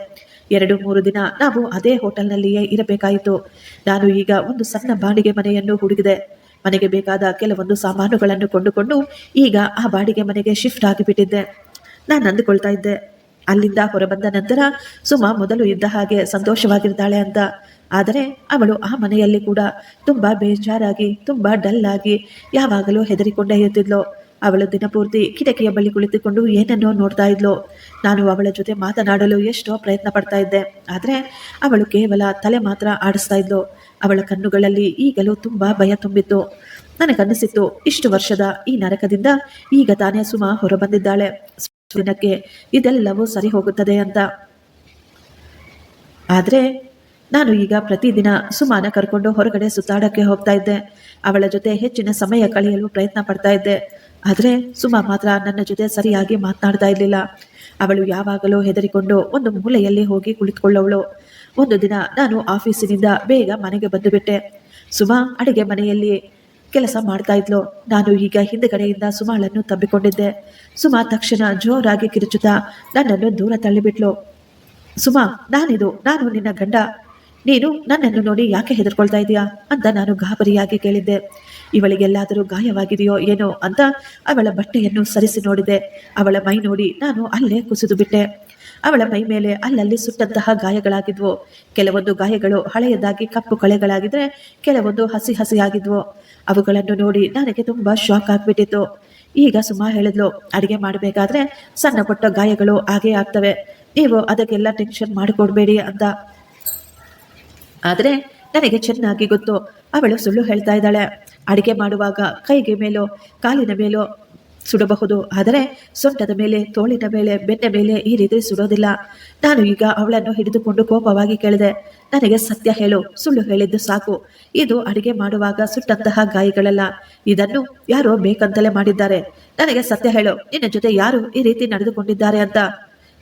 2-3 ದಿನ ನಾವು ಅದೇ ಹೋಟೆಲ್ನಲ್ಲಿಯೇ ಇರಬೇಕಾಯಿತು. ನಾನು ಈಗ ಒಂದು ಸಣ್ಣ ಬಾಡಿಗೆ ಮನೆಯನ್ನು ಹುಡುಕಿದೆ. ಮನೆಗೆ ಬೇಕಾದ ಕೆಲವೊಂದು ಸಾಮಾನುಗಳನ್ನು ಕೊಂಡುಕೊಂಡು ಈಗ ಆ ಬಾಡಿಗೆ ಮನೆಗೆ ಶಿಫ್ಟ್ ಆಗಿಬಿಟ್ಟಿದ್ದೆ. ನಾನು ಅಂದುಕೊಳ್ತಾ ಇದ್ದೆ, ಅಲ್ಲಿಂದ ಹೊರಬಂದ ನಂತರ ಸುಮಾ ಮೊದಲು ಇದ್ದ ಹಾಗೆ ಸಂತೋಷವಾಗಿರ್ತಾಳೆ ಅಂತ. ಆದರೆ ಅವಳು ಆ ಮನೆಯಲ್ಲಿ ಕೂಡ ತುಂಬಾ ಬೇಜಾರಾಗಿ, ತುಂಬಾ ಡಲ್ ಆಗಿ, ಯಾವಾಗಲೂ ಹೆದರಿಕೊಂಡೇ ಇರ್ತಿದ್ಲು. ಅವಳು ದಿನಪೂರ್ತಿ ಕಿಟಕಿಯ ಬಳಿ ಕುಳಿತುಕೊಂಡು ಏನನ್ನೋ ನೋಡ್ತಾ ಇದ್ಲು. ನಾನು ಅವಳ ಜೊತೆ ಮಾತನಾಡಲು ಎಷ್ಟೋ ಪ್ರಯತ್ನ ಪಡ್ತಾ ಇದ್ದೆ. ಆದರೆ ಅವಳು ಕೇವಲ ತಲೆ ಮಾತ್ರ ಆಡಿಸ್ತಾ ಇದ್ಲು. ಅವಳ ಕಣ್ಣುಗಳಲ್ಲಿ ಈಗಲೂ ತುಂಬಾ ಭಯ ತುಂಬಿತ್ತು. ನನಗನ್ನಿಸಿತ್ತು, ಇಷ್ಟು ವರ್ಷದ ಈ ನರಕದಿಂದ ಈಗ ತಾನೇ ಸುಮಾ ಹೊರಬಂದಿದ್ದಾಳೆ. ದಿನಕ್ಕೆ ಇದೆಲ್ಲವೂ ಸರಿ ಹೋಗುತ್ತದೆ ಅಂತ. ಆದರೆ ನಾನು ಈಗ ಪ್ರತಿದಿನ ಸುಮಾನ ಕರ್ಕೊಂಡು ಹೊರಗಡೆ ಸುತ್ತಾಡಕ್ಕೆ ಹೋಗ್ತಾ ಇದ್ದೆ. ಅವಳ ಜೊತೆ ಹೆಚ್ಚಿನ ಸಮಯ ಕಳೆಯಲು ಪ್ರಯತ್ನ ಪಡ್ತಾ ಇದ್ದೆ. ಆದರೆ ಸುಮಾ ಮಾತ್ರ ನನ್ನ ಜೊತೆ ಸರಿಯಾಗಿ ಮಾತನಾಡ್ತಾ ಇರಲಿಲ್ಲ. ಅವಳು ಯಾವಾಗಲೂ ಹೆದರಿಕೊಂಡು ಒಂದು ಮೂಲೆಯಲ್ಲಿ ಹೋಗಿ ಕುಳಿತುಕೊಳ್ಳವಳು. ಒಂದು ದಿನ ನಾನು ಆಫೀಸಿನಿಂದ ಬೇಗ ಮನೆಗೆ ಬಂದು ಬಿಟ್ಟೆ. ಸುಮಾ ಅಡಿಗೆ ಮನೆಯಲ್ಲಿ ಕೆಲಸ ಮಾಡ್ತಾ ಇದ್ಲು. ನಾನು ಈಗ ಹಿಂದುಗಡೆಯಿಂದ ಸುಮಾಳನ್ನು ತಬ್ಬಿಕೊಂಡಿದ್ದೆ. ಸುಮಾ ತಕ್ಷಣ ಜೋರಾಗಿ ಕಿರುಚುತ್ತಾ ನನ್ನನ್ನು ದೂರ ತಳ್ಳಿಬಿಟ್ಲು. ಸುಮಾ, ನಾನು ನಿನ್ನ ಗಂಡ. ನೀನು ನನ್ನನ್ನು ನೋಡಿ ಯಾಕೆ ಹೆದರ್ಕೊಳ್ತಾ ಇದೀಯಾ ಅಂತ ನಾನು ಗಾಬರಿಯಾಗಿ ಕೇಳಿದ್ದೆ. ಇವಳಿಗೆಲ್ಲಾದರೂ ಗಾಯವಾಗಿದೆಯೋ ಏನೋ ಅಂತ ಅವಳ ಬಟ್ಟೆಯನ್ನು ಸರಿಸಿ ನೋಡಿದೆ. ಅವಳ ಮೈ ನೋಡಿ ನಾನು ಅಲ್ಲೇ ಕುಸಿದು ಬಿಟ್ಟೆ. ಅವಳ ಮೈ ಮೇಲೆ ಅಲ್ಲಲ್ಲಿ ಸುಟ್ಟಂತಹ ಗಾಯಗಳಾಗಿದ್ವು. ಕೆಲವೊಂದು ಗಾಯಗಳು ಹಳೆಯದಾಗಿ ಕಪ್ಪು ಕಳೆಗಳಾಗಿದ್ರೆ, ಕೆಲವೊಂದು ಹಸಿ ಹಸಿಯಾಗಿದ್ವು. ಅವುಗಳನ್ನು ನೋಡಿ ನನಗೆ ತುಂಬಾ ಶಾಕ್ ಆಗ್ಬಿಟ್ಟಿತ್ತು. ಈಗ ಸುಮಾ ಹೇಳಿದ್ಲು, ಅಡಿಗೆ ಮಾಡಬೇಕಾದ್ರೆ ಸಣ್ಣ ಪುಟ್ಟ ಗಾಯಗಳು ಆಗೇ ಆಗ್ತವೆ, ನೀವು ಅದಕ್ಕೆಲ್ಲ ಟೆನ್ಷನ್ ಮಾಡಿಕೊಡ್ಬೇಡಿ ಅಂತ. ಆದರೆ ನನಗೆ ಚೆನ್ನಾಗಿ ಗೊತ್ತು, ಅವಳು ಸುಳ್ಳು ಹೇಳ್ತಾ ಇದ್ದಾಳೆ. ಅಡಿಗೆ ಮಾಡುವಾಗ ಕೈಗೆ ಮೇಲೋ ಕಾಲಿನ ಮೇಲೋ ಸುಡಬಹುದು, ಆದರೆ ಸೊಂಟದ ಮೇಲೆ, ತೋಳಿನ ಮೇಲೆ, ಬೆನ್ನ ಮೇಲೆ ಈ ರೀತಿ ಸುಡೋದಿಲ್ಲ. ನಾನು ಈಗ ಅವಳನ್ನು ಹಿಡಿದುಕೊಂಡು ಕೋಪವಾಗಿ ಕೇಳಿದೆ, ನನಗೆ ಸತ್ಯ ಹೇಳು, ಸುಳ್ಳು ಹೇಳಿದ್ದು ಸಾಕು. ಇದು ಅಡಿಗೆ ಮಾಡುವಾಗ ಸುಟ್ಟಂತಹ ಗಾಯಗಳಲ್ಲ, ಇದನ್ನು ಯಾರೋ ಬೇಕಂತಲೇ ಮಾಡಿದ್ದಾರೆ. ನನಗೆ ಸತ್ಯ ಹೇಳು, ನಿನ್ನ ಜೊತೆ ಯಾರು ಈ ರೀತಿ ನಡೆದುಕೊಂಡಿದ್ದಾರೆ ಅಂತ.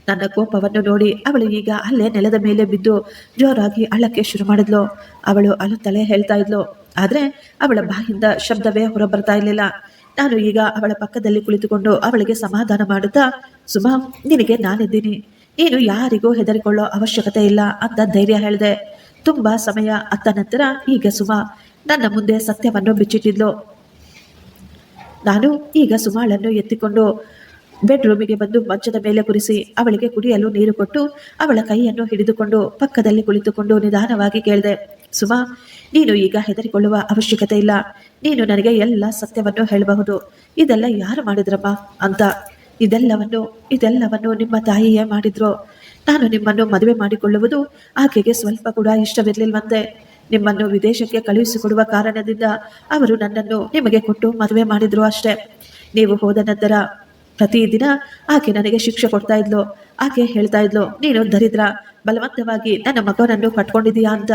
ನನ್ನ ಕೋಪವನ್ನು ನೋಡಿ ಅವಳು ಈಗ ಅಲ್ಲೇ ನೆಲದ ಮೇಲೆ ಬಿದ್ದು ಜೋರಾಗಿ ಅಳಕ್ಕೆ ಶುರು ಮಾಡಿದ್ಲು. ಅವಳು ಅಳುತ್ತಲೇ ಹೇಳ್ತಾ ಇದ್ಲು, ಆದರೆ ಅವಳ ಬಾಯಿಂದ ಶಬ್ದವೇ ಹೊರಬರ್ತಾ ಇರಲಿಲ್ಲ. ನಾನು ಈಗ ಅವಳ ಪಕ್ಕದಲ್ಲಿ ಕುಳಿತುಕೊಂಡು ಅವಳಿಗೆ ಸಮಾಧಾನ ಮಾಡುತ್ತಾ, ಸುಮಾ, ನಿನಗೆ ನಾನಿದ್ದೀನಿ, ನೀನು ಯಾರಿಗೂ ಹೆದರಿಕೊಳ್ಳೋ ಅವಶ್ಯಕತೆ ಇಲ್ಲ ಅಂತ ಧೈರ್ಯ ಹೇಳಿದೆ. ತುಂಬಾ ಸಮಯ ಅತ್ತ ನಂತರ ಈಗ ಸುಮಾ ನನ್ನ ಮುಂದೆ ಸತ್ಯವನ್ನು ಬಿಚ್ಚಿಟ್ಟಿದ್ಲು. ನಾನು ಈಗ ಸುಮಾಳನ್ನು ಎತ್ತಿಕೊಂಡು ಬೆಡ್ರೂಮಿಗೆ ಬಂದು ಮಂಚದ ಮೇಲೆ ಕುರಿಸಿ ಅವಳಿಗೆ ಕುಡಿಯಲು ನೀರು ಕೊಟ್ಟು ಅವಳ ಕೈಯನ್ನು ಹಿಡಿದುಕೊಂಡು ಪಕ್ಕದಲ್ಲಿ ಕುಳಿತುಕೊಂಡು ನಿಧಾನವಾಗಿ ಕೇಳಿದೆ, ಸುಮಾ, ನೀನು ಈಗ ಹೆದರಿಕೊಳ್ಳುವ ಅವಶ್ಯಕತೆ ಇಲ್ಲ. ನೀನು ನನಗೆ ಎಲ್ಲ ಸತ್ಯವನ್ನು ಹೇಳಬಹುದು. ಇದೆಲ್ಲ ಯಾರು ಮಾಡಿದ್ರಮ್ಮ ಅಂತ. ಇದೆಲ್ಲವನ್ನು ನಿಮ್ಮ ತಾಯಿಯೇ ಮಾಡಿದ್ರು. ನಾನು ನಿಮ್ಮನ್ನು ಮದುವೆ ಮಾಡಿಕೊಳ್ಳುವುದು ಆಕೆಗೆ ಸ್ವಲ್ಪ ಕೂಡ ಇಷ್ಟವಿರಲಿಲ್ವಂತೆ. ನಿಮ್ಮನ್ನು ವಿದೇಶಕ್ಕೆ ಕಳುಹಿಸಿಕೊಡುವ ಕಾರಣದಿಂದ ಅವರು ನನ್ನನ್ನು ನಿಮಗೆ ಕೊಟ್ಟು ಮದುವೆ ಮಾಡಿದ್ರು ಅಷ್ಟೇ. ನೀವು ಹೋದ ನಂತರ ಪ್ರತಿದಿನ ಆಕೆ ನನಗೆ ಶಿಕ್ಷೆ ಕೊಡ್ತಾ ಇದ್ಲು. ಆಕೆ ಹೇಳ್ತಾ ಇದ್ಲು, ನೀನು ದರಿದ್ರ, ಬಲವಂತವಾಗಿ ನನ್ನ ಮಗನನ್ನು ಕಟ್ಕೊಂಡಿದೀಯಾ ಅಂತ.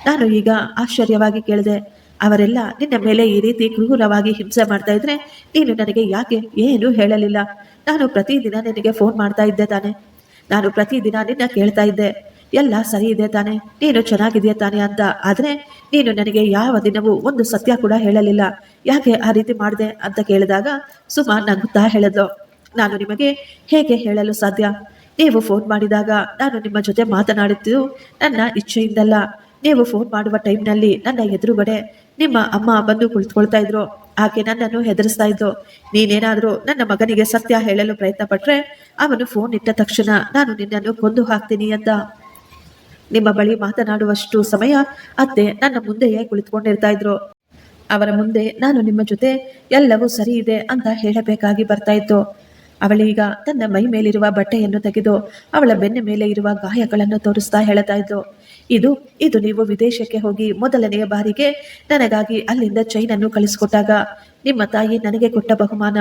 ನಾನು ಈಗ ಆಶ್ಚರ್ಯವಾಗಿ ಕೇಳಿದೆ, ಅವರೆಲ್ಲ ನಿನ್ನ ಮೇಲೆ ಈ ರೀತಿ ಕ್ರೂರವಾಗಿ ಹಿಂಸೆ ಮಾಡ್ತಾ ಇದ್ರೆ ನೀನು ನನಗೆ ಯಾಕೆ ಏನು ಹೇಳಲಿಲ್ಲ? ನಾನು ಪ್ರತಿದಿನ ನಿನಗೆ ಫೋನ್ ಮಾಡ್ತಾ ಇದ್ದೆ ತಾನೆ, ನಾನು ಪ್ರತಿದಿನ ನಿನ್ನ ಕೇಳ್ತಾ ಇದ್ದೆ, ಎಲ್ಲ ಸರಿ ಇದೆ ತಾನೆ, ನೀನು ಚೆನ್ನಾಗಿದೆಯಾ ತಾನೆ ಅಂತ. ಆದರೆ ನೀನು ನನಗೆ ಯಾವ ದಿನವೂ ಒಂದು ಸತ್ಯ ಕೂಡ ಹೇಳಲಿಲ್ಲ. ಯಾಕೆ ಆ ರೀತಿ ಮಾಡಿದೆ ಅಂತ ಕೇಳಿದಾಗ ಸುಮಾ ನಗುತ್ತಾ ಹೇಳಿದ್ಲು, ನಾನು ನಿಮಗೆ ಹೇಗೆ ಹೇಳಲು ಸಾಧ್ಯ? ನೀವು ಫೋನ್ ಮಾಡಿದಾಗ ನಾನು ನಿಮ್ಮ ಜೊತೆ ಮಾತನಾಡುತ್ತಿದ್ದು ನನ್ನ ಇಚ್ಛೆಯಿಂದಲ್ಲ. ನೀವು ಫೋನ್ ಮಾಡುವ ಟೈಮ್ನಲ್ಲಿ ನನ್ನ ಎದುರುಗಡೆ ನಿಮ್ಮ ಅಮ್ಮ ಬಂದು ಕುಳಿತುಕೊಳ್ತಾ ಇದ್ರು. ಆಕೆ ನನ್ನನ್ನು ಹೆದರಿಸ್ತಾ ಇದ್ರು. ನೀನೇನಾದ್ರೂ ನನ್ನ ಮಗನಿಗೆ ಸತ್ಯ ಹೇಳಲು ಪ್ರಯತ್ನ ಪಟ್ರೆ ಅವನು ಫೋನ್ ಇಟ್ಟ ತಕ್ಷಣ ನಾನು ನಿನ್ನನ್ನು ಕೊಂದು ಹಾಕ್ತೀನಿ ಅಂತ. ನಿಮ್ಮ ಬಳಿ ಮಾತನಾಡುವಷ್ಟು ಸಮಯ ಅತ್ತೆ ನನ್ನ ಮುಂದೆಯೇ ಕುಳಿತುಕೊಂಡಿರ್ತಾ ಇದ್ರು. ಅವರ ಮುಂದೆ ನಾನು ನಿಮ್ಮ ಜೊತೆ ಎಲ್ಲವೂ ಸರಿ ಇದೆ ಅಂತ ಹೇಳಬೇಕಾಗಿ ಬರ್ತಾ ಇತ್ತು. ಅವಳೀಗ ತನ್ನ ಮೈ ಮೇಲಿರುವ ಬಟ್ಟೆಯನ್ನು ತೆಗೆದು ಅವಳ ಬೆನ್ನ ಮೇಲೆ ಇರುವ ಗಾಯಗಳನ್ನು ತೋರಿಸ್ತಾ ಹೇಳ್ತಾ ಇದ್ಲು, ಇದು ಇದು ನೀವು ವಿದೇಶಕ್ಕೆ ಹೋಗಿ ಮೊದಲನೆಯ ಬಾರಿಗೆ ನನಗಾಗಿ ಅಲ್ಲಿಂದ ಚೈನನ್ನು ಕಳಿಸಿಕೊಟ್ಟಾಗ ನಿಮ್ಮ ತಾಯಿ ನನಗೆ ಕೊಟ್ಟ ಬಹುಮಾನ.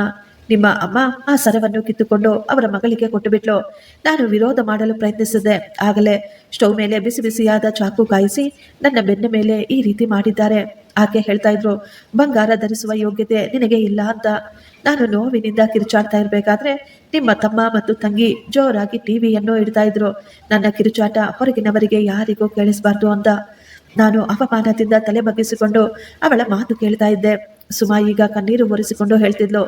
ನಿಮ್ಮ ಅಮ್ಮ ಆ ಸರವನ್ನು ಕಿತ್ತುಕೊಂಡು ಅವರ ಮಗಳಿಗೆ ಕೊಟ್ಟು ಬಿಟ್ಲು. ನಾನು ವಿರೋಧ ಮಾಡಲು ಪ್ರಯತ್ನಿಸಿದೆ. ಆಗಲೇ ಸ್ಟವ್ ಮೇಲೆ ಬಿಸಿ ಬಿಸಿಯಾದ ಚಾಕು ಕಾಯಿಸಿ ನನ್ನ ಬೆನ್ನ ಮೇಲೆ ಈ ರೀತಿ ಮಾಡಿದ್ದಾರೆ. ಆಕೆ ಹೇಳ್ತಾ ಇದ್ರು, ಬಂಗಾರ ಧರಿಸುವ ಯೋಗ್ಯತೆ ನಿನಗೆ ಇಲ್ಲ ಅಂತ. ನಾನು ನೋವಿನಿಂದ ಕಿರುಚಾಡ್ತಾ ಇರಬೇಕಾದ್ರೆ ನಿಮ್ಮ ತಮ್ಮ ಮತ್ತು ತಂಗಿ ಜೋರಾಗಿ ಟಿವಿಯನ್ನು ಇಡ್ತಾ ಇದ್ರು. ನನ್ನ ಕಿರುಚಾಟ ಹೊರಗಿನವರಿಗೆ ಯಾರಿಗೂ ಕೇಳಿಸಬಾರ್ದು ಅಂತ. ನಾನು ಅವಮಾನದಿಂದ ತಲೆ ಬಗ್ಗಿಸಿಕೊಂಡು ಅವಳ ಮಾತು ಕೇಳ್ತಾ ಇದ್ದೆ. ಸುಮಾ ಈಗ ಕಣ್ಣೀರು ಒರೆಸಿಕೊಂಡು ಹೇಳ್ತಿದ್ಲು,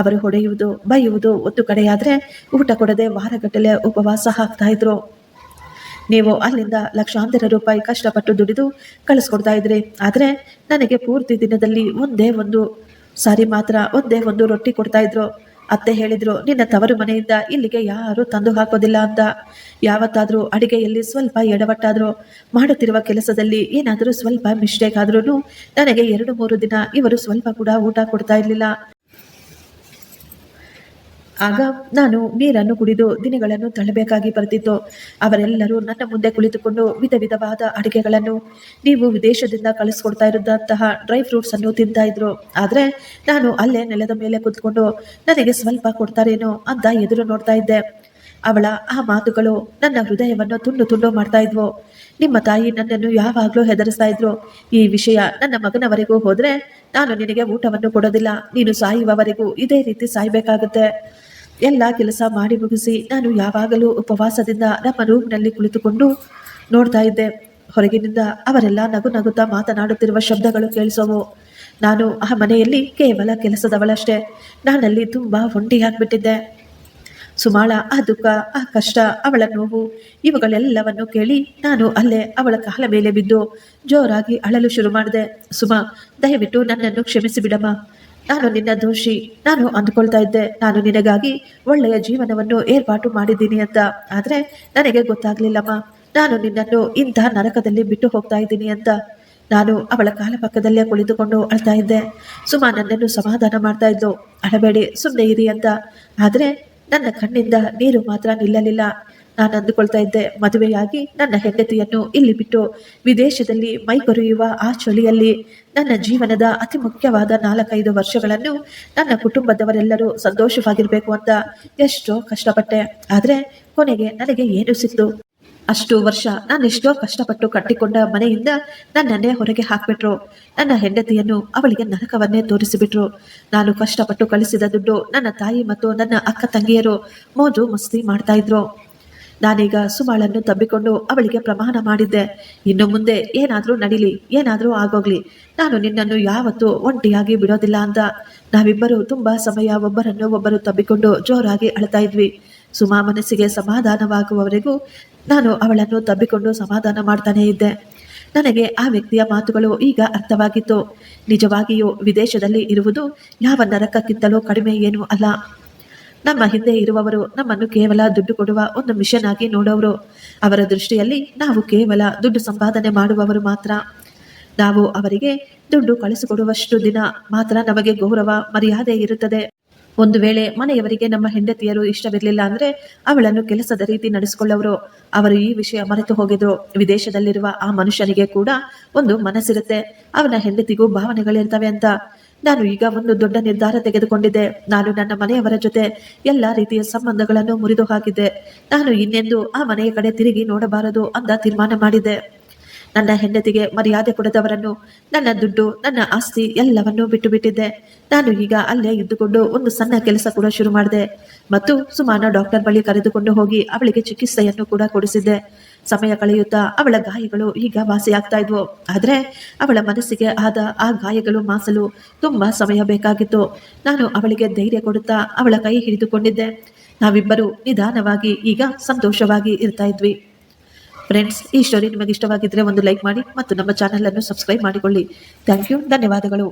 ಅವರು ಹೊಡೆಯುವುದು ಬೈಯುವುದು ಒಂದು ಕಡೆಯಾದ್ರೆ ಊಟ ಕೊಡದೆ ವಾರಗಟ್ಟಲೆ ಉಪವಾಸ ಹಾಕ್ತಾ ಇದ್ರು. ನೀವು ಅಲ್ಲಿಂದ ಲಕ್ಷಾಂತರ ರೂಪಾಯಿ ಕಷ್ಟಪಟ್ಟು ದುಡಿದು ಕಳಿಸ್ಕೊಡ್ತಾ ಇದ್ರಿ. ಆದರೆ ನನಗೆ ಪೂರ್ತಿ ದಿನದಲ್ಲಿ ಒಂದೇ ಒಂದು ರೊಟ್ಟಿ ಕೊಡ್ತಾ ಇದ್ರು. ಅತ್ತೆ ಹೇಳಿದ್ರು, ನಿನ್ನ ತವರು ಮನೆಯಿಂದ ಇಲ್ಲಿಗೆ ಯಾರು ತಂದು ಹಾಕೋದಿಲ್ಲ ಅಂತ. ಯಾವತ್ತಾದ್ರೂ ಅಡಿಗೆಯಲ್ಲಿ ಸ್ವಲ್ಪ ಎಡವಟ್ಟಾದ್ರೂ, ಮಾಡುತ್ತಿರುವ ಕೆಲಸದಲ್ಲಿ ಏನಾದರೂ ಸ್ವಲ್ಪ ಮಿಸ್ಟೇಕ್ ಆದ್ರೂ ನನಗೆ 2-3 ದಿನ ಇವರು ಸ್ವಲ್ಪ ಕೂಡ ಊಟ ಕೊಡ್ತಾ ಇರಲಿಲ್ಲ. ಆಗ ನಾನು ನೀರನ್ನು ಕುಡಿದು ದಿನಗಳನ್ನು ತಳ್ಳಬೇಕಾಗಿ ಬರ್ತಿತ್ತು. ಅವರೆಲ್ಲರೂ ನನ್ನ ಮುಂದೆ ಕುಳಿತುಕೊಂಡು ವಿಧ ವಿಧವಾದ ಅಡುಗೆಗಳನ್ನು, ನೀವು ವಿದೇಶದಿಂದ ಕಳಿಸ್ಕೊಡ್ತಾ ಇರೋದಂತಹ ಡ್ರೈ ಫ್ರೂಟ್ಸ್ ಅನ್ನು ತಿಂತಾ ಇದ್ರು. ಆದರೆ ನಾನು ಅಲ್ಲೇ ನೆಲದ ಮೇಲೆ ಕೂತ್ಕೊಂಡು ನನಗೆ ಸ್ವಲ್ಪ ಕೊಡ್ತಾರೇನೋ ಅಂತ ಎದುರು ನೋಡ್ತಾ ಇದ್ದೆ. ಅವಳ ಆ ಮಾತುಗಳು ನನ್ನ ಹೃದಯವನ್ನು ತುಂಡು ತುಂಡು ಮಾಡ್ತಾ ಇದ್ವು. ನಿಮ್ಮ ತಾಯಿ ನನ್ನನ್ನು ಯಾವಾಗಲೂ ಹೆದರಿಸ್ತಾ ಇದ್ರು. ಈ ವಿಷಯ ನನ್ನ ಮಗನವರೆಗೂ ಹೋದ್ರೆ ನಾನು ನಿನಗೆ ಊಟವನ್ನು ಕೊಡೋದಿಲ್ಲ, ನೀನು ಸಾಯುವವರೆಗೂ ಇದೇ ರೀತಿ ಸಾಯ್ಬೇಕಾಗುತ್ತೆ. ಎಲ್ಲ ಕೆಲಸ ಮಾಡಿ ಮುಗಿಸಿ ನಾನು ಯಾವಾಗಲೂ ಉಪವಾಸದಿಂದ ನಮ್ಮ ರೂಮ್ನಲ್ಲಿ ಕುಳಿತುಕೊಂಡು ನೋಡ್ತಾ ಇದ್ದೆ. ಹೊರಗಿನಿಂದ ಅವರೆಲ್ಲ ನಗು ನಗುತ್ತಾ ಮಾತನಾಡುತ್ತಿರುವ ಶಬ್ದಗಳು ಕೇಳಿಸೋವು. ನಾನು ಆ ಮನೆಯಲ್ಲಿ ಕೇವಲ ಕೆಲಸದವಳಷ್ಟೇ. ನಾನಲ್ಲಿ ತುಂಬ ಒಂಟಿಯಾಗ್ಬಿಟ್ಟಿದ್ದೆ. ಸುಮಾಳ ಆ ದುಃಖ, ಆ ಕಷ್ಟ, ಅವಳ ನೋವು ಇವುಗಳೆಲ್ಲವನ್ನು ಕೇಳಿ ನಾನು ಅಲ್ಲೇ ಅವಳ ಕಾಲ ಮೇಲೆ ಬಿದ್ದು ಜೋರಾಗಿ ಅಳಲು ಶುರು ಮಾಡಿದೆ. ಸುಮಾ, ದಯವಿಟ್ಟು ನನ್ನನ್ನು ಕ್ಷಮಿಸಿ ಬಿಡಮ್ಮ. ನಾನು ನಿನ್ನ ದೋಷಿ. ನಾನು ಅಂದ್ಕೊಳ್ತಾ ಇದ್ದೆ ನಾನು ನಿನಗಾಗಿ ಒಳ್ಳೆಯ ಜೀವನವನ್ನು ಏರ್ಪಾಟು ಮಾಡಿದ್ದೀನಿ ಅಂತ. ಆದರೆ ನನಗೆ ಗೊತ್ತಾಗ್ಲಿಲ್ಲಮ್ಮ, ನಾನು ನಿನ್ನನ್ನು ಇಂಥ ನರಕದಲ್ಲಿ ಬಿಟ್ಟು ಹೋಗ್ತಾ ಇದ್ದೀನಿ ಅಂತ. ನಾನು ಅವಳ ಕಾಲ ಪಕ್ಕದಲ್ಲೇ ಕುಳಿತುಕೊಂಡು ಅಳ್ತಾ ಇದ್ದೆ. ಸುಮಾ ನನ್ನನ್ನು ಸಮಾಧಾನ ಮಾಡ್ತಾ ಇದ್ಲು, ಅಳಬೇಡಿ, ಸುಮ್ಮನೆ ಇರಿ ಅಂತ. ಆದರೆ ನನ್ನ ಕಣ್ಣಿಂದ ನೀರು ಮಾತ್ರ ನಿಲ್ಲಲಿಲ್ಲ. ನಾನು ಅಂದುಕೊಳ್ತಾ ಇದ್ದೆ, ಮದುವೆಯಾಗಿ ನನ್ನ ಹೆಂಡತಿಯನ್ನು ಇಲ್ಲಿ ಬಿಟ್ಟು ವಿದೇಶದಲ್ಲಿ ಮೈಕೊರೆಯುವ ಆ ಚಳಿಯಲ್ಲಿ ನನ್ನ ಜೀವನದ ಅತಿ ಮುಖ್ಯವಾದ 4-5 ವರ್ಷಗಳನ್ನು ನನ್ನ ಕುಟುಂಬದವರೆಲ್ಲರೂ ಸಂತೋಷವಾಗಿರಬೇಕು ಅಂತ ಎಷ್ಟೋ ಕಷ್ಟಪಟ್ಟೆ. ಆದರೆ ಕೊನೆಗೆ ನನಗೆ ಏನು ಸಿಕ್ತು? ಅಷ್ಟು ವರ್ಷ ನಾನೆಷ್ಟೋ ಕಷ್ಟಪಟ್ಟು ಕಟ್ಟಿಕೊಂಡ ಮನೆಯಿಂದ ನನ್ನನ್ನೇ ಹೊರಗೆ ಹಾಕ್ಬಿಟ್ರು. ನನ್ನ ಹೆಂಡತಿಯನ್ನು ಅವಳಿಗೆ ನರಕವನ್ನೇ ತೋರಿಸಿಬಿಟ್ರು. ನಾನು ಕಷ್ಟಪಟ್ಟು ಕಳಿಸಿದ ದುಡ್ಡು ನನ್ನ ತಾಯಿ ಮತ್ತು ನನ್ನ ಅಕ್ಕ ತಂಗಿಯರು ಮೋಜು ಮಸ್ತಿ ಮಾಡ್ತಾ ಇದ್ರು. ನಾನೀಗ ಸುಮಾಳನ್ನು ತಬ್ಬಿಕೊಂಡು ಅವಳಿಗೆ ಪ್ರಮಾಣ ಮಾಡಿದ್ದೆ, ಇನ್ನು ಮುಂದೆ ಏನಾದರೂ ನಡೀಲಿ, ಏನಾದರೂ ಆಗೋಗ್ಲಿ, ನಾನು ನಿನ್ನನ್ನು ಯಾವತ್ತೂ ಒಂಟಿಯಾಗಿ ಬಿಡೋದಿಲ್ಲ ಅಂತ. ನಾವಿಬ್ಬರು ತುಂಬಾ ಸಮಯ ಒಬ್ಬರನ್ನು ಒಬ್ಬರು ತಬ್ಬಿಕೊಂಡು ಜೋರಾಗಿ ಅಳ್ತಾ ಇದ್ವಿ. ಸುಮಾ ಮನಸ್ಸಿಗೆ ಸಮಾಧಾನವಾಗುವವರೆಗೂ ನಾನು ಅವಳನ್ನು ತಬ್ಬಿಕೊಂಡು ಸಮಾಧಾನ ಮಾಡ್ತಾನೇ ಇದ್ದೆ. ನನಗೆ ಆ ವ್ಯಕ್ತಿಯ ಮಾತುಗಳು ಈಗ ಅರ್ಥವಾಗಿತ್ತು. ನಿಜವಾಗಿಯೂ ವಿದೇಶದಲ್ಲಿ ಇರುವುದು ಯಾವ ನರಕಕ್ಕಿಂತಲೂ ಕಡಿಮೆ ಏನೂ ಅಲ್ಲ. ನಮ್ಮ ಹಿಂದೆ ಇರುವವರು ನಮ್ಮನ್ನು ಕೇವಲ ದುಡ್ಡು ಕೊಡುವ ಒಂದು ಮಿಷನ್ ಆಗಿ ನೋಡೋರು. ಅವರ ದೃಷ್ಟಿಯಲ್ಲಿ ನಾವು ಕೇವಲ ದುಡ್ಡು ಸಂಪಾದನೆ ಮಾಡುವವರು ಮಾತ್ರ. ನಾವು ಅವರಿಗೆ ದುಡ್ಡು ಕಳಿಸಿಕೊಡುವಷ್ಟು ದಿನ ಮಾತ್ರ ನಮಗೆ ಗೌರವ ಮರ್ಯಾದೆ ಇರುತ್ತದೆ. ಒಂದು ವೇಳೆ ಮನೆಯವರಿಗೆ ನಮ್ಮ ಹೆಂಡತಿಯರು ಇಷ್ಟವಿರಲಿಲ್ಲ ಅಂದ್ರೆ ಅವಳನ್ನು ಕೆಲಸದ ರೀತಿ ನಡೆಸಿಕೊಳ್ಳೋರು. ಅವರು ಈ ವಿಷಯ ಮರೆತು ಹೋಗಿದ್ರು. ವಿದೇಶದಲ್ಲಿರುವ ಆ ಮನುಷ್ಯನಿಗೆ ಕೂಡ ಒಂದು ಮನಸ್ಸಿರುತ್ತೆ, ಅವನ ಹೆಂಡತಿಗೂ ಭಾವನೆಗಳಿರ್ತವೆ ಅಂತ. ನಾನು ಈಗ ಒಂದು ದೊಡ್ಡ ನಿರ್ಧಾರ ತೆಗೆದುಕೊಂಡಿದ್ದೆ. ನಾನು ನನ್ನ ಮನೆಯವರ ಜೊತೆ ಎಲ್ಲ ರೀತಿಯ ಸಂಬಂಧಗಳನ್ನು ಮುರಿದು ಹಾಕಿದ್ದೆ. ನಾನು ಇನ್ನೆಂದು ಆ ಮನೆಯ ಕಡೆ ತಿರುಗಿ ನೋಡಬಾರದು ಅಂತ ತೀರ್ಮಾನ ಮಾಡಿದ್ದೆ. ನನ್ನ ಹೆಂಡತಿಗೆ ಮರ್ಯಾದೆ ಕೊಡದವರನ್ನು, ನನ್ನ ದುಡ್ಡು, ನನ್ನ ಆಸ್ತಿ ಎಲ್ಲವನ್ನೂ ಬಿಟ್ಟು ಬಿಟ್ಟಿದ್ದೆ. ನಾನು ಈಗ ಅಲ್ಲೇ ಇದ್ದುಕೊಂಡು ಒಂದು ಸಣ್ಣ ಕೆಲಸ ಕೂಡ ಶುರು ಮಾಡಿದೆ ಮತ್ತು ಸುಮಾನ ಡಾಕ್ಟರ್ ಬಳಿ ಕರೆದುಕೊಂಡು ಹೋಗಿ ಅವಳಿಗೆ ಚಿಕಿತ್ಸೆಯನ್ನು ಕೂಡ ಕೊಡಿಸಿದ್ದೆ. ಸಮಯ ಕಳೆಯುತ್ತಾ ಅವಳ ಗಾಯಗಳು ಈಗ ವಾಸಿಯಾಗ್ತಾ ಇದ್ವು. ಆದರೆ ಅವಳ ಮನಸ್ಸಿಗೆ ಆದ ಆ ಗಾಯಗಳು ಮಾಸಲು ತುಂಬಾ ಸಮಯ ಬೇಕಾಗಿತ್ತು. ನಾನು ಅವಳಿಗೆ ಧೈರ್ಯ ಕೊಡುತ್ತಾ ಅವಳ ಕೈ ಹಿಡಿದುಕೊಂಡಿದ್ದೆ. ನಾವಿಬ್ಬರು ನಿಧಾನವಾಗಿ ಈಗ ಸಂತೋಷವಾಗಿ ಇರ್ತಾ ಇದ್ವಿ. ಫ್ರೆಂಡ್ಸ್, ಈ ಸ್ಟೋರಿ ನಿಮಗೆ ಇಷ್ಟವಾಗಿದ್ದರೆ ಒಂದು ಲೈಕ್ ಮಾಡಿ ಮತ್ತು ನಮ್ಮ ಚಾನಲ್ ಅನ್ನು ಸಬ್ಸ್ಕ್ರೈಬ್ ಮಾಡಿಕೊಳ್ಳಿ. Thank you. ಧನ್ಯವಾದಗಳು.